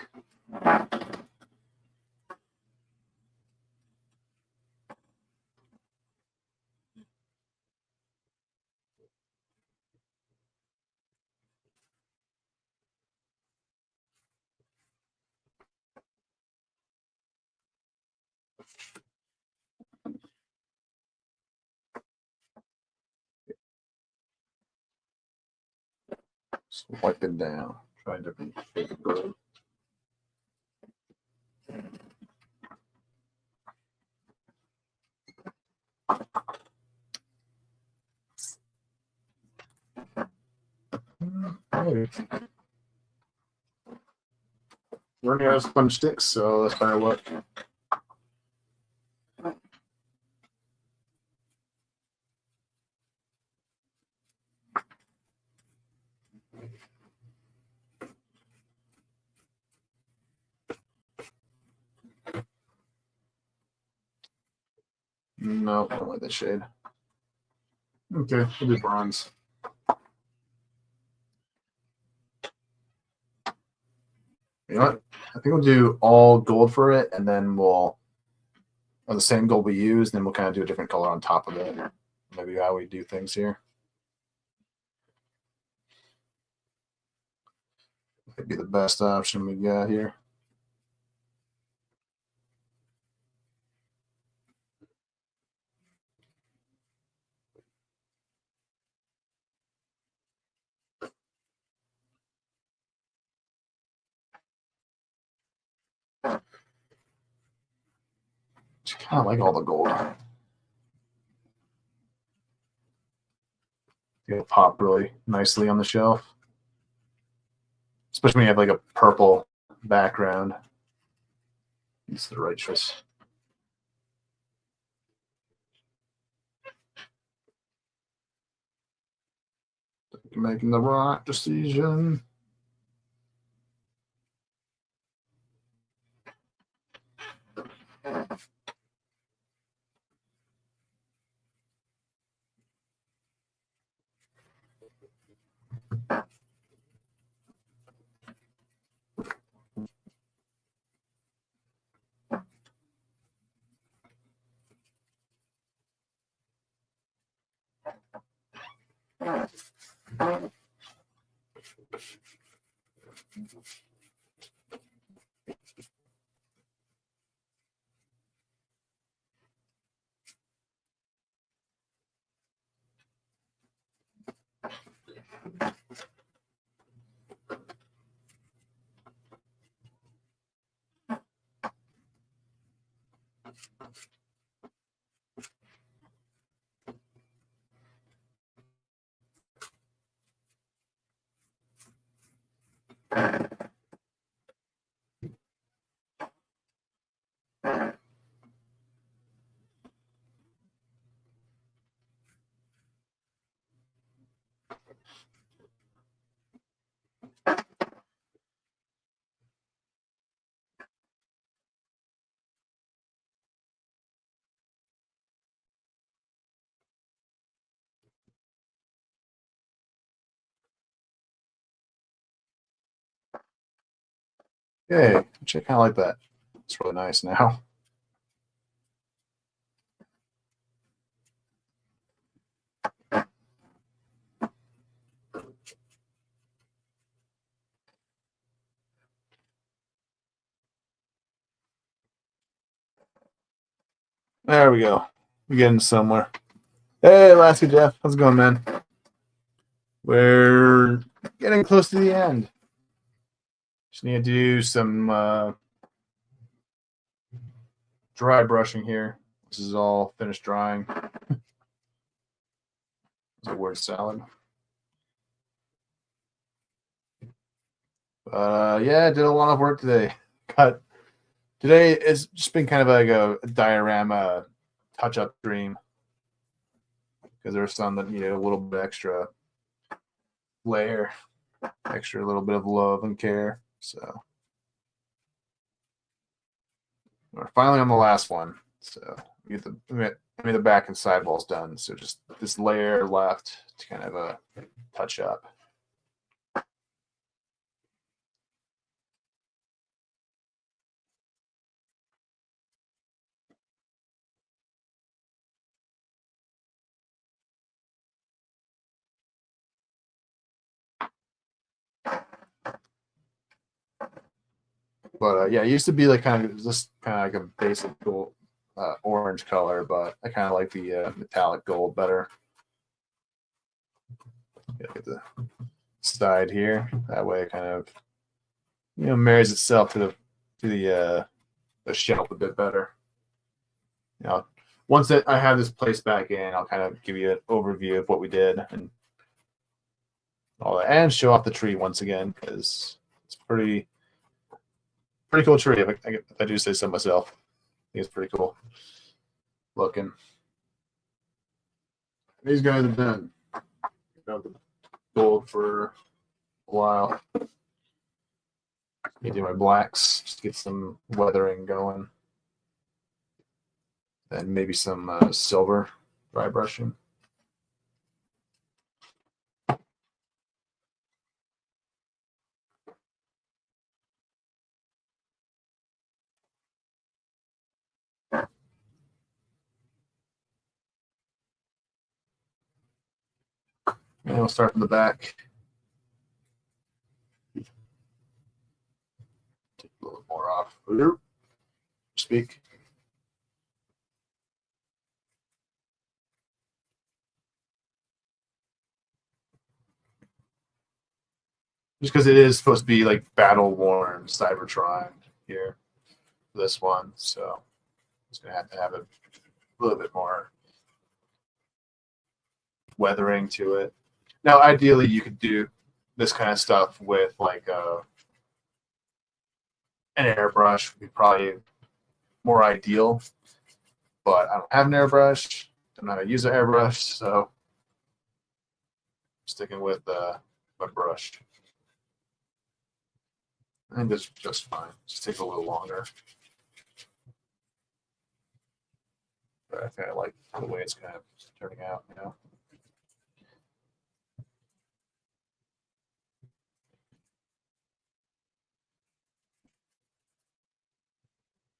Just wipe it down. Try a different shade of gold. We're running out of sponge sticks, so let's try what. No, I don't like that shade. Okay, we'll do bronze. You know what? I think we'll do all gold for it, and then we'll, or the same gold we use, and then we'll kind of do a different color on top of it. Maybe how we do things here. Might be the best option we got here. Just kind of like all the gold. It'll pop really nicely on the shelf, especially when you have like a purple background. It's the right choice. Making the right decision. Okay, actually, I kind of like that. It's really nice now. There we go. We're getting somewhere. Hey, Lasky Jeff. How's it going, man? We're getting close to the end. Just need to do some dry brushing here. This is all finished drying. It's a word salad. Yeah, I did a lot of work today. Today it's just been kind of like a diorama touch-up stream because there's some that need a little bit extra layer, extra little bit of love and care. So we're finally on the last one. So we get the back and sidewalls done. So just this layer left to kind of touch up. But yeah, it used to be like kind of just kind of like a basic gold, orange color, but I kind of like the metallic gold better. Get the side here. That way, it kind of marries itself to the shelf a bit better. Once that I have this placed back in, I'll kind of give you an overview of what we did and all that, and show off the tree once again because it's pretty cool tree. If I do say so myself, I think it's pretty cool looking. These guys have been gold for a while. Let me do my blacks, just get some weathering going. Then maybe some silver dry brushing. And we'll start from the back. Take a little more off. Speak. Just because it is supposed to be like battle worn Cybertron here, this one, so it's gonna have to have a little bit more weathering to it. Now, ideally, you could do this kind of stuff with like an airbrush would be probably more ideal, but I don't have an airbrush. I don't know how to use an airbrush, so sticking with my brush. I think this is just fine. Just takes a little longer. But I think I like the way it's kind of turning out, you know.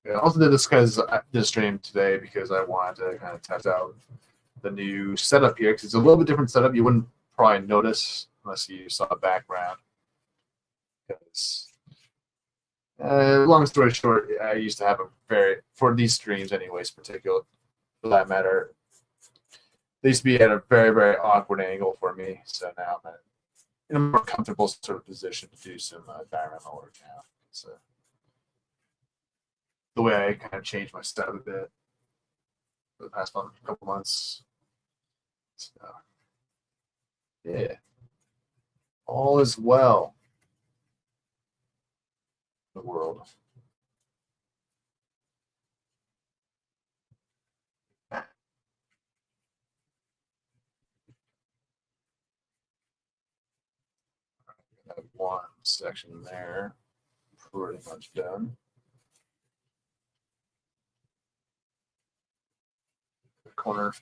Yeah, I also did this stream today because I wanted to kind of test out the new setup here because it's a little bit different setup. You wouldn't probably notice unless you saw the background. Because long story short, I used to have for these streams anyways, particular for that matter, they used to be at a very awkward angle for me. So now I'm in a more comfortable sort of position to do some diorama work now. So the way I kind of changed my setup a bit for the past couple months. So, yeah, all is well in the world. I have one section there, pretty much done. The corner.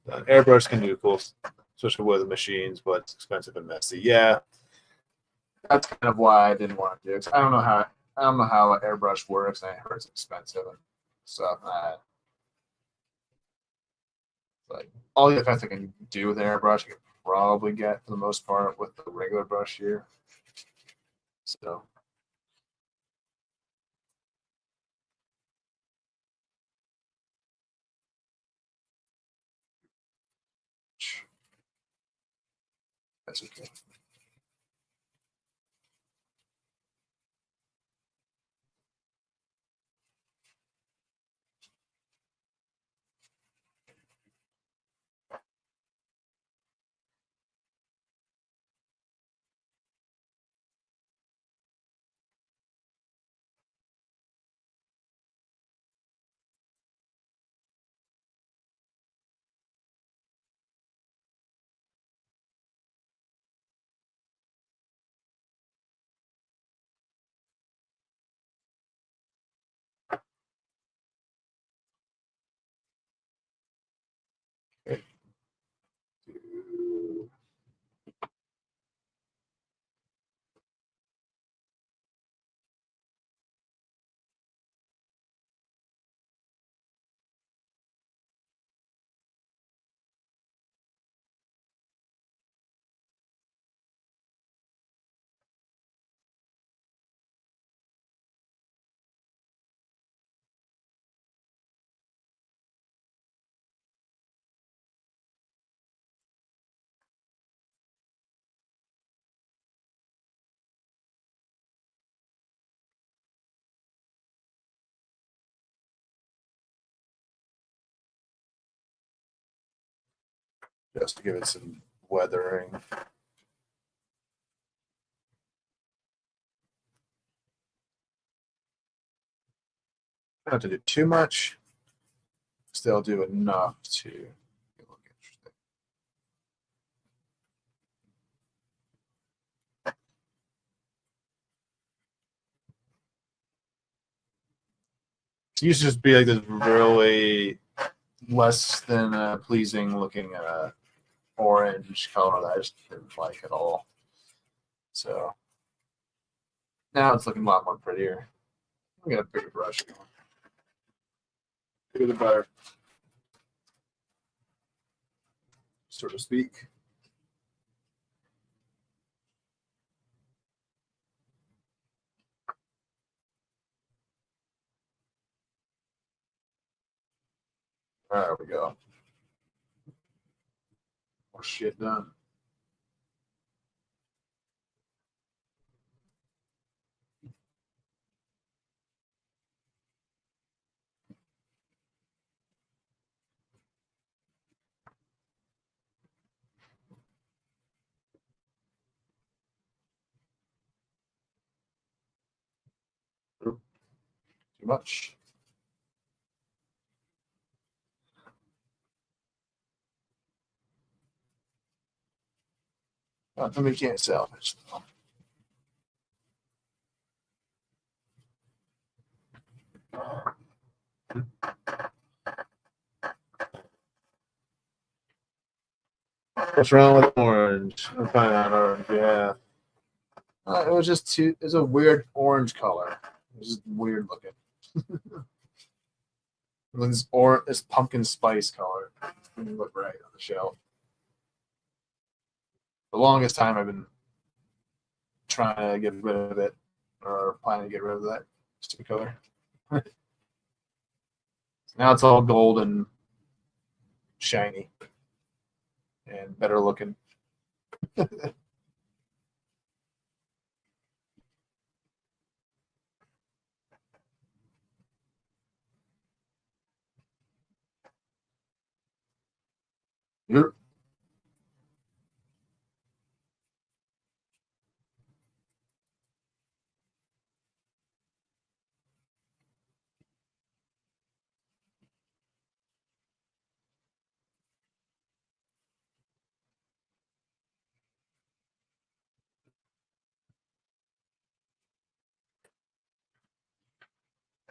Airbrush can do cool, especially with the machines, but it's expensive and messy. Yeah, that's kind of why I didn't want to do it. I don't know how an airbrush works, and I heard it's expensive and stuff. Like all the effects I can do with an airbrush, I can probably get for the most part with the regular brush here. So. That's okay. Okay. Just to give it some weathering. Not have to do too much. Still do enough to look interesting. It used to just be like this really less than pleasing looking orange color that I just didn't like at all. So now it's looking a lot more prettier. I'm gonna bigger brush. Bigger the better, so to speak. There we go. More shit done. Too much. Somebody can't salvage them. What's wrong with orange? I'm fine on orange, yeah. It was just too, it's a weird orange color. It was just weird looking. This pumpkin spice color didn't look right on the shelf. The longest time I've been trying to get rid of it, or planning to get rid of that stupid color. Now it's all gold and shiny and better looking. Yep.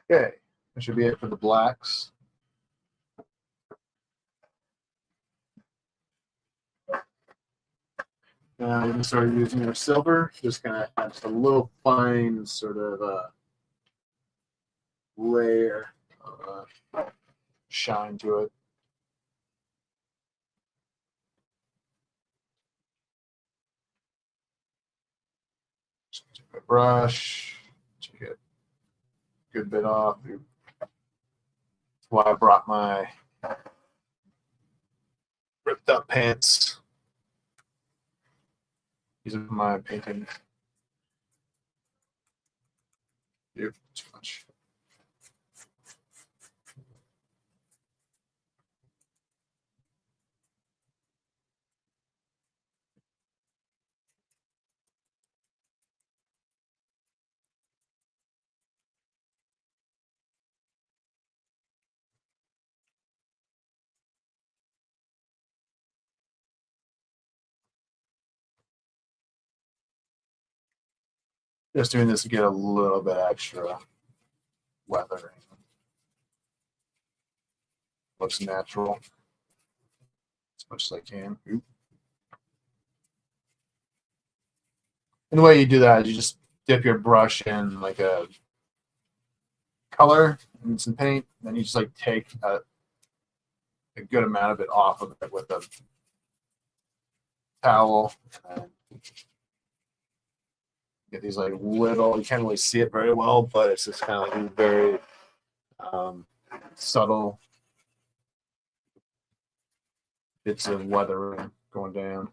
Okay, that should be it for the blacks. Now you can start using your silver. Just gonna add just a little fine sort of layer of shine to it. Just take my brush, take a good bit off. That's why I brought my ripped up pants. These are my paintings. Too much. Just doing this to get a little bit extra weathering. Looks natural as much as I can. Oop. And the way you do that is you just dip your brush in like a color and some paint, then you just like take a good amount of it off of it with a towel. And get these like little, you can't really see it very well, but it's just kind of like very subtle bits of weathering going down.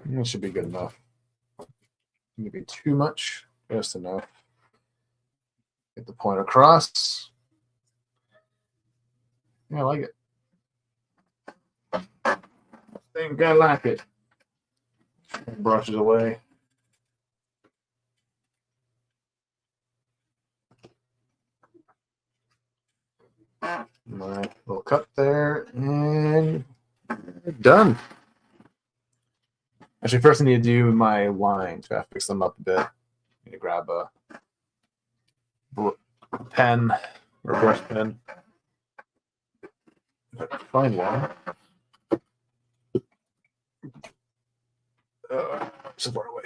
That should be good enough. Maybe too much, just enough. Get the point across. Yeah, I like it. I think I like it. Brushes away. My little cut there, and done. Actually, first I need to do my lines. I have to fix them up a bit. I need to grab a pen or brush pen. Find one. So far away.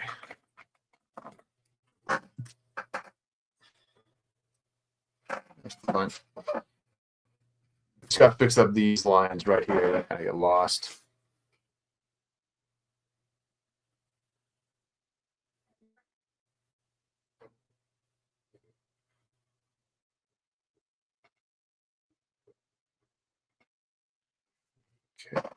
That's fine. Just got to fix up these lines right here that kind of get lost. Okay.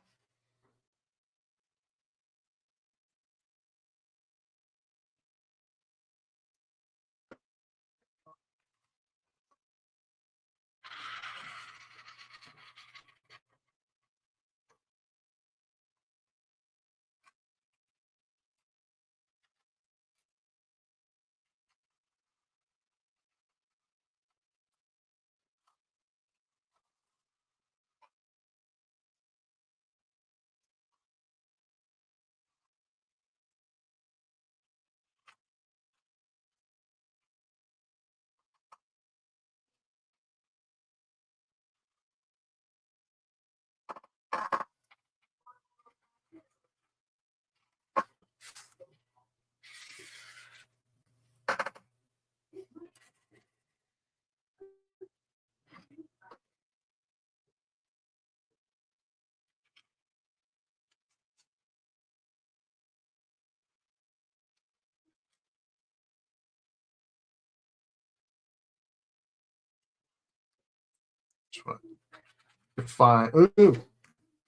Just want to define. Ooh,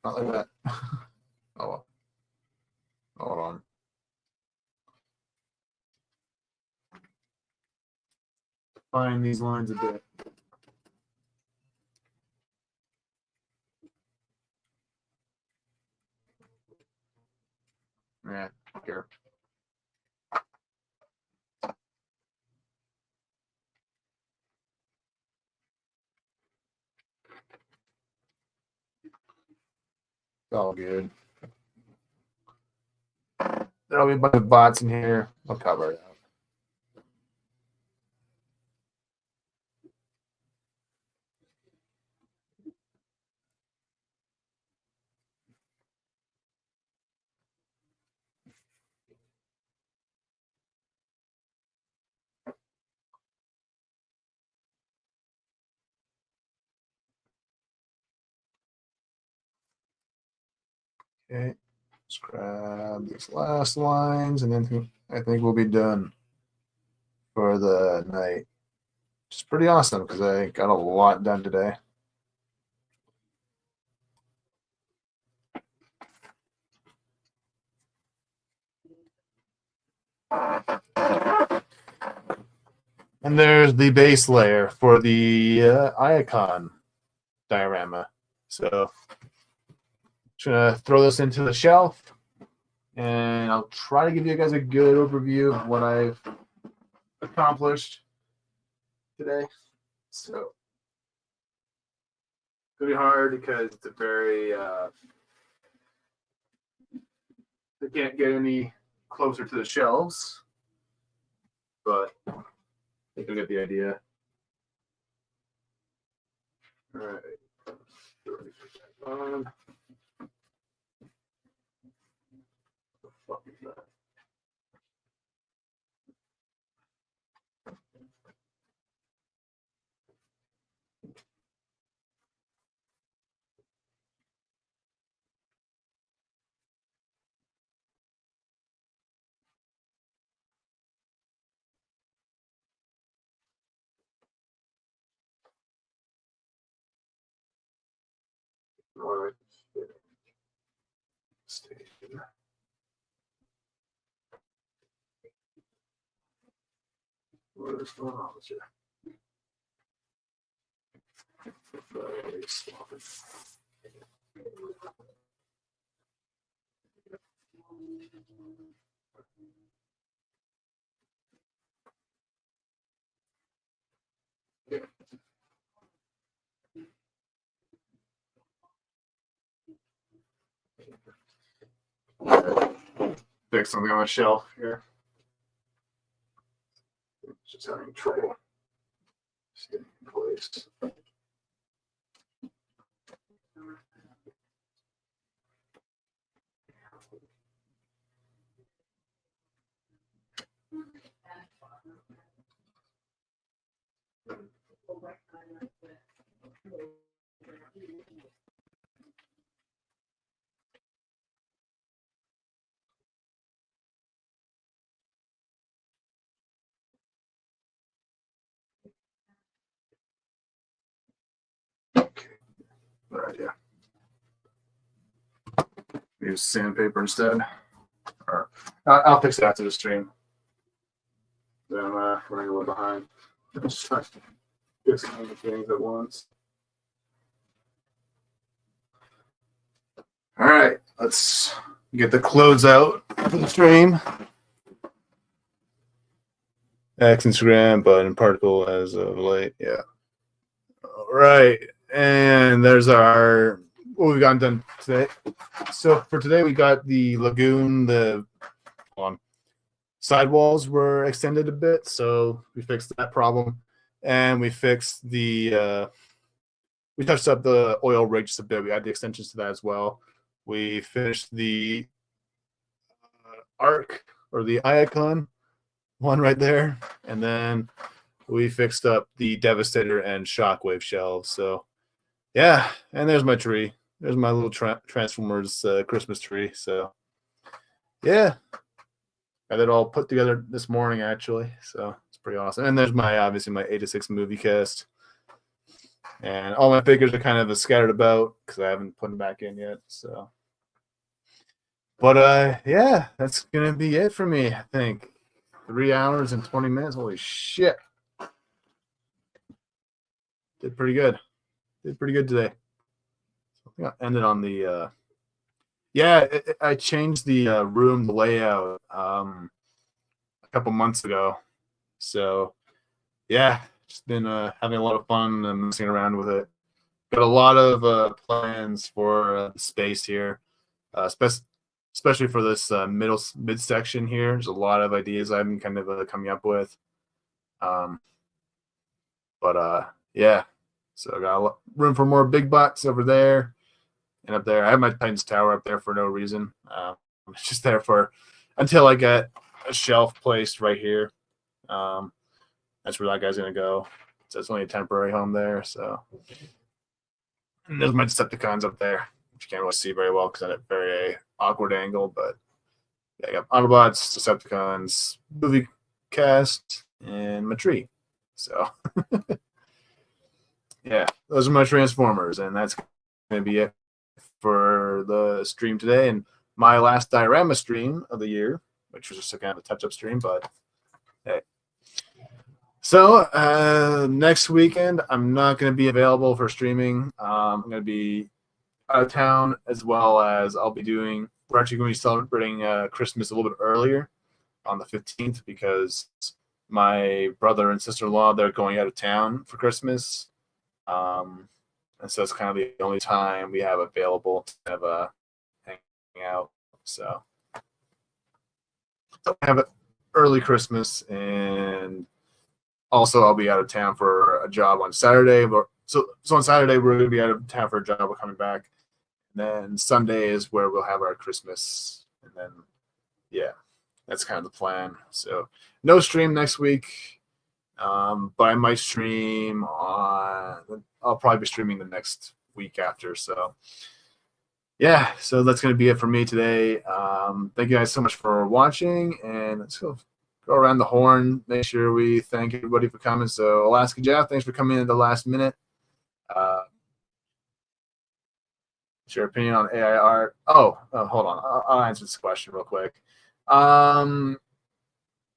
not like that. Oh well. Hold on. Define these lines a bit. Yeah, here. It's all good. There'll be a bunch of bots in here. I'll cover it up. Okay, let's grab these last lines, and then I think we'll be done for the night. Which is pretty awesome because I got a lot done today. And there's the base layer for the icon diorama. So just gonna throw this into the shelf, and I'll try to give you guys a good overview of what I've accomplished today. So it's gonna be hard because it's a very I can't get any closer to the shelves, but I think you'll get the idea. All right. The fuck is that? All right. Stay here. What is going on with you? Very sloppy. Fix something on the shelf here. It's just having trouble staying in place. Okay, good idea. Use sandpaper instead. Or I'll fix it after the stream. Then I'm running a little behind. Just trying to fix so many things at once. All right, let's get the clothes out for the stream. X Instagram, button particle as of late. Yeah. All right, and there's our what we've gotten done today. So for today, we got the lagoon. The sidewalls were extended a bit, so we fixed that problem, and we fixed the. We touched up the oil rig just a bit. We added the extensions to that as well. We finished the arc or the icon one right there, and then we fixed up the Devastator and Shockwave shelves. So yeah, and there's my tree. There's my little Transformers Christmas tree. So yeah, got it all put together this morning actually. So it's pretty awesome. And there's my obviously my 8 to 6 movie cast. And all my figures are kind of scattered about because I haven't put them back in yet. So, but yeah, that's gonna be it for me. I think 3 hours and 20 minutes. Holy shit! Did pretty good. Did pretty good today. I think I ended on the. Yeah, I changed the room layout a couple months ago. So yeah, just been having a lot of fun and messing around with it. Got a lot of plans for the space here, especially for this mid section here. There's a lot of ideas I've been kind of coming up with. Um, but yeah, so I got room for more big butts over there and up there. I have my Titans Tower up there for no reason. It's just there for until I get a shelf placed right here. That's where that guy's gonna go. So it's only a temporary home there. So and there's my Decepticons up there, which you can't really see very well because I'm at a very awkward angle. But yeah, I got Autobots, Decepticons, movie cast, and my tree. So yeah, those are my Transformers, and that's gonna be it for the stream today. And my last diorama stream of the year, which was just a kind of a touch-up stream, but hey. So next weekend, I'm not going to be available for streaming. I'm going to be out of town, as well as we're actually going to be celebrating Christmas a little bit earlier on the 15th because my brother and sister-in-law, they're going out of town for Christmas. And so it's kind of the only time we have available to kind of hang out. So I have an early Christmas, and also I'll be out of town for a job on Saturday. So on Saturday we're going to be out of town for a job. We're coming back. And then Sunday is where we'll have our Christmas. And then, yeah, that's kind of the plan. So no stream next week, but I might stream I'll probably be streaming the next week after. So yeah, so that's going to be it for me today. Thank you guys so much for watching, and let's go around the horn. Make sure we thank everybody for coming. So Alaska Jeff, thanks for coming in at the last minute. What's your opinion on AI art? Hold on. I'll answer this question real quick. I'm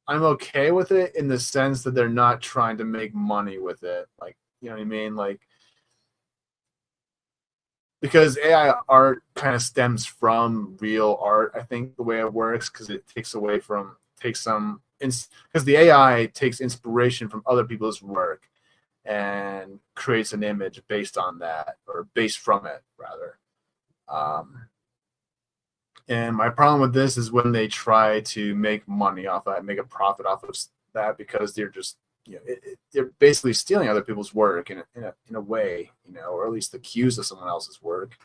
okay with it in the sense that they're not trying to make money with it. Like, you know what I mean? Like, because AI art kind of stems from real art, I think the way it works, because it takes some because the AI takes inspiration from other people's work and creates an image based on that, or based from it rather. And my problem with this is when they try to make money off that, make a profit off of that, because they're just, they're basically stealing other people's work in a way, or at least accused of someone else's work.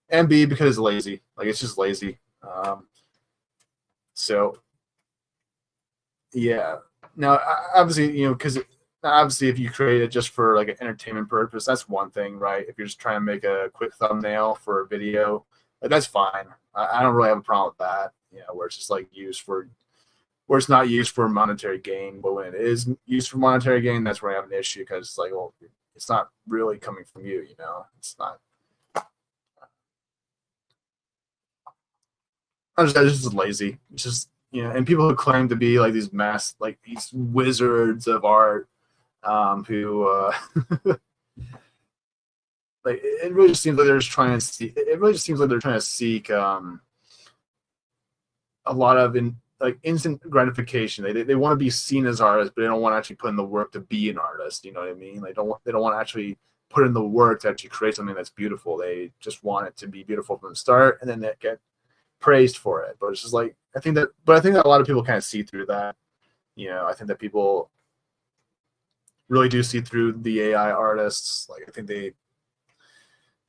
And B, because it's lazy, like it's just lazy. So yeah. Now, obviously, because obviously if you create it just for like an entertainment purpose, that's one thing, right? If you're just trying to make a quick thumbnail for a video, that's fine. I don't really have a problem with that, where it's just like where it's not used for monetary gain. But when it is used for monetary gain, that's where I have an issue, because it's like, well, it's not really coming from you, it's not. It's just lazy. It's just, and people who claim to be like these these wizards of art, who like, it really just seems like they're just trying to see. It really just seems like they're trying to seek a lot of instant gratification. They want to be seen as artists, but they don't want to actually put in the work to be an artist. You know what I mean? They don't want to actually put in the work to actually create something that's beautiful. They just want it to be beautiful from the start, and then they get praised for it. But it's just like, I think that a lot of people kind of see through that. I think that people really do see through the AI artists. Like, I think they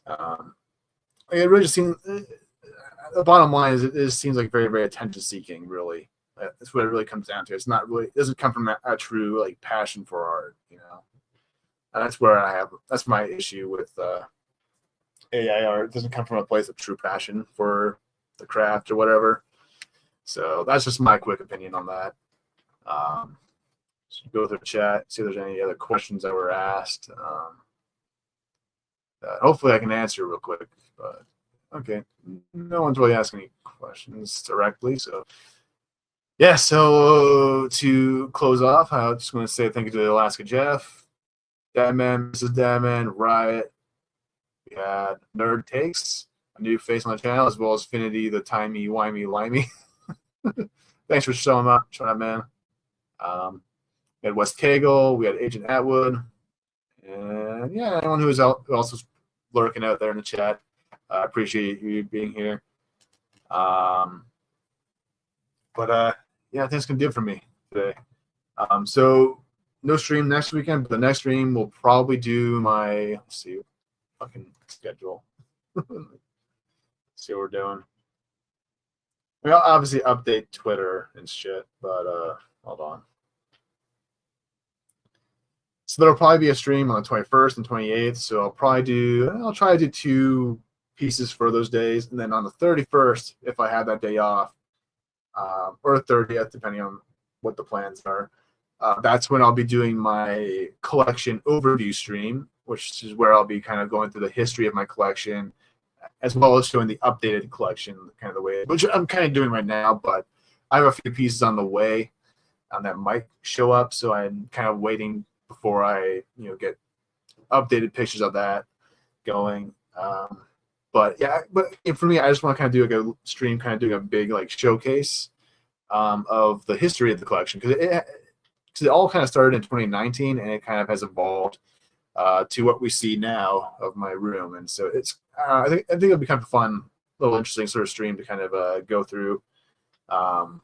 it really just seems, the bottom line is, it just seems like very, very attention seeking, really. That's what it really comes down to. It's not really, it doesn't come from a true like passion for art, and that's where that's my issue with AI art. It doesn't come from a place of true passion for the craft or whatever. So that's just my quick opinion on that. So go through the chat, see if there's any other questions that were asked. Hopefully I can answer real quick. But okay, no one's really asking any questions directly. So yeah, so to close off, I just want to say thank you to Alaska Jeff, Dadman, Mrs. Dadman, Riot. We had Nerd Takes, a new face on the channel, as well as Finity, the Timey Wimey Limey. Thanks for showing up, man. We had West Cagle, we had Agent Atwood, and yeah, anyone who was also lurking out there in the chat. I appreciate you being here. But yeah, I think it's gonna do it for me today. So no stream next weekend, but the next stream will probably do my, let's see, fucking schedule. See what we're doing. We'll obviously update Twitter and shit, but hold on. So there'll probably be a stream on the 21st and 28th. So I'll try to do 2 pieces for those days, and then on the 31st, if I have that day off, or 30th, depending on what the plans are, that's when I'll be doing my collection overview stream, which is where I'll be kind of going through the history of my collection, as well as showing the updated collection, kind of the way, which I'm kind of doing right now, but I have a few pieces on the way that might show up, so I'm kind of waiting before I, get updated pictures of that going. But yeah, for me, I just want to kind of do like a stream, kind of doing a big like showcase of the history of the collection, because it all kind of started in 2019 and it kind of has evolved to what we see now of my room. And so it's I think it'll be kind of a fun, little interesting sort of stream to kind of go through and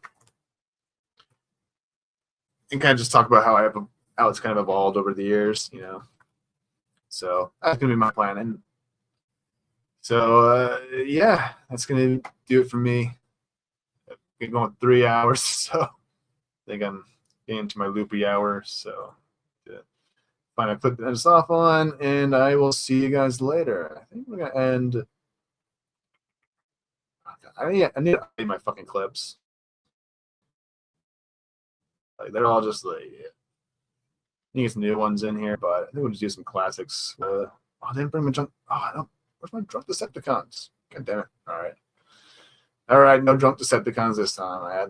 kind of just talk about how it's kind of evolved over the years, So that's gonna be my plan. And so yeah, that's gonna do it for me. I've been going 3 hours, so I think I'm getting into my loopy hour. So find a clip to end us off on, and I will see you guys later. I think we're gonna end. I need to update my fucking clips. Like they're all just like, I need some new ones in here, but I think we'll just do some classics. I didn't bring my junk. Oh, no. Where's my drunk Decepticons? God damn it! All right, no drunk Decepticons this time. I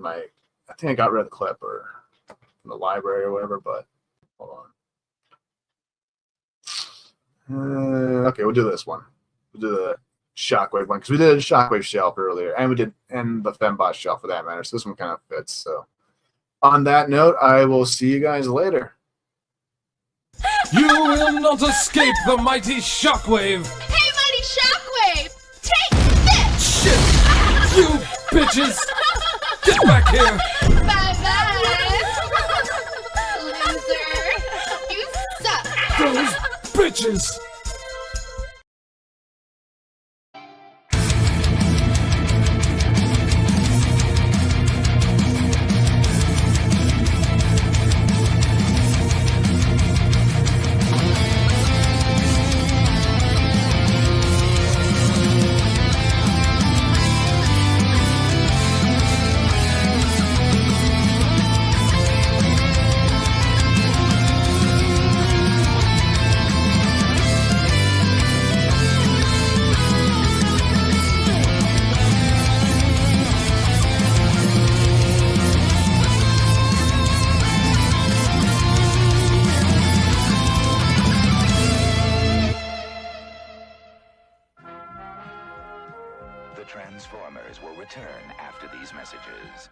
think I got rid of the clip or from the library or whatever. But hold on. Okay, we'll do this one. We'll do the Shockwave one because we did a Shockwave shelf earlier, and we did the Fembot shelf for that matter. So this one kind of fits. So on that note, I will see you guys later. You will not escape the mighty Shockwave. Hey, mighty Shockwave, take this! Shit! You bitches! Get back here! Bye-bye! Loser! You suck! Those bitches! The Transformers will return after these messages.